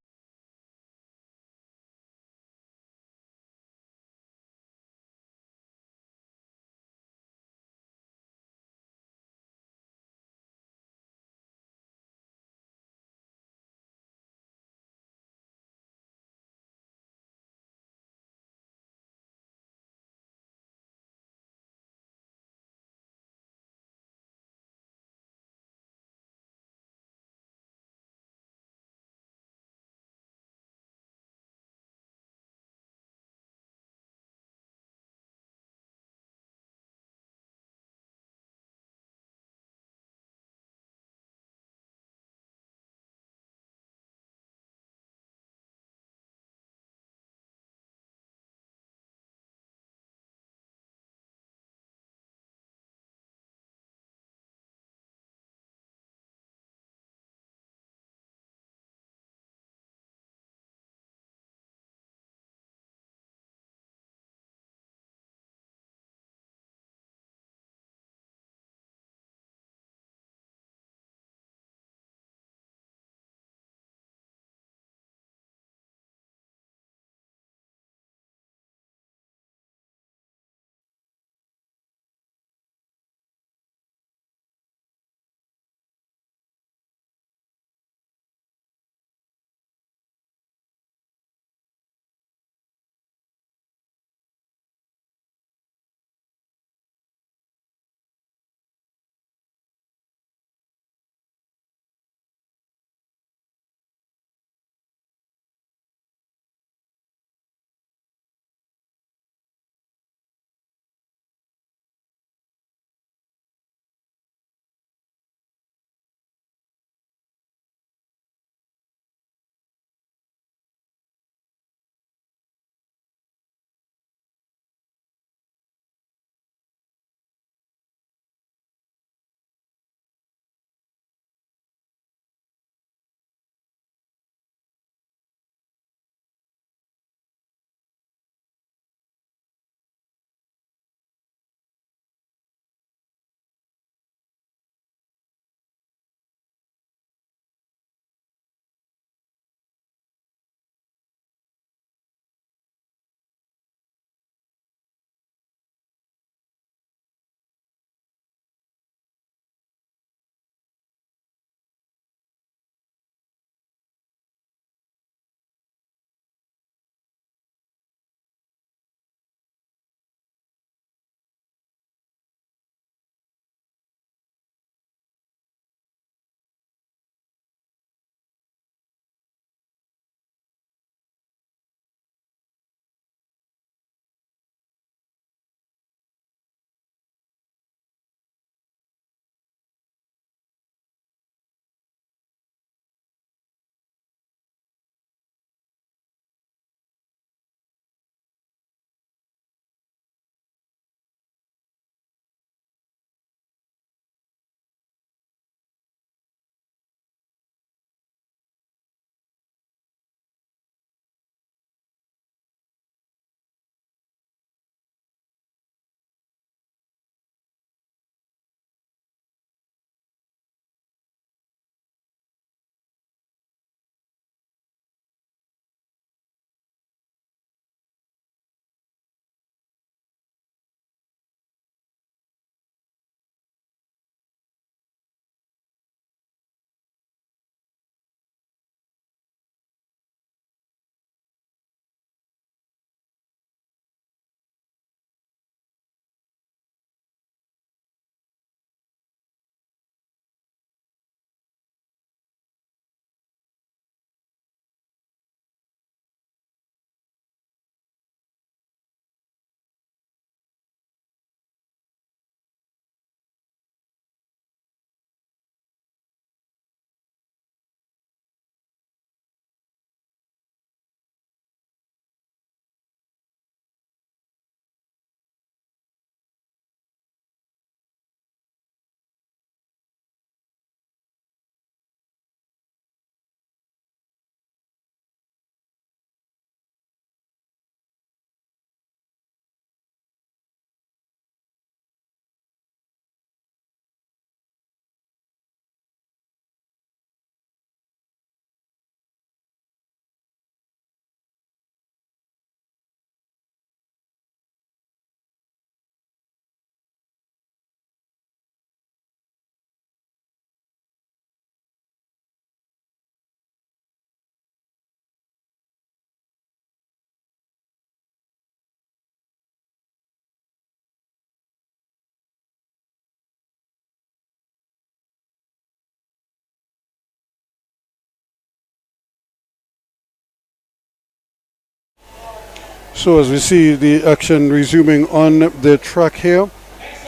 Speaker 1: So as we see the action resuming on the track here,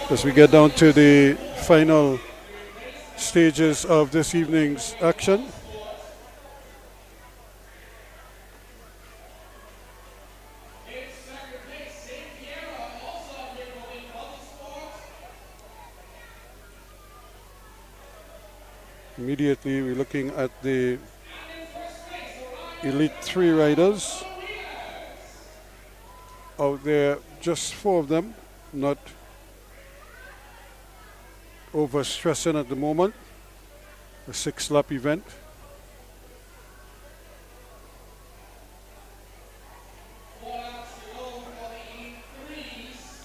Speaker 1: as we get down to the final stages of this evening's action. Immediately we're looking at the Elite 3 riders. Out there, just 4 of them, not overstressing at the moment. A 6-lap event.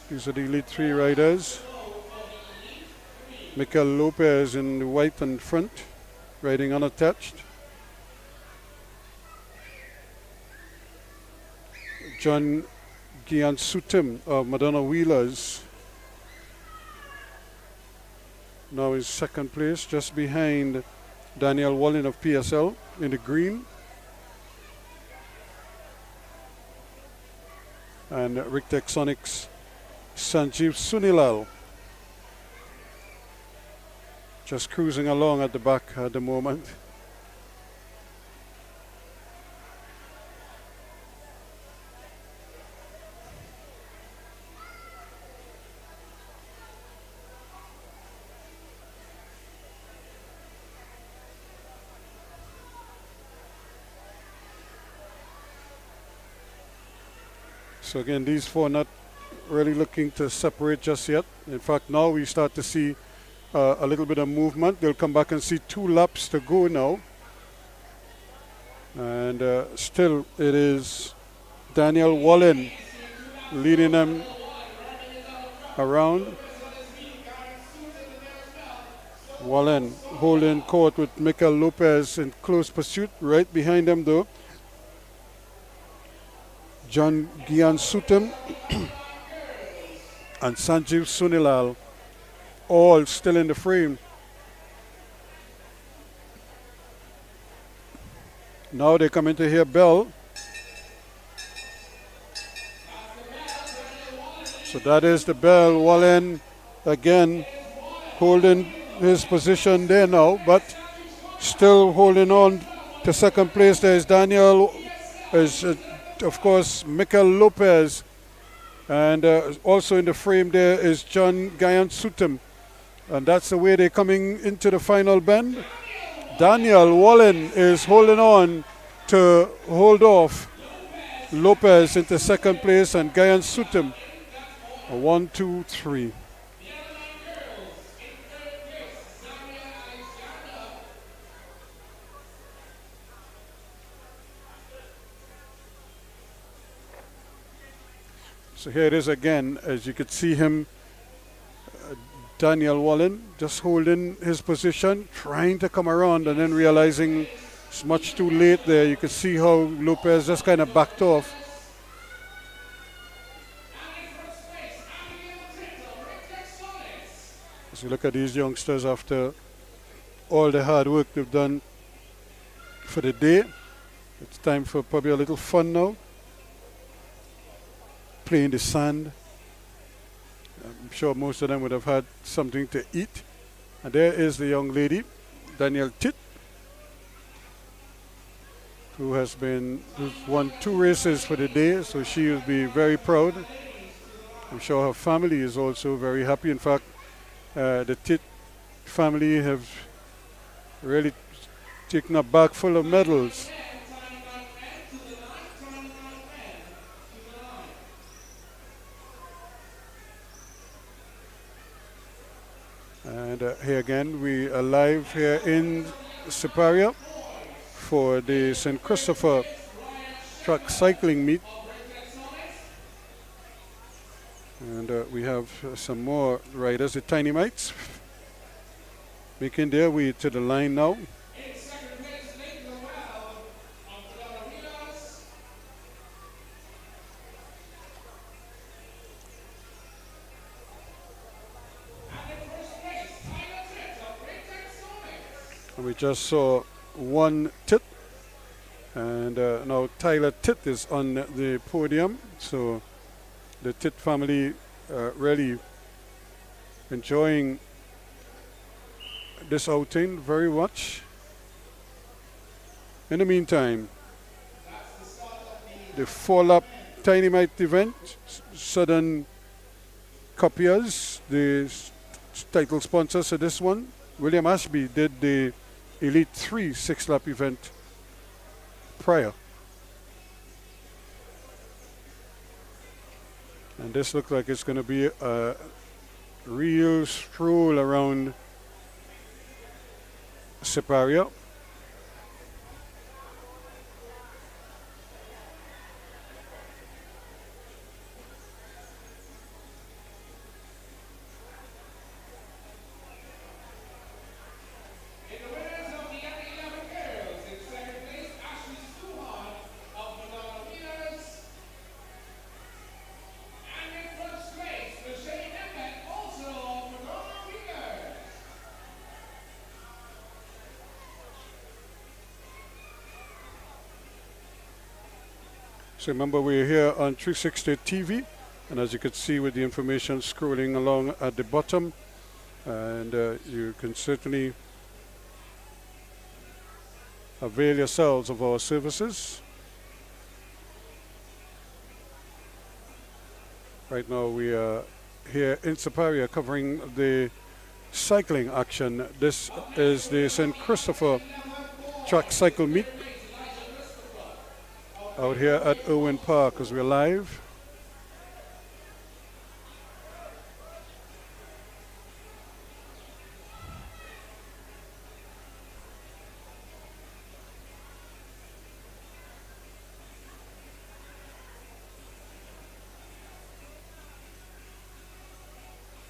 Speaker 1: These are the Elite 3 riders. Mikel Lopez in the white and front, riding unattached. John Giansutim of Madonna Wheelers, now in second place, just behind Daniel Wallen of PSL in the green. And Rick Texonics' Sanjeev Sunilal just cruising along at the back at the moment. So again, these 4 not really looking to separate just yet. In fact, now we start to see a little bit of movement. They'll come back and see 2 laps to go now. And still it is Daniel Wallen leading them around. Wallen holding court with Mikel Lopez in close pursuit. Right behind them though, John Giansutim and Sanjeev Sunilal, all still in the frame. Now they come into here, bell. So that is the bell. Wallen again holding his position there now, but still holding on to second place. There is Daniel, of course, Mikel Lopez, and also in the frame there is John Giansutim. And that's the way they're coming into the final bend. Daniel Wallen is holding on to hold off Lopez into second place, and Giansutim 1, 2, 3. So here it is again, as you could see him, Daniel Wallen just holding his position, trying to come around, and then realizing it's much too late there. You could see how Lopez just kind of backed off. As you look at these youngsters after all the hard work they've done for the day, it's time for probably a little fun now. Play in the sand. I'm sure most of them would have had something to eat. And there is the young lady, Danielle Titt, who's won 2 races for the day, so she will be very proud. I'm sure her family is also very happy. In fact, the Titt family have really taken a bag full of medals. And here again, we are live here in Siparia for the St. Christopher track cycling meet. And we have some more riders, the Tiny Mites, making their way to the line now. And we just saw one Tit And now Tyler Titt is on the podium. So the Titt family really enjoying this outing very much. In the meantime, the fall-up Tiny Mite event, Southern Copiers, the title sponsors of this one. William Ashby did the Elite 3 6-lap event prior. And this looks like it's going to be a real stroll around Siparia. So remember, we're here on 360 TV, and as you can see with the information scrolling along at the bottom, and you can certainly avail yourselves of our services. Right now we are here in Siparia covering the cycling action. This is the St. Christopher track cycle meet out here at Irwin Park as we're live.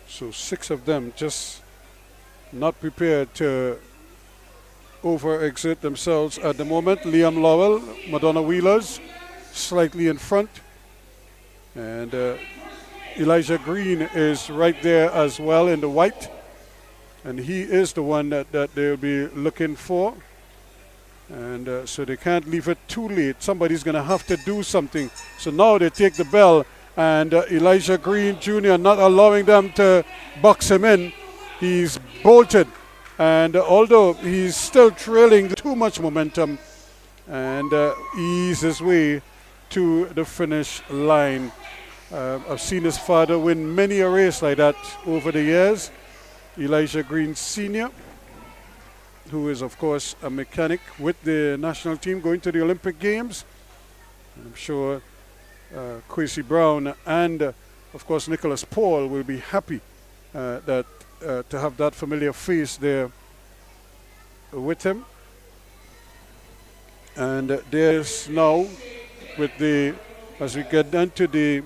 Speaker 1: So 6 of them just not prepared to over-exert themselves at the moment. Liam Lowell, Madonna Wheelers, slightly in front. And Elijah Green is right there as well in the white. And he is the one that they'll be looking for. And so they can't leave it too late. Somebody's going to have to do something. So now they take the bell. And Elijah Green Jr. not allowing them to box him in. He's bolted. And although he's still trailing, too much momentum, and ease his way to the finish line. I've seen his father win many a race like that over the years. Elijah Green Sr., who is of course a mechanic with the national team going to the Olympic Games. And I'm sure Quincy Brown and of course Nicholas Paul will be happy that to have that familiar face there with him. And there's now, with the, as we get into the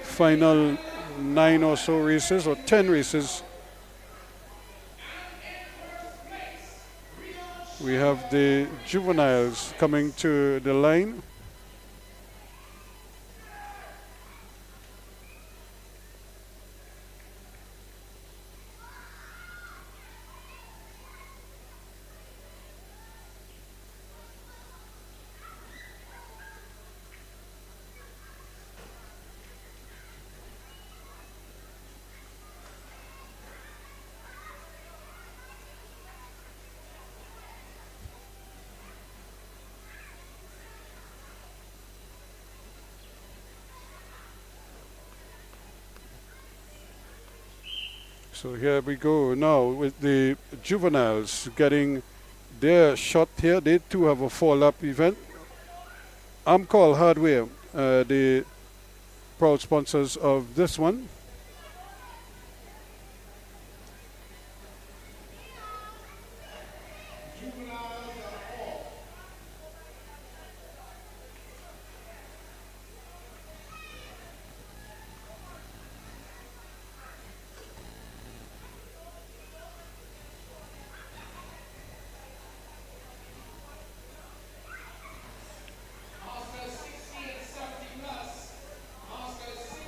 Speaker 1: final 9 or so races, or 10 races, we have the juveniles coming to the line. So here we go now with the juveniles getting their shot here. They too have a 4-lap event. Amcol Hardware, the proud sponsors of this one.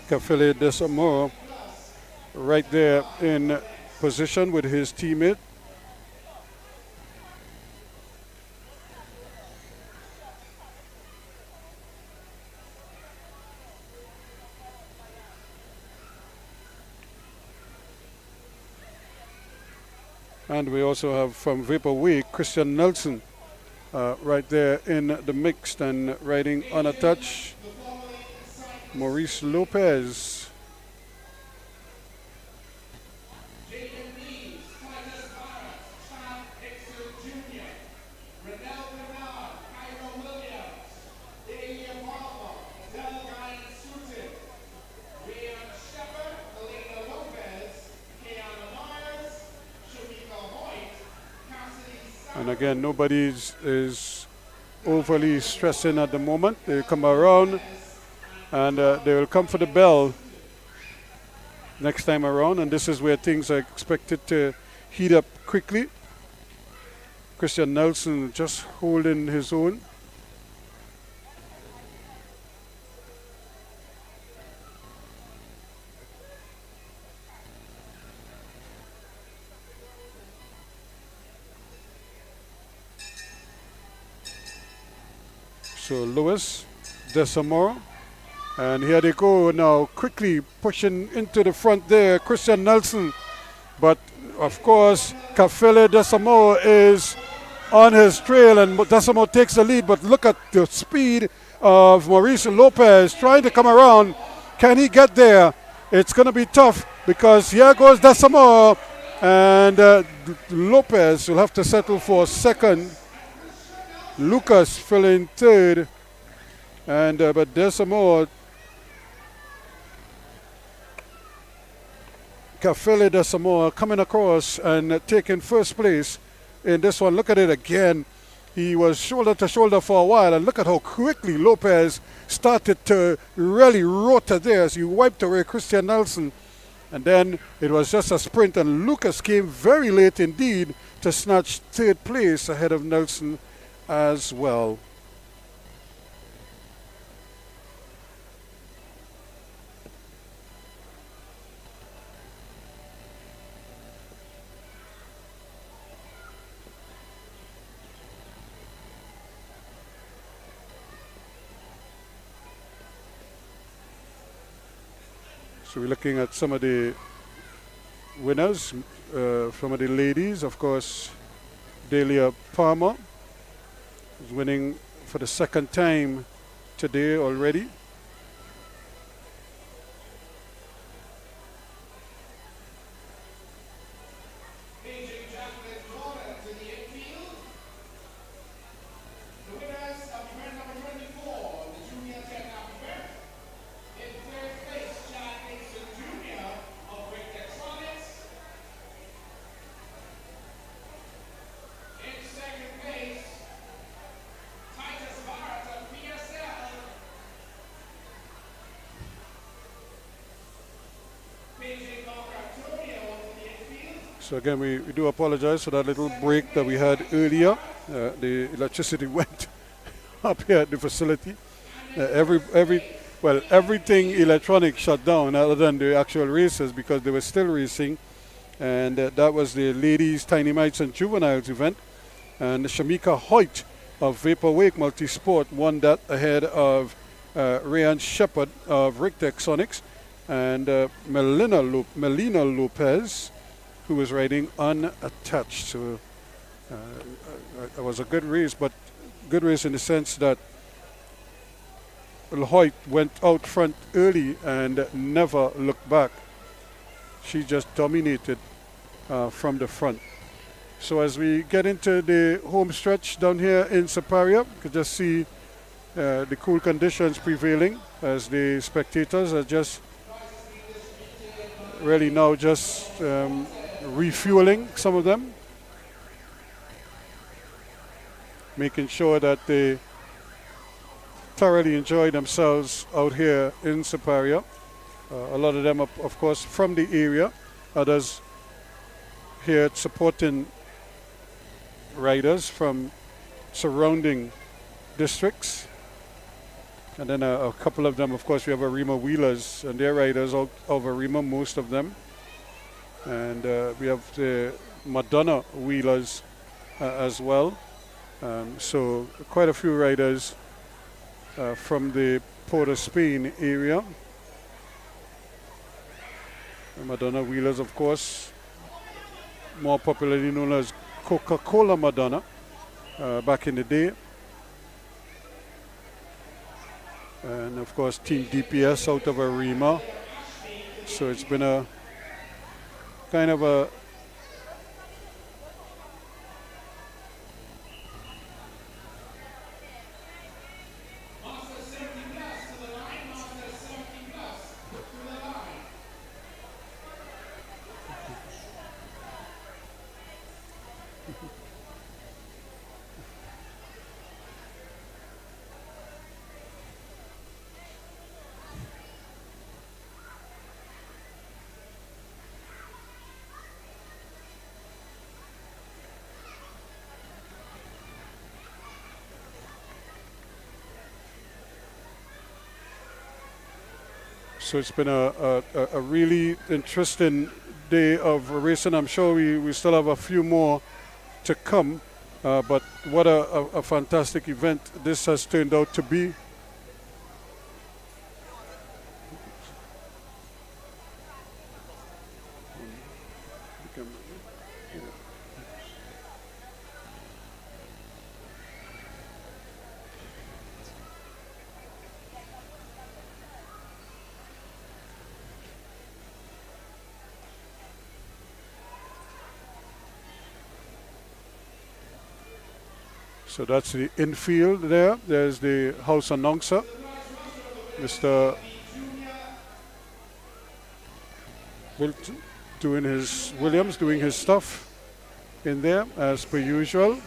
Speaker 1: Kafili Desamore right there in position with his teammate. And we also have from Vapor Wake, Christian Nelson, right there in the mix and riding unattached. Maurice Lopez. And again, nobody is overly stressing at the moment. They come around and they will come for the bell next time around. And this is where things are expected to heat up quickly. Christian Nelson just holding his own. So Lewis, Desamora, and here they go now, quickly pushing into the front there, Christian Nelson. But of course, Kafele Desamora is on his trail, and Desamora takes the lead. But look at the speed of Maurice Lopez trying to come around. Can he get there? It's going to be tough because here goes Desamora, and Lopez will have to settle for second. Lucas filling third, and but Desamora, Kafele Desamora coming across and taking first place in this one. Look at it again. He was shoulder to shoulder for a while, and look at how quickly Lopez started to really rotor there as he wiped away Christian Nelson. And then it was just a sprint, and Lucas came very late indeed to snatch third place ahead of Nelson as well. So we're looking at some of the winners, some of the ladies. Of course, Delia Palmer is winning for the second time today already. So again, we do apologize for that little break that we had earlier. The electricity went up here at the facility. Everything electronic shut down other than the actual races because they were still racing. And that was the ladies Tiny Mites and Juveniles event. And Shamika Hoyt of Vapor Wake Multisport won that ahead of Rayan Shepard of Rick Sonics and Melina Lopez, who was riding unattached. So it was a good race, but good race in the sense that Hoyt went out front early and never looked back. She just dominated from the front. So as we get into the home stretch down here in Siparia, you can just see the cool conditions prevailing as the spectators are just really now just refueling, some of them, making sure that they thoroughly enjoy themselves out here in Siparia. A lot of them are, of course, from the area, others here supporting riders from surrounding districts. And then a couple of them, of course, we have Arima Wheelers and their riders out of Arima, most of them. And we have the Madonna Wheelers as well. So quite a few riders from the Port of Spain area. The Madonna Wheelers, of course, more popularly known as Coca-Cola Madonna back in the day. And of course Team DPS out of Arima. So it's been a kind of a so it's been a really interesting day of racing. I'm sure we still have a few more to come, but what a fantastic event this has turned out to be. So that's the infield there. There's the house announcer, Mr. Wilton, Williams doing his stuff in there as per usual.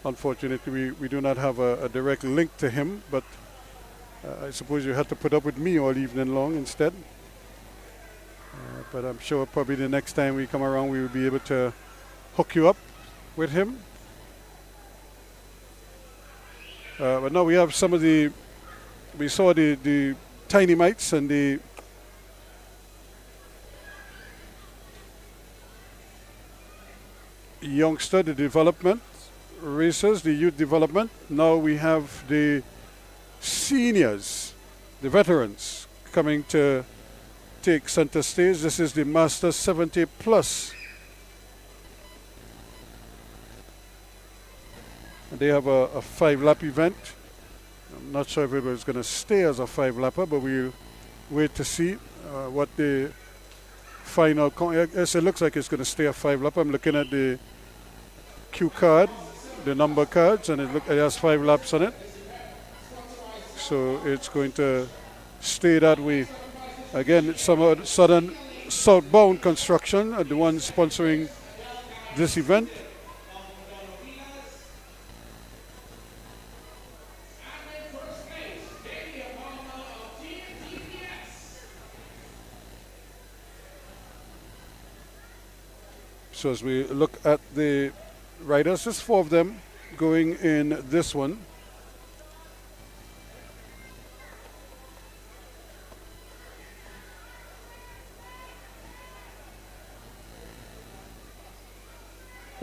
Speaker 1: Unfortunately, we do not have a direct link to him, but I suppose you had to put up with me all evening long instead. But I'm sure probably the next time we come around, we will be able to hook you up with him. But now we have some of we saw the tiny mites and the youngster, the development racers, the youth development. Now we have the seniors, the veterans coming to take center stage. This is the Master 70 Plus. And they have a 5-lap event. I'm not sure if it was going to stay as a 5-lapper, but we'll wait to see what the final. Yes, it looks like it's going to stay a 5-lap. I'm looking at the cue card, the number cards, and it has 5 laps on it. So it's going to stay that way. Again, it's some Southern Southbound Construction are the ones sponsoring this event. So as we look at the riders, there's 4 of them going in this one.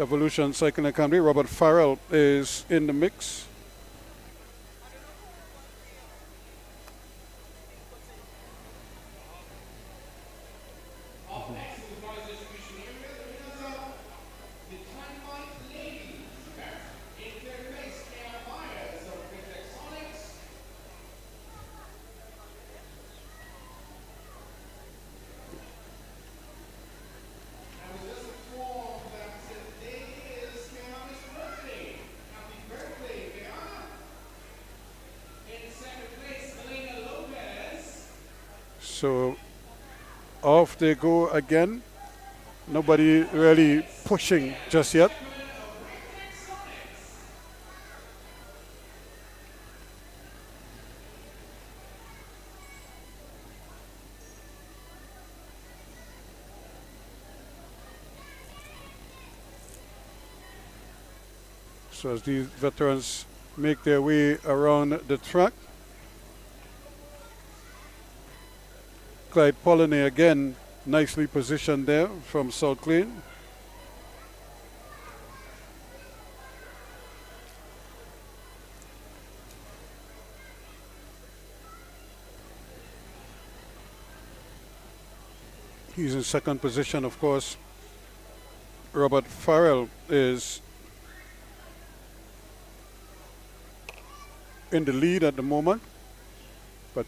Speaker 1: Evolution Cycling Academy, Robert Farrell is in the mix. So off they go again. Nobody really pushing just yet. So as these veterans make their way around the track, Clyde Pollinay again nicely positioned there from South Lane. He's in second position, of course. Robert Farrell is in the lead at the moment, but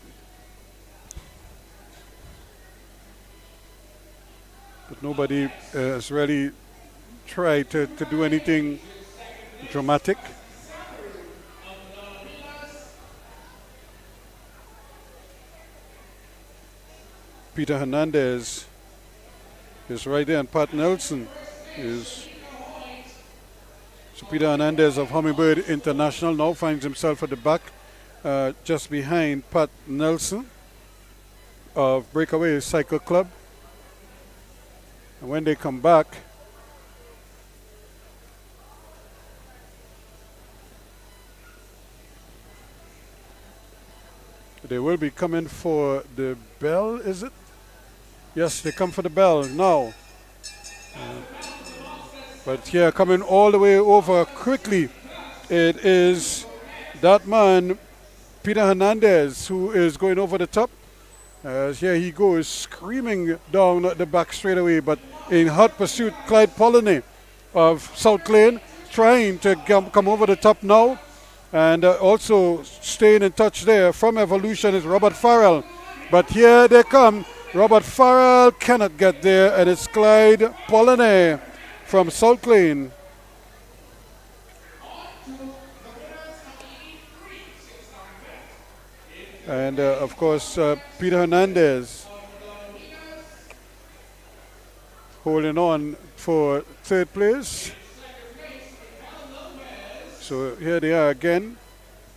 Speaker 1: nobody has really tried to do anything dramatic. Peter Hernandez is right there, and Pat Nelson is. So Peter Hernandez of Hummingbird International now finds himself at the back, just behind Pat Nelson of Breakaway Cycle Club. And when they come back, they will be coming for the bell, is it? Yes, they come for the bell now. But here, coming all the way over quickly, it is that man, Peter Hernandez, who is going over the top. Here he goes, screaming down the back straightaway, but in hot pursuit, Clyde Polony of South Lane, trying to come over the top now. And also staying in touch there from Evolution is Robert Farrell. But here they come. Robert Farrell cannot get there, and it's Clyde Polony from South Lane. And of course, Peter Hernandez holding on for third place. So here they are again,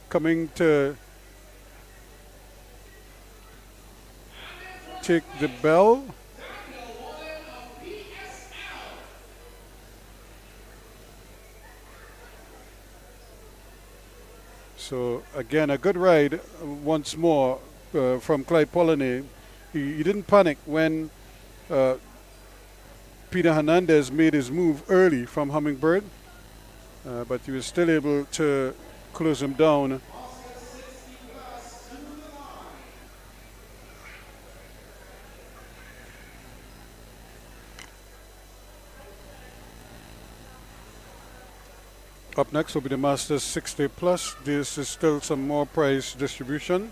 Speaker 1: coming to take the bell. So again, a good ride once more from Clyde Polony. He didn't panic when Peter Hernandez made his move early from Hummingbird, but he was still able to close him down. Up next will be the Masters 60 Plus. This is still some more prize distribution.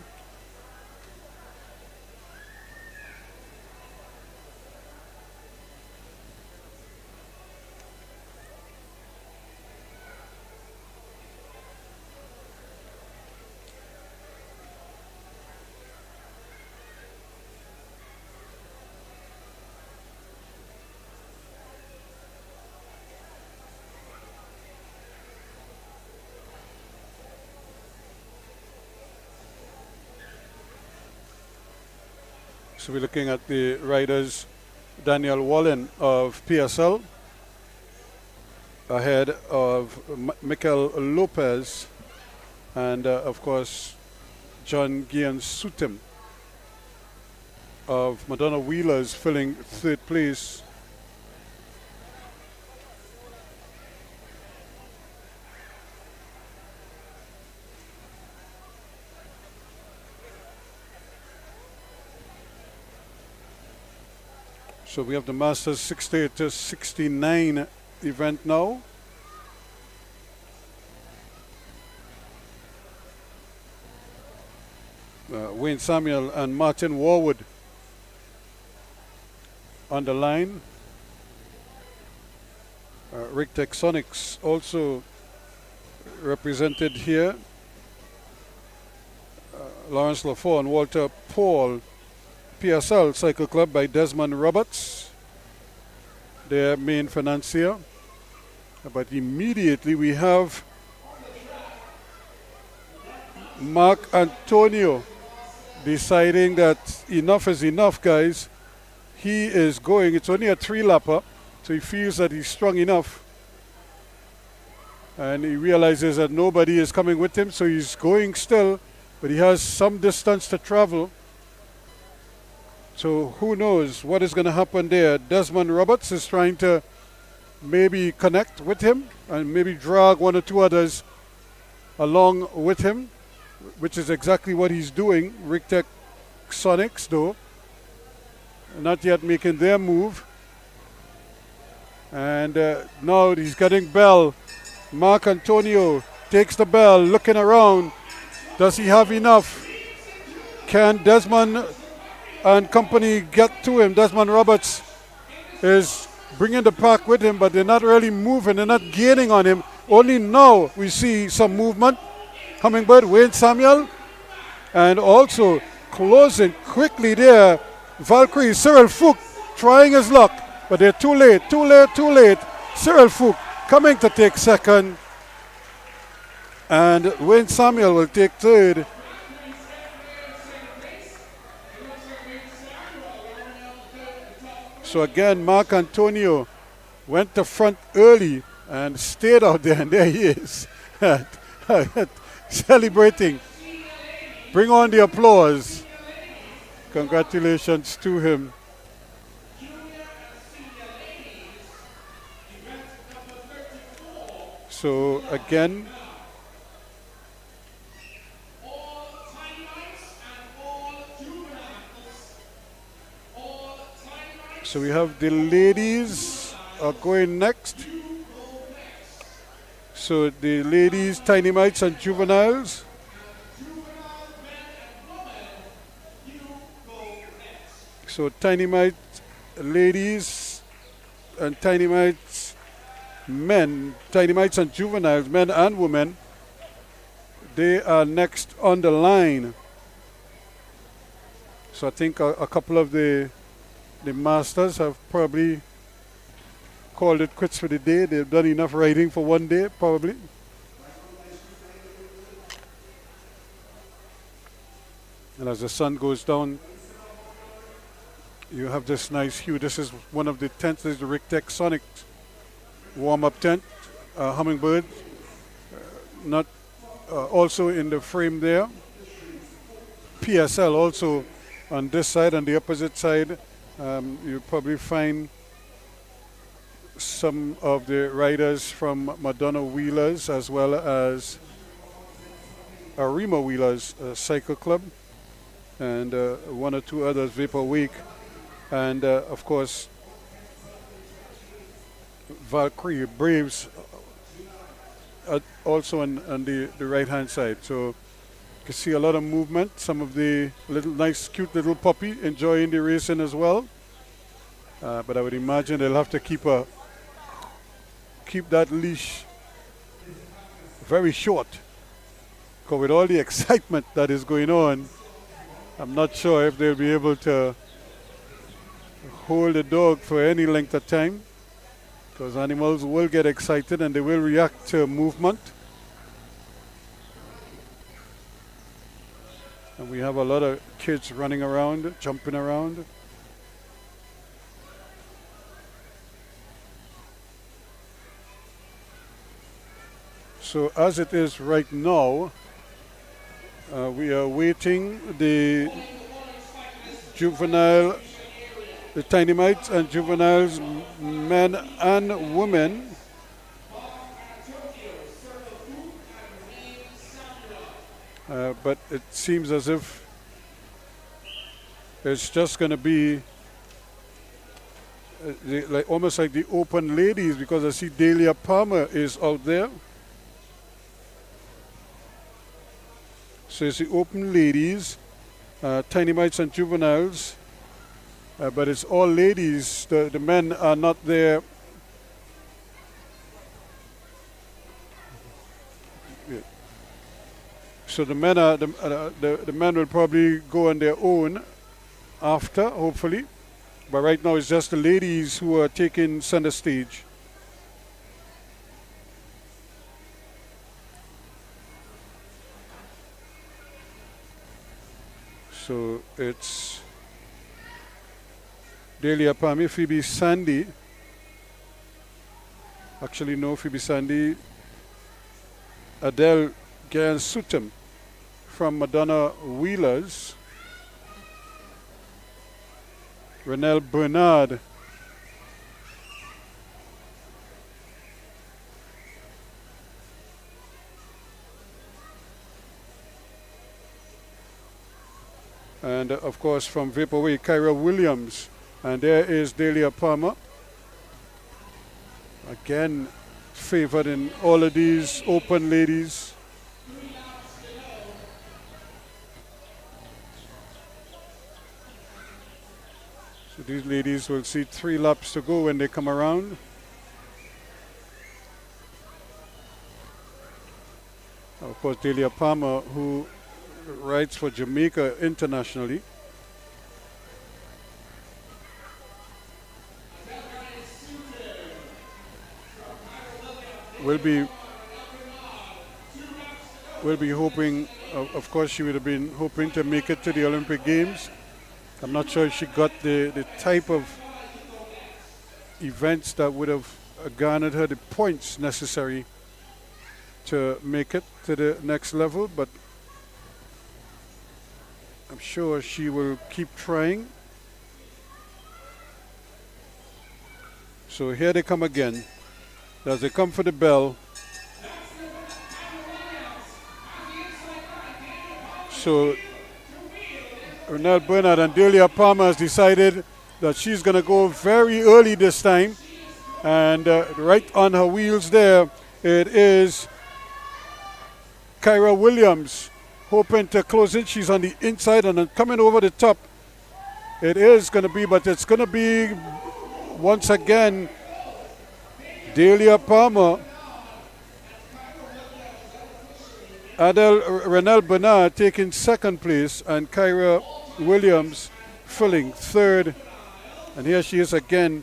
Speaker 1: So we're looking at the riders. Daniel Wallen of PSL ahead of Mikel Lopez, and of course John Gian Sutim of Madonna Wheelers filling third place. So we have the Masters 68 to 69 event now. Wayne Samuel and Martin Warwood on the line. Rick Texonics also represented here. Lawrence Lafont and Walter Paul. PSL Cycle Club by Desmond Roberts, their main financier. But immediately we have Mark Antonio deciding that enough is enough, guys. He is going, it's only a 3-lapper, so he feels that he's strong enough. And he realizes that nobody is coming with him, so he's going still, but he has some distance to travel. So who knows what is going to happen there. Desmond Roberts is trying to maybe connect with him and maybe drag one or two others along with him, which is exactly what he's doing. Rick Tech Sonics, though, not yet making their move. And now he's getting bell. Mark Antonio takes the bell, looking around. Does he have enough? Can Desmond and company get to him? Desmond Roberts is bringing the pack with him, but they're not really moving. They're not gaining on him. Only now we see some movement. Hummingbird, Wayne Samuel, and also closing quickly there. Valkyrie, Cyril Fook trying his luck, but they're too late. Cyril Fook coming to take second, and Wayne Samuel will take third. So again, Mark Antonio went to front early and stayed out there, and there he is celebrating. Bring on the applause. Congratulations to him. So again, so we have the ladies are going next. So the ladies, tiny mites and juveniles. So tiny mites ladies and tiny mites men, tiny mites and juveniles, men and women, they are next on the line. So I think a couple of the masters have probably called it quits for the day. They've done enough riding for one day, probably. And as the sun goes down, you have this nice hue. This is one of the tents. This is the Rictec Sonic warm-up tent. Hummingbird, not also in the frame there. PSL also on this side. On the opposite side, you probably find some of the riders from Madonna Wheelers as well as Arima Wheelers Cycle Club, and one or two others, Vapor Week, and of course Valkyrie Braves also on the right hand side. So you can see a lot of movement. Some of the little nice cute little puppy enjoying the racing as well, but I would imagine they'll have to keep that leash very short, because with all the excitement that is going on, I'm not sure if they'll be able to hold the dog for any length of time, because animals will get excited and they will react to movement. And we have a lot of kids running around, jumping around. So as it is right now, we are waiting the juvenile, the tiny mites and juveniles, men and women. But it seems as if it's just going to be almost like the open ladies, because I see Dahlia Palmer is out there. So it's the open ladies, tiny mites and juveniles, but it's all ladies. The men are not there. Yeah. So the men are the men will probably go on their own after, hopefully. But right now it's just the ladies who are taking center stage. So it's Dahlia Palmer, Phoebe Sandy. Actually, no, Phoebe Sandy. Adele Gansutam from Madonna Wheelers. Renelle Bernard. And of course from Vaporway, Kyra Williams And there is Delia Palmer. Again, favored in all of these open ladies. So these ladies will see 3 laps to go when they come around. Of course, Delia Palmer, who rides for Jamaica internationally. Will be hoping, of course, she would have been hoping to make it to the Olympic Games. I'm not sure if she got the type of events that would have garnered her the points necessary to make it to the next level, but I'm sure she will keep trying. So here they come again. As they come for the bell. So Renelle Bernard and Delia Palmer has decided that she's going to go very early this time. And right on her wheels there, it is Kyra Williams hoping to close in. She's on the inside and then coming over the top. It is going to be, but it's going to be once again Delia Palmer, Renelle Bernard taking second place, and Kyra Williams filling third. And here she is again.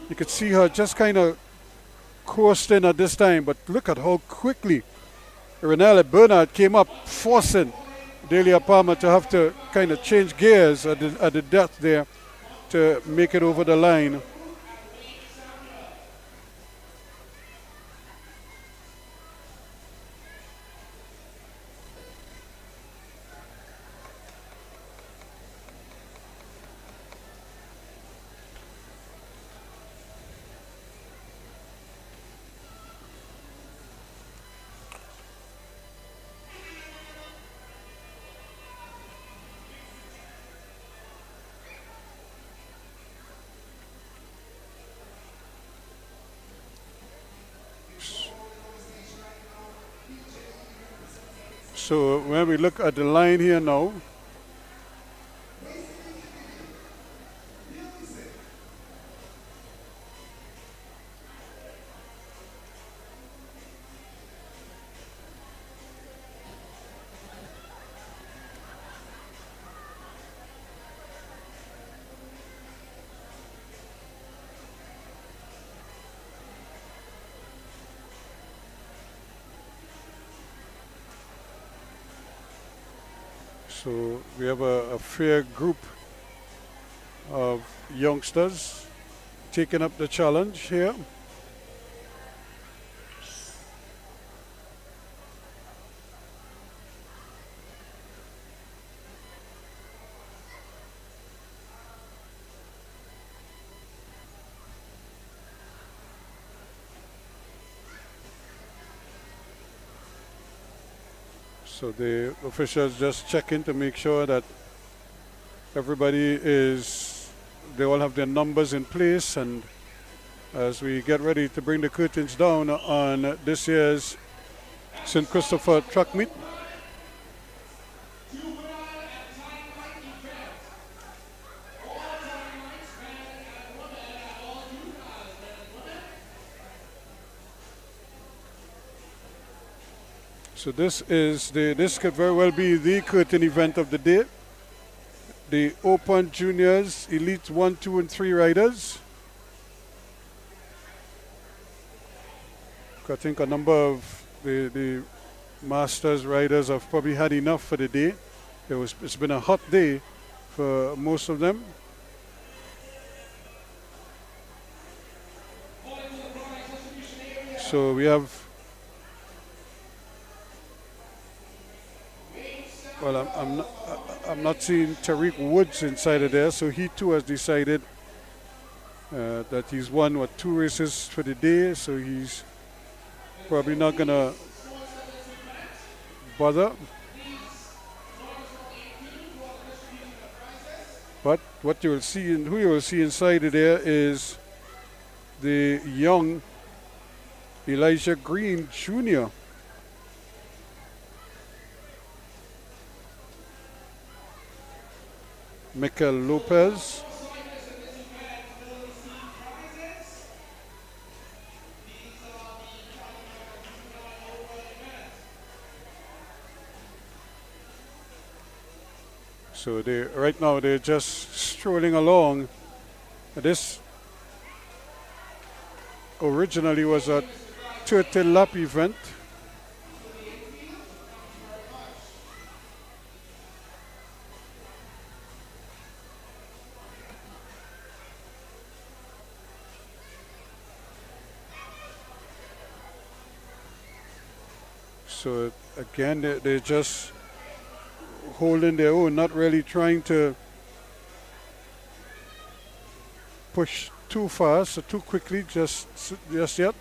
Speaker 1: You could see her just kind of coasting at this time, but look at how quickly Renelle Bernard came up, forcing Delia Palmer to have to kind of change gears at the depth there to make it over the line. So when we look at the line here now, so we have a fair group of youngsters taking up the challenge here. So the officials just checking to make sure that everybody they all have their numbers in place, and as we get ready to bring the curtains down on this year's St. Christopher Track Meet. So this could very well be the curtain event of the day. The Open Juniors Elite 1, 2, and 3 riders. I think a number of the Masters riders have probably had enough for the day. It's been a hot day for most of them. So we have, well, I'm not seeing Tariq Woods inside of there, so he too has decided that he's won 2 races for the day, so he's probably not gonna bother. But what you will see and who you will see inside of there is the young Elijah Green Jr. Mikel Lopez. So right now they're just strolling along. This originally was a 30-lap event. So again, they're just holding their own, not really trying to push too fast or too quickly just yet.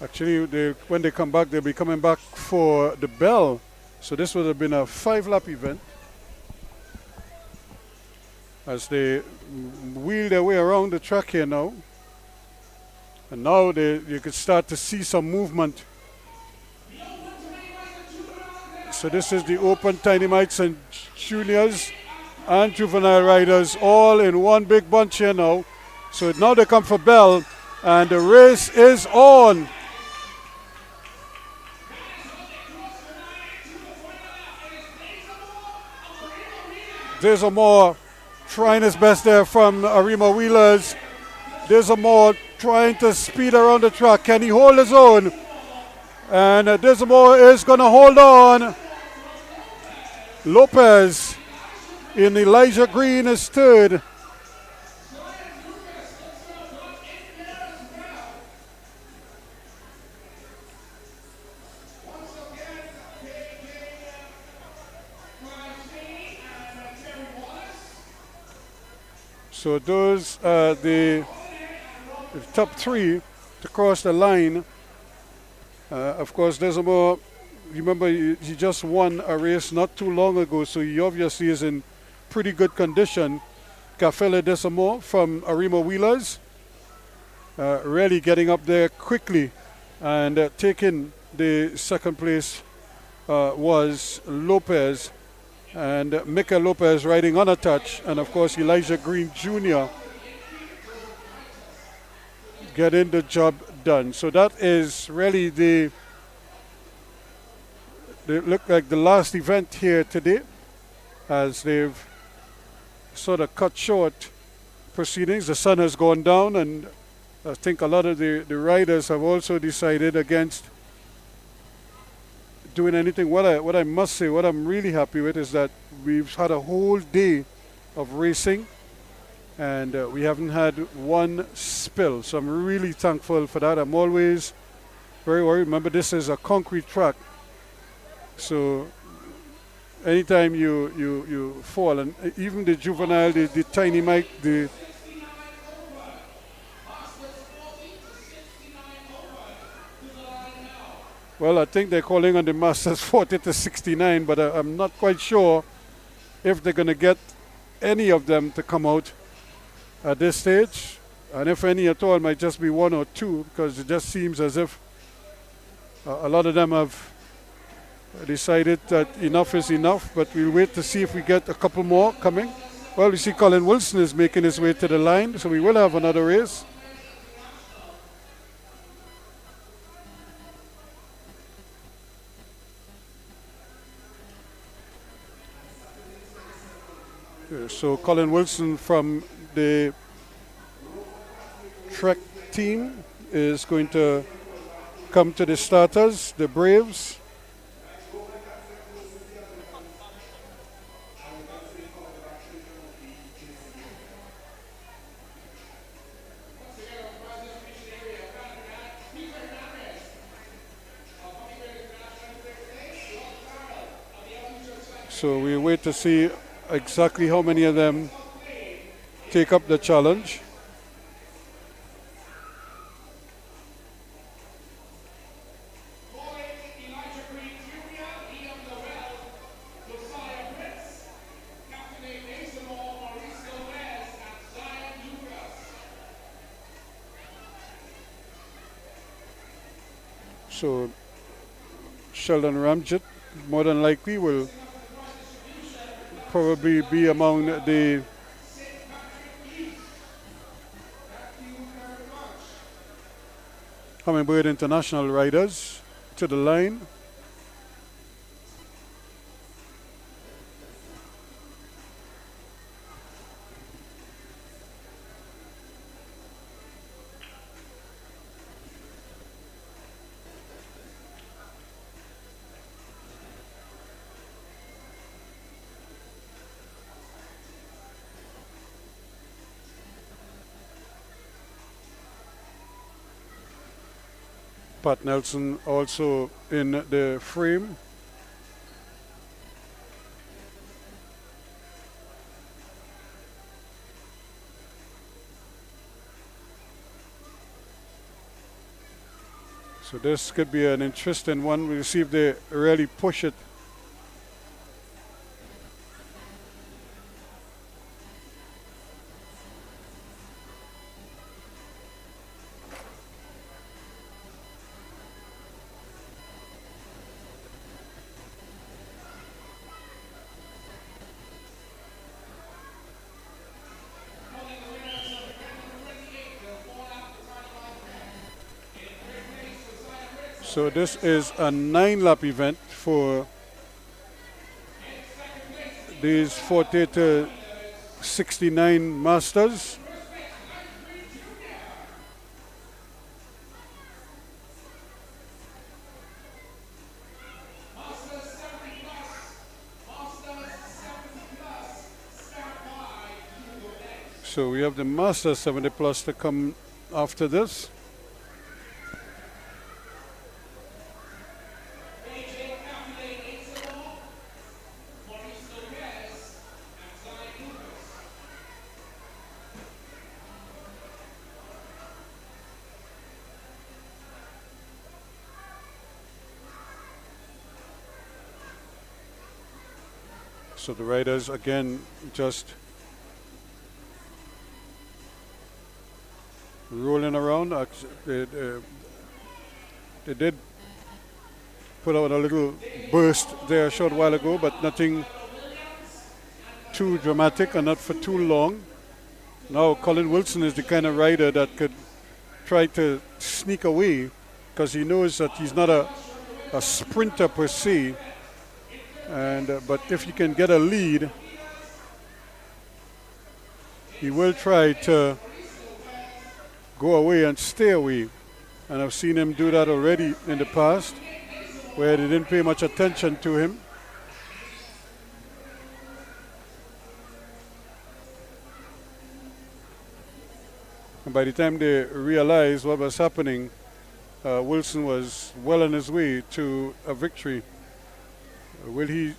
Speaker 1: Actually, when they come back, they'll be coming back for the bell. So this would have been a 5-lap event as they wheel their way around the track here now. And now you can start to see some movement. So this is the Open Tiny Mites and Juniors and Juvenile riders all in one big bunch here now. So now they come for bell and the race is on. There's a more trying his best there from Arima Wheelers. There's a more trying to speed around the track. Can he hold his own? And Desimo is going to hold on. Lopez in Elijah Green is third. So those are the top three to cross the line. Of course, Desimo, remember, he just won a race not too long ago, so he obviously is in pretty good condition. Cafele Desimo from Arima Wheelers, really getting up there quickly, and taking the second place was Lopez, and Mikel Lopez riding on a touch, and of course Elijah Green Jr. getting the job done. So that is really they look like the last event here today, as they've sort of cut short proceedings. The sun has gone down, and I think a lot of the riders have also decided against doing anything. What I must say, what I'm really happy with is that we've had a whole day of racing, and we haven't had one spill. So I'm really thankful for that. I'm always very worried. Remember, this is a concrete track, so anytime you fall, and even the juvenile, the tiny mite, well, I think they're calling on the Masters 40 to 69, but I'm not quite sure if they're going to get any of them to come out at this stage. And if any at all, it might just be one or two, because it just seems as if a lot of them have decided that enough is enough. But we'll wait to see if we get a couple more coming. Well, you see Colin Wilson is making his way to the line, so we will have another race. So Colin Wilson from the Trek team is going to come to the starters, the Braves. So we wait to see exactly how many of them take up the challenge. So Sheldon Ramjet more than likely will probably be among the Hummingbird International riders to the line. Pat Nelson also in the frame. So this could be an interesting one. We'll see if they really push it. So this is a 9-lap event for these 40 to 69 masters. So we have the Master 70 Plus to come after this. So the riders again just rolling around. They did put out a little burst there a short while ago, but nothing too dramatic and not for too long. Now Colin Wilson is the kind of rider that could try to sneak away because he knows that he's not a sprinter per se. But if he can get a lead, he will try to go away and stay away. And I've seen him do that already in the past, where they didn't pay much attention to him. And by the time they realized what was happening, Wilson was well on his way to a victory. Will he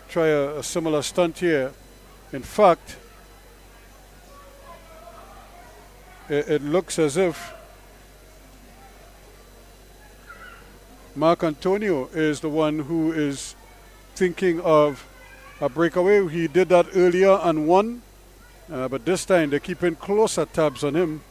Speaker 1: try a similar stunt here? In fact, it looks as if Mark Antonio is the one who is thinking of a breakaway. He did that earlier and won, but this time they're keeping closer tabs on him.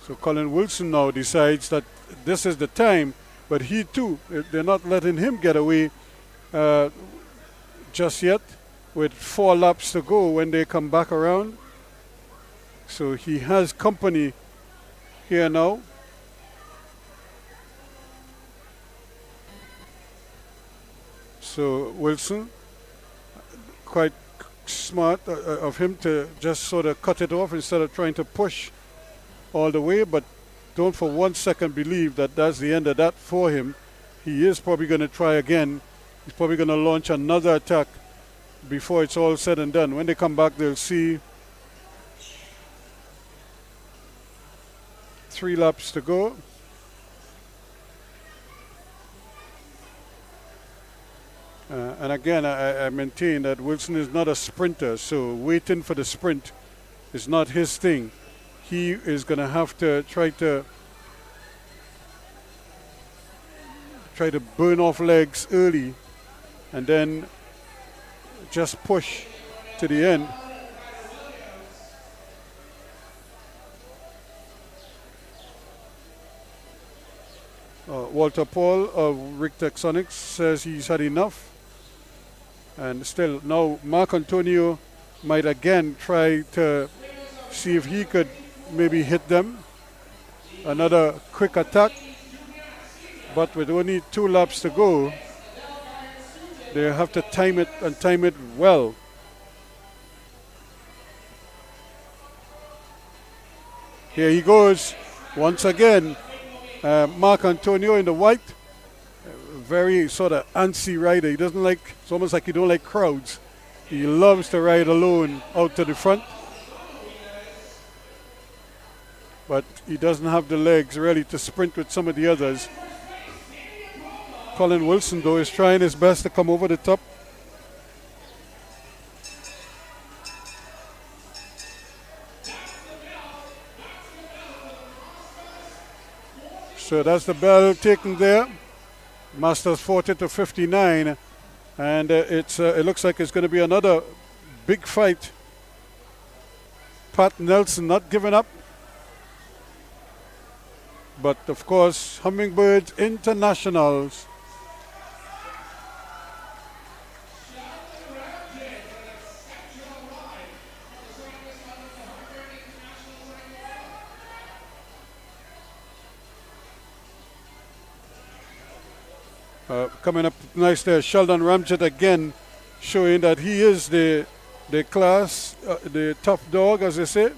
Speaker 1: So Colin Wilson now decides that this is the time, but he too, they're not letting him get away just yet with 4 laps to go when they come back around. So he has company here now. So Wilson, quite smart of him to just sort of cut it off instead of trying to push all the way, but don't for 1 second believe that that's the end of that for him. He is probably going to try again. He's probably going to launch another attack before it's all said and done. When they come back, they'll see 3 laps to go. And again, I maintain that Wilson is not a sprinter, so waiting for the sprint is not his thing. He is going to have to try to burn off legs early and then just push to the end. Walter Paul of Rick Texonics says he's had enough. And still, now Mark Antonio might again try to see if he could maybe hit them. Another quick attack. But with only 2 laps to go, they have to time it and time it well. Here he goes once again. Mark Antonio in the white, very sort of antsy rider. He doesn't like, it's almost like he don't like crowds. He loves to ride alone out to the front. But he doesn't have the legs really to sprint with some of the others. Colin Wilson, though, is trying his best to come over the top. So that's the bell taken there. Masters 40 to 59. And it looks like it's going to be another big fight. Pat Nelson not giving up. But of course, Hummingbirds Internationals. Coming up nice there, Sheldon Ramjet again, showing that he is the class, the top dog, as they say.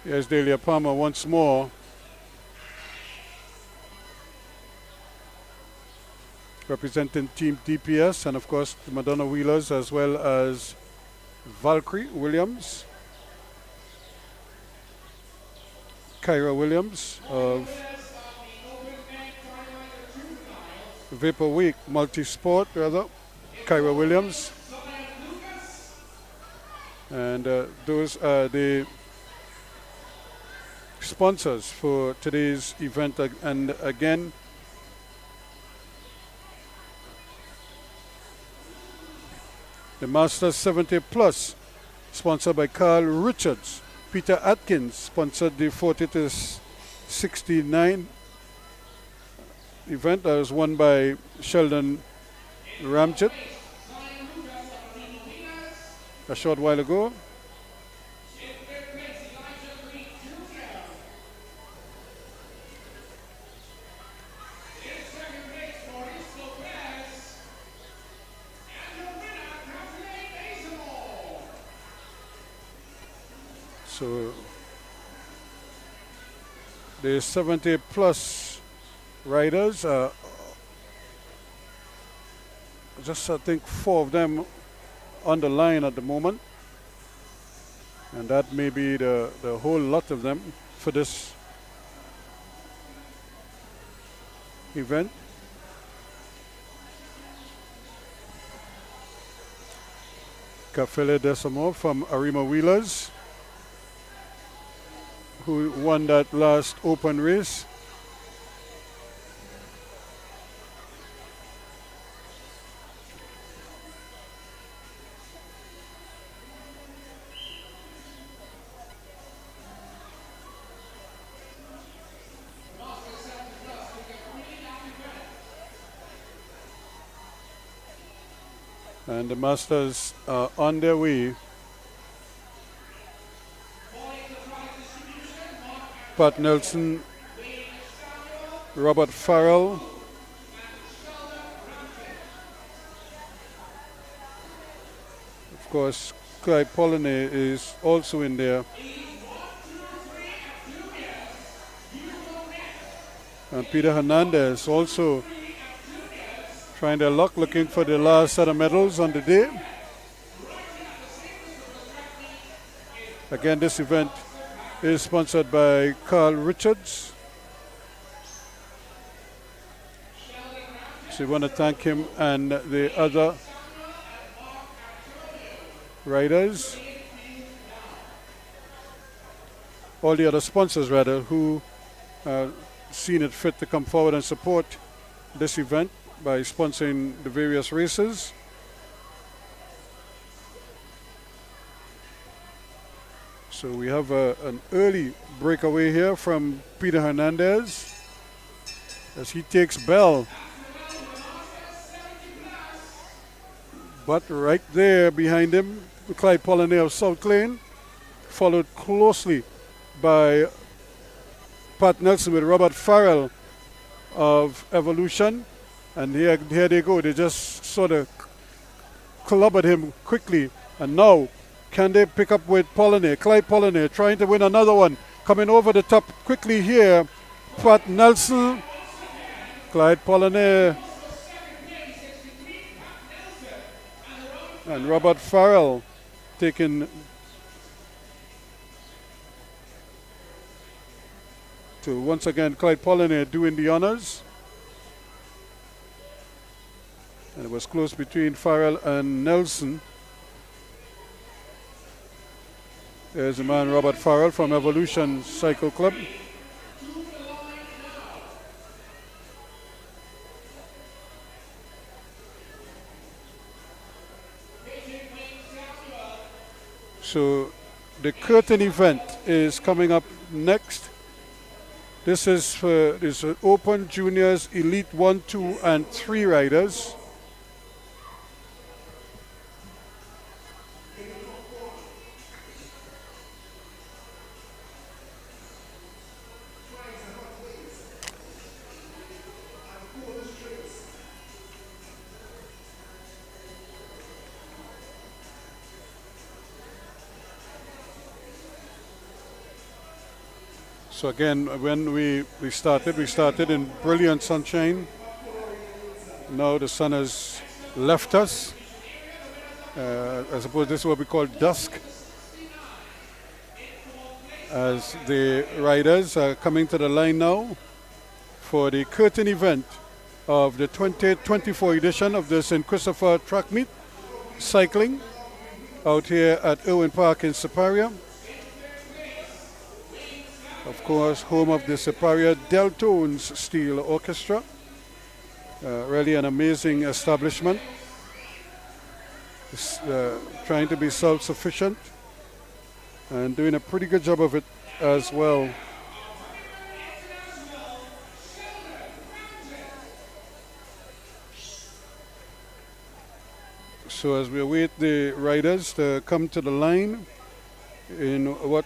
Speaker 1: Here's Delia Palmer once more. Representing Team DPS, and of course the Madonna Wheelers, as well as Valkyrie Williams, Kyra Williams of Vapor Week Multisport, rather, Kyra Williams. And those are the sponsors for today's event. And again, the Masters 70 Plus, sponsored by Carl Richards. Peter Atkins sponsored the 40 to 69 event that was won by Sheldon Ramjet a short while ago. So the 70 plus riders, just I think 4 of them on the line at the moment, and that may be the whole lot of them for this event. Kafele Desamo from Arima Wheelers, who won that last open race. And the Masters are on their way. Pat Nelson, Robert Farrell, of course Clyde Pollinay is also in there, and Peter Hernandez also trying their luck, looking for the last set of medals on the day. Again, this event is sponsored by Carl Richards. So we want to thank him and the other riders, all the other sponsors rather, who seen it fit to come forward and support this event by sponsoring the various races. So we have an early breakaway here from Peter Hernandez as he takes Bell. But right there behind him, Clyde Pollinay of South Lane, followed closely by Pat Nelson with Robert Farrell of Evolution. And here they go. They just sort of clobbered him quickly. And now, can they pick up with Pollinay? Clyde Pollinay trying to win another one. Coming over the top quickly here. Pat Nelson. Clyde Pollinay. And Robert Farrell taking to once again Clyde Pollinay doing the honors. And it was close between Farrell and Nelson. There's the man Robert Farrell from Evolution Cycle Club. So the curtain event is coming up next. This is for this Open Juniors Elite 1, 2, and 3 riders. So again, when we started in brilliant sunshine. Now the sun has left us. I suppose this is what we call dusk. As the riders are coming to the line now for the curtain event of the 2024 edition of the St. Christopher Track Meet Cycling out here at Irwin Park in Siparia. Of course, home of the Siparia Deltones Steel Orchestra. Really an amazing establishment. Trying to be self-sufficient and doing a pretty good job of it as well. So as we await the riders to come to the line in what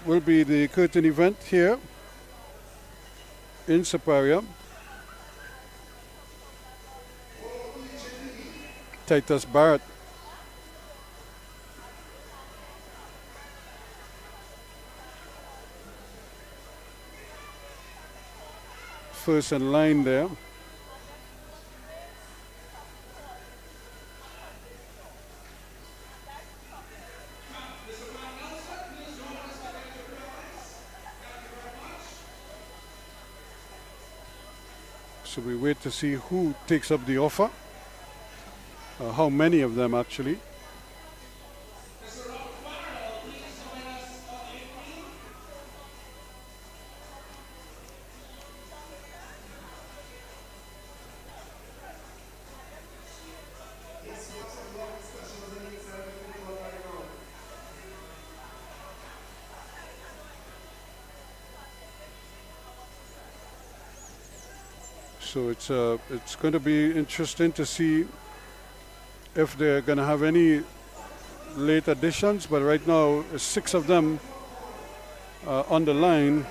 Speaker 1: will be the curtain event here in Siparia. Titus Barrett. First in line there. So we wait to see who takes up the offer. How many of them actually. So it's going to be interesting to see if they're going to have any late additions, but right now 6 of them on the line.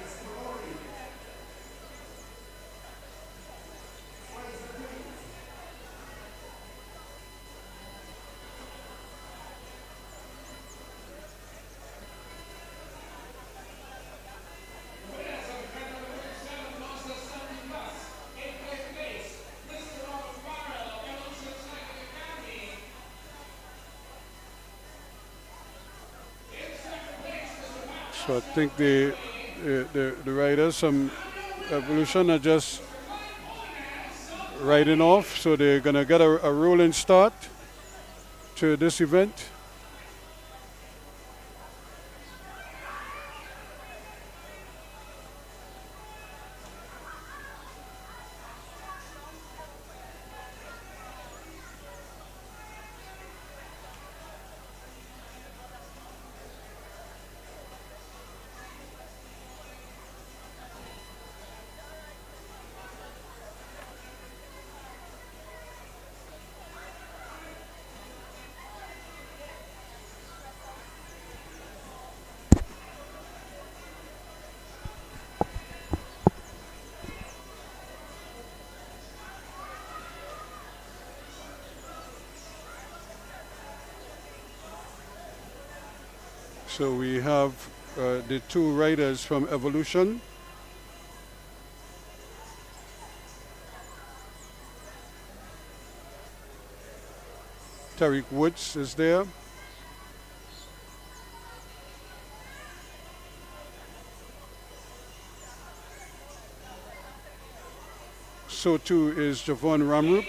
Speaker 1: So I think the riders from Evolution are just riding off, so they're going to get a rolling start to this event. So we have the two riders from Evolution. Tariq Woods is there. So too is Javon Ramrup.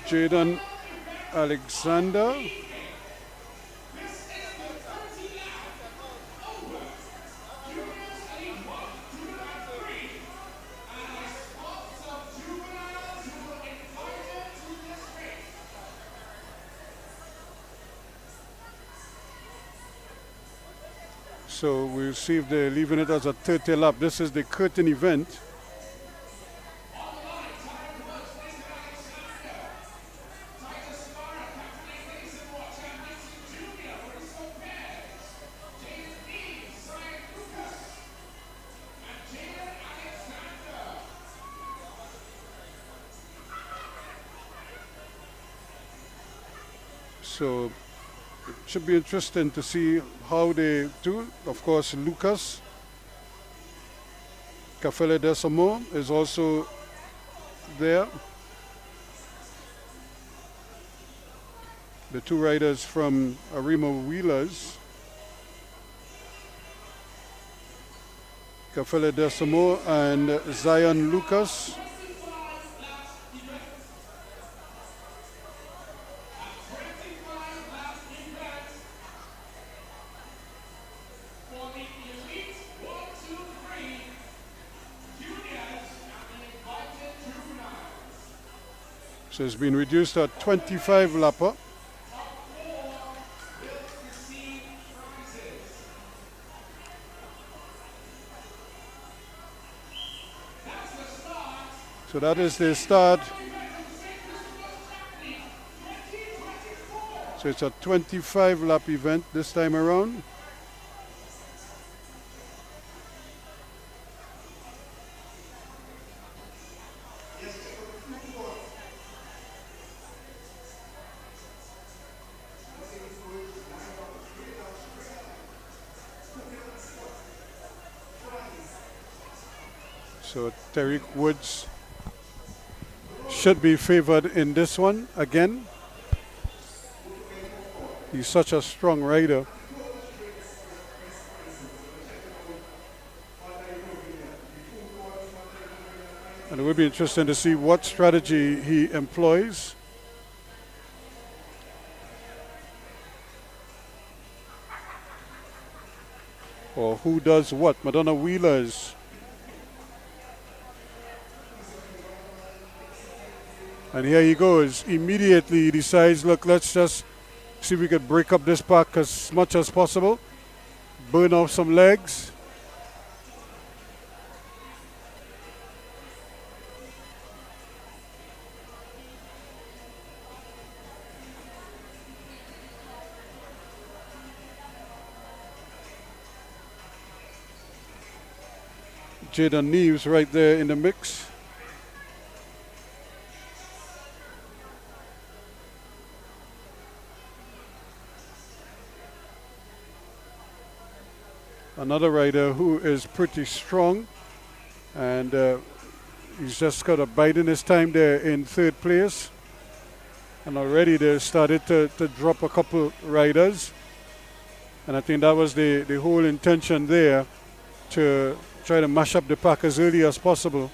Speaker 1: Jaden Alexander. So we'll see if they're leaving it as a 30 lap. This is the curtain event. So it should be interesting to see how they do. Of course, Lucas Cafele Desamo is also there. The two riders from Arima Wheelers. Cafele Desamo and Zion Lucas. So it's been reduced to a 25 lapper. So that is the start. So it's a 25 lap event this time around. So Tariq Woods should be favored in this one again. He's such a strong rider. And it will be interesting to see what strategy he employs. Or who does what. Madonna Wheelers. And here he goes. Immediately he decides, look, let's just see if we can break up this pack as much as possible. Burn off some legs. Jaden Neves right there in the mix. Another rider who is pretty strong, and he's just got a bite in his time there in third place. And already they started to drop a couple riders. And I think that was the whole intention there, to try to mash up the pack as early as possible.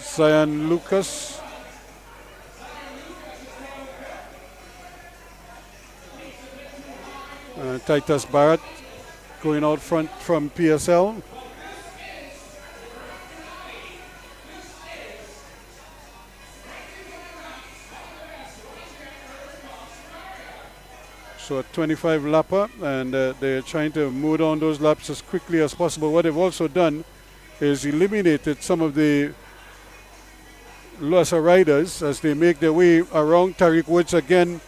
Speaker 1: Zion Lucas. Titus Barrett going out front from PSL. So a 25 lapper, and they're trying to move on those laps as quickly as possible. What they've also done is eliminated some of the lesser riders as they make their way around. Tariq Woods again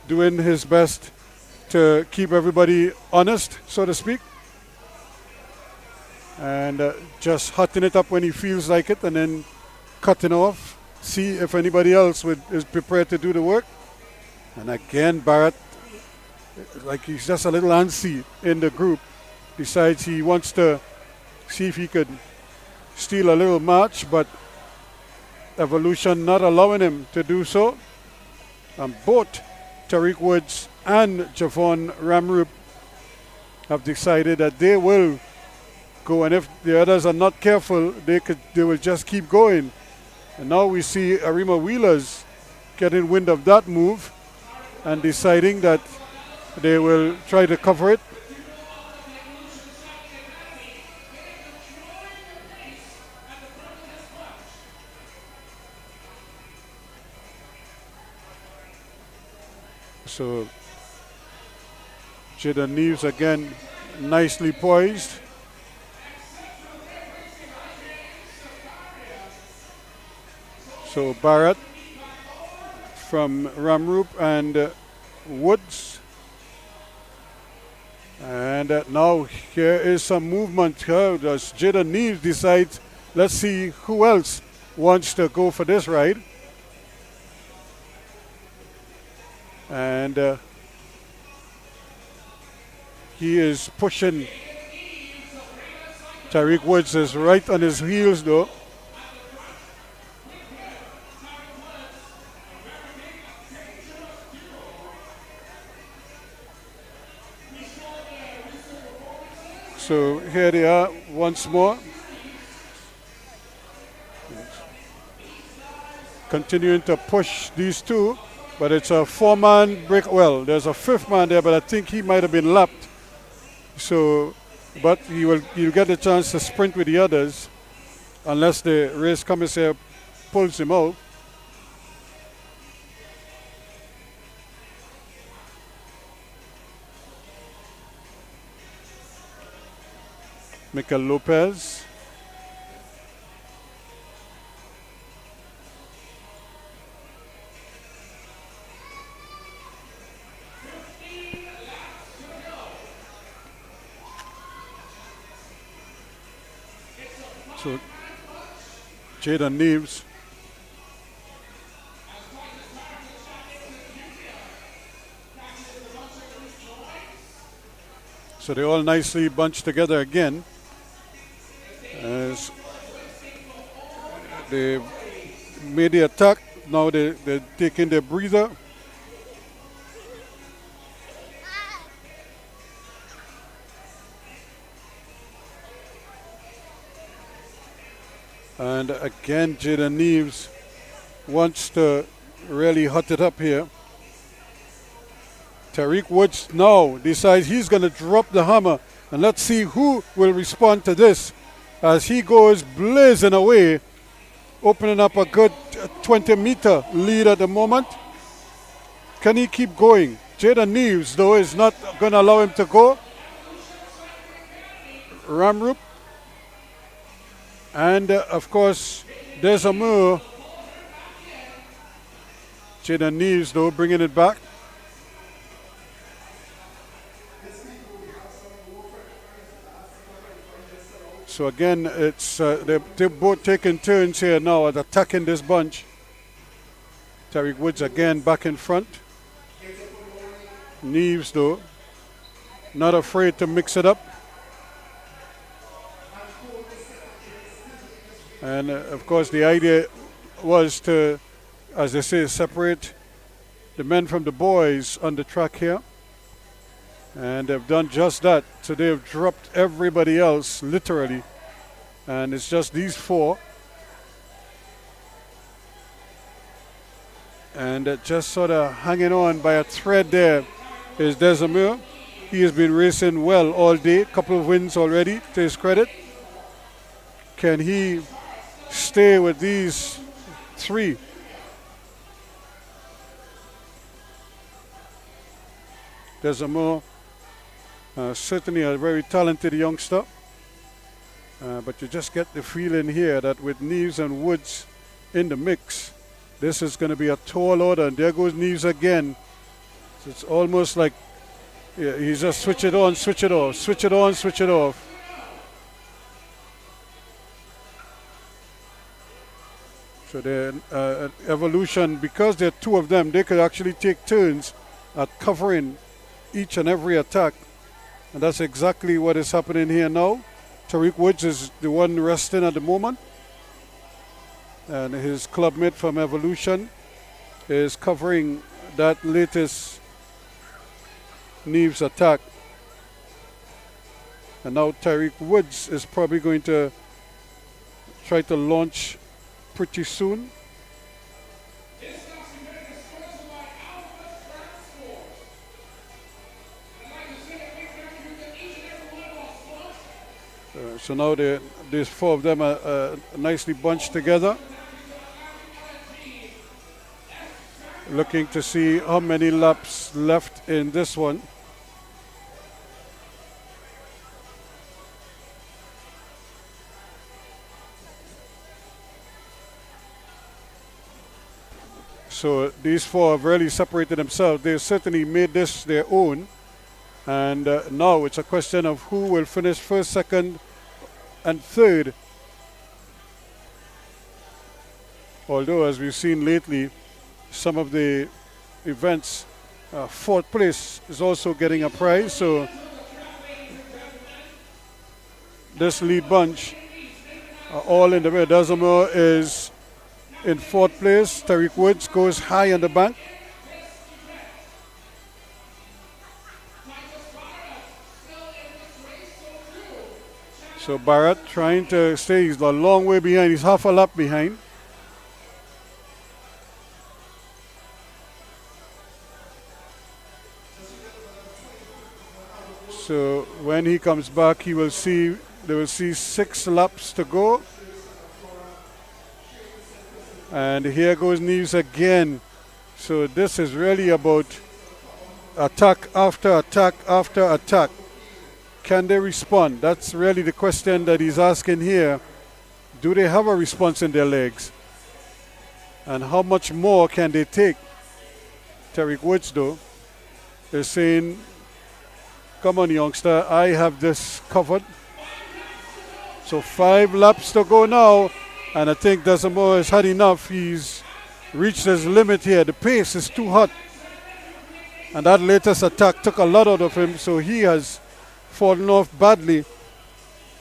Speaker 1: doing his best to keep everybody honest, so to speak, and just hotting it up when he feels like it, and then cutting off see if anybody else is prepared to do the work. And again, Barrett, like he's just a little antsy in the group, decides he wants to see if he could steal a little match, but evolution not allowing him to do so. And both Tariq Woods and Javon Ramrup have decided that they will go, and if the others are not careful, they will just keep going. And now we see Arima Wheelers getting wind of that move and deciding that they will try to cover it. So Jaden Neves again nicely poised. So Barrett from Ramrup and Woods. And now here is some movement here as Jaden Neves decides, let's see who else wants to go for this ride. And he is pushing. Tariq Woods is right on his heels though. So here they are once more. Continuing to push these two, but it's a 4-man break. Well, there's a 5th man there, but I think he might have been lapped. So, but he'll get a chance to sprint with the others unless the race commissaire pulls him out. Mikel Lopez. So Jaden Neves. So they all nicely bunched together again as they made the attack. Now they're taking their breather. And again, Jaden Neves wants to really hot it up here. Tariq Woods now decides he's going to drop the hammer. And let's see who will respond to this as he goes blazing away, opening up a good 20-meter lead at the moment. Can he keep going? Jaden Neves, though, is not going to allow him to go. Ramrup. And, of course, there's a more. Jaden Neves, though, bringing it back. So, again, it's they're both taking turns here now at attacking this bunch. Tariq Woods, again, back in front. Neves, though, not afraid to mix it up. And of course, the idea was to, as they say, separate the men from the boys on the track here. And they've done just that. So they've dropped everybody else, literally. And it's just these 4. And just sort of hanging on by a thread there is Desamir. He has been racing well all day. Couple of wins already, to his credit. Can he stay with these 3? Desamir, certainly a very talented youngster. But you just get the feeling here that with Neves and Woods in the mix, this is going to be a tall order. And there goes Neves again. So it's almost like he's just switch it on, switch it off, switch it on, switch it off. So the evolution, because there are two of them, they could actually take turns at covering each and every attack. And that's exactly what is happening here now. Tariq Woods is the one resting at the moment. And his clubmate from Evolution is covering that latest Neves attack. And now Tariq Woods is probably going to try to launch pretty soon. So now these four of them are nicely bunched together. Looking to see how many laps left in this one. So these four have really separated themselves. They've certainly made this their own. And now it's a question of who will finish first, second, and third. Although, as we've seen lately, some of the events, fourth place is also getting a prize. So this lead bunch are all in the way. Dazamore is in fourth place. Tariq Woods goes high on the bank. So Barrett trying to stay, he's a long way behind, he's half a lap behind. So when he comes back, they will see 6 laps to go. And here goes Neves again. So this is really about attack after attack after attack. Can they respond? That's really the question that he's asking here. Do they have a response in their legs? And how much more can they take? Tariq Woods, though, is saying, come on, youngster, I have this covered. So 5 laps to go now. And I think Desamore has had enough. He's reached his limit here. The pace is too hot. And that latest attack took a lot out of him, so he has fallen off badly.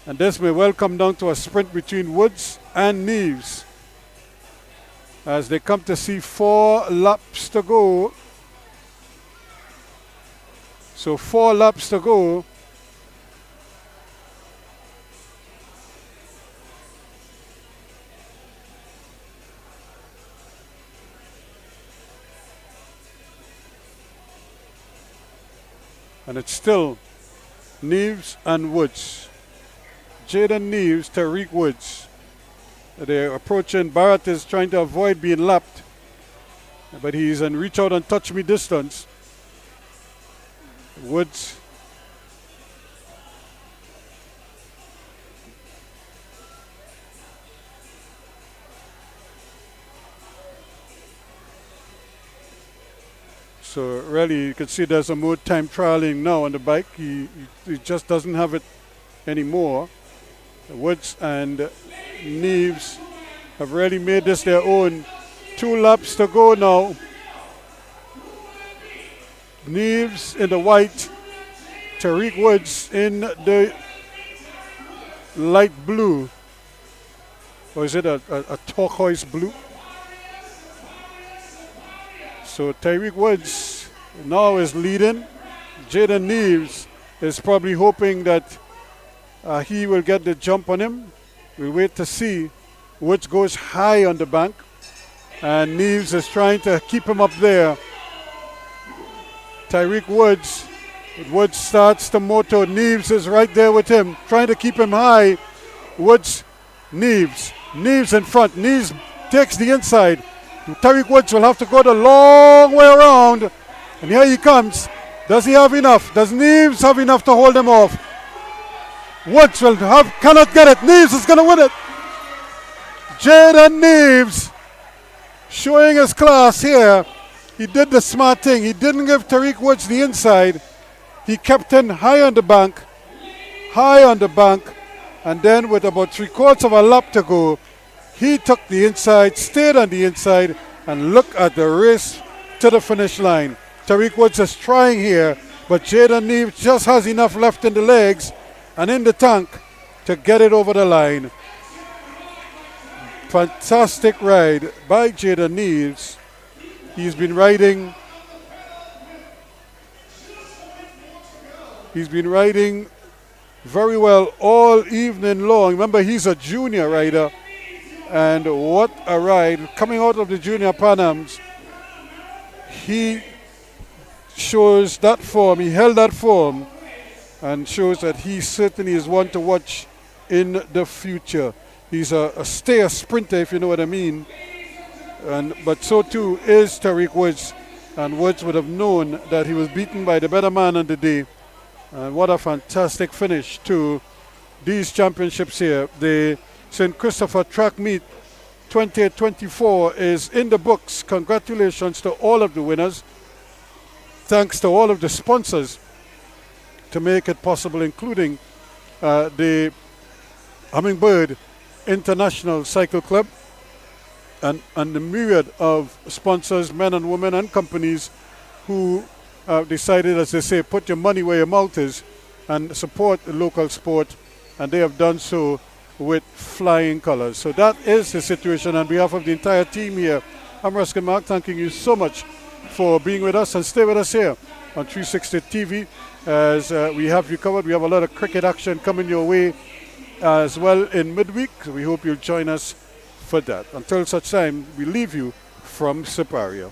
Speaker 1: And this may well come down to a sprint between Woods and Neves as they come to see 4 laps to go. So 4 laps to go. And it's still Neves and Woods. Jaden Neves, Tariq Woods. They're approaching. Barrett is trying to avoid being lapped, but he's in reach out and touch me distance. Woods. So really, you can see there's a more time trialing now on the bike. He just doesn't have it anymore. Woods and Neves have really made this their own. 2 laps to go now. Neves in the white, Tariq Woods in the light blue. Or is it a turquoise blue? So Tariq Woods now is leading. Jaden Neves is probably hoping that he will get the jump on him. We'll wait to see. Woods goes high on the bank, and Neves is trying to keep him up there. Tariq Woods. Woods starts the motor. Neves is right there with him, trying to keep him high. Woods, Neves. Neves in front. Neves takes the inside. Tariq Woods will have to go the long way around. And here he comes. Does he have enough? Does Neves have enough to hold him off? Woods cannot get it. Neves is going to win it. Jaden Neves showing his class here. He did the smart thing. He didn't give Tariq Woods the inside. He kept him high on the bank. And then with about 3/4 of a lap to go, He took the inside, stayed on the inside, and look at the race to the finish line. Tariq Woods is trying here, but Jaden Neves just has enough left in the legs and in the tank to get it over the line. Fantastic ride by Jaden Neves. He's been riding very well all evening long. Remember, he's a junior rider, and what a ride. Coming out of the Junior Pan Ams, he shows that form, he held that form, and shows that he certainly is one to watch in the future. He's a stayer sprinter, if you know what I mean. But so too is Tariq Woods, and Woods would have known that he was beaten by the better man on the day. And what a fantastic finish to these championships here. The St. Christopher Track Meet 2024 is in the books. Congratulations to all of the winners. Thanks to all of the sponsors to make it possible, including the Hummingbird International Cycle Club and the myriad of sponsors, men and women and companies who decided, as they say, put your money where your mouth is and support the local sport, and they have done so with flying colors. So that is the situation. On behalf of the entire team here, I'm Ruskin Mark, thanking you so much for being with us, and stay with us here on 360 TV as we have you covered. We have a lot of cricket action coming your way as well in midweek. We hope you'll join us for that. Until such time, we leave you from Siparia.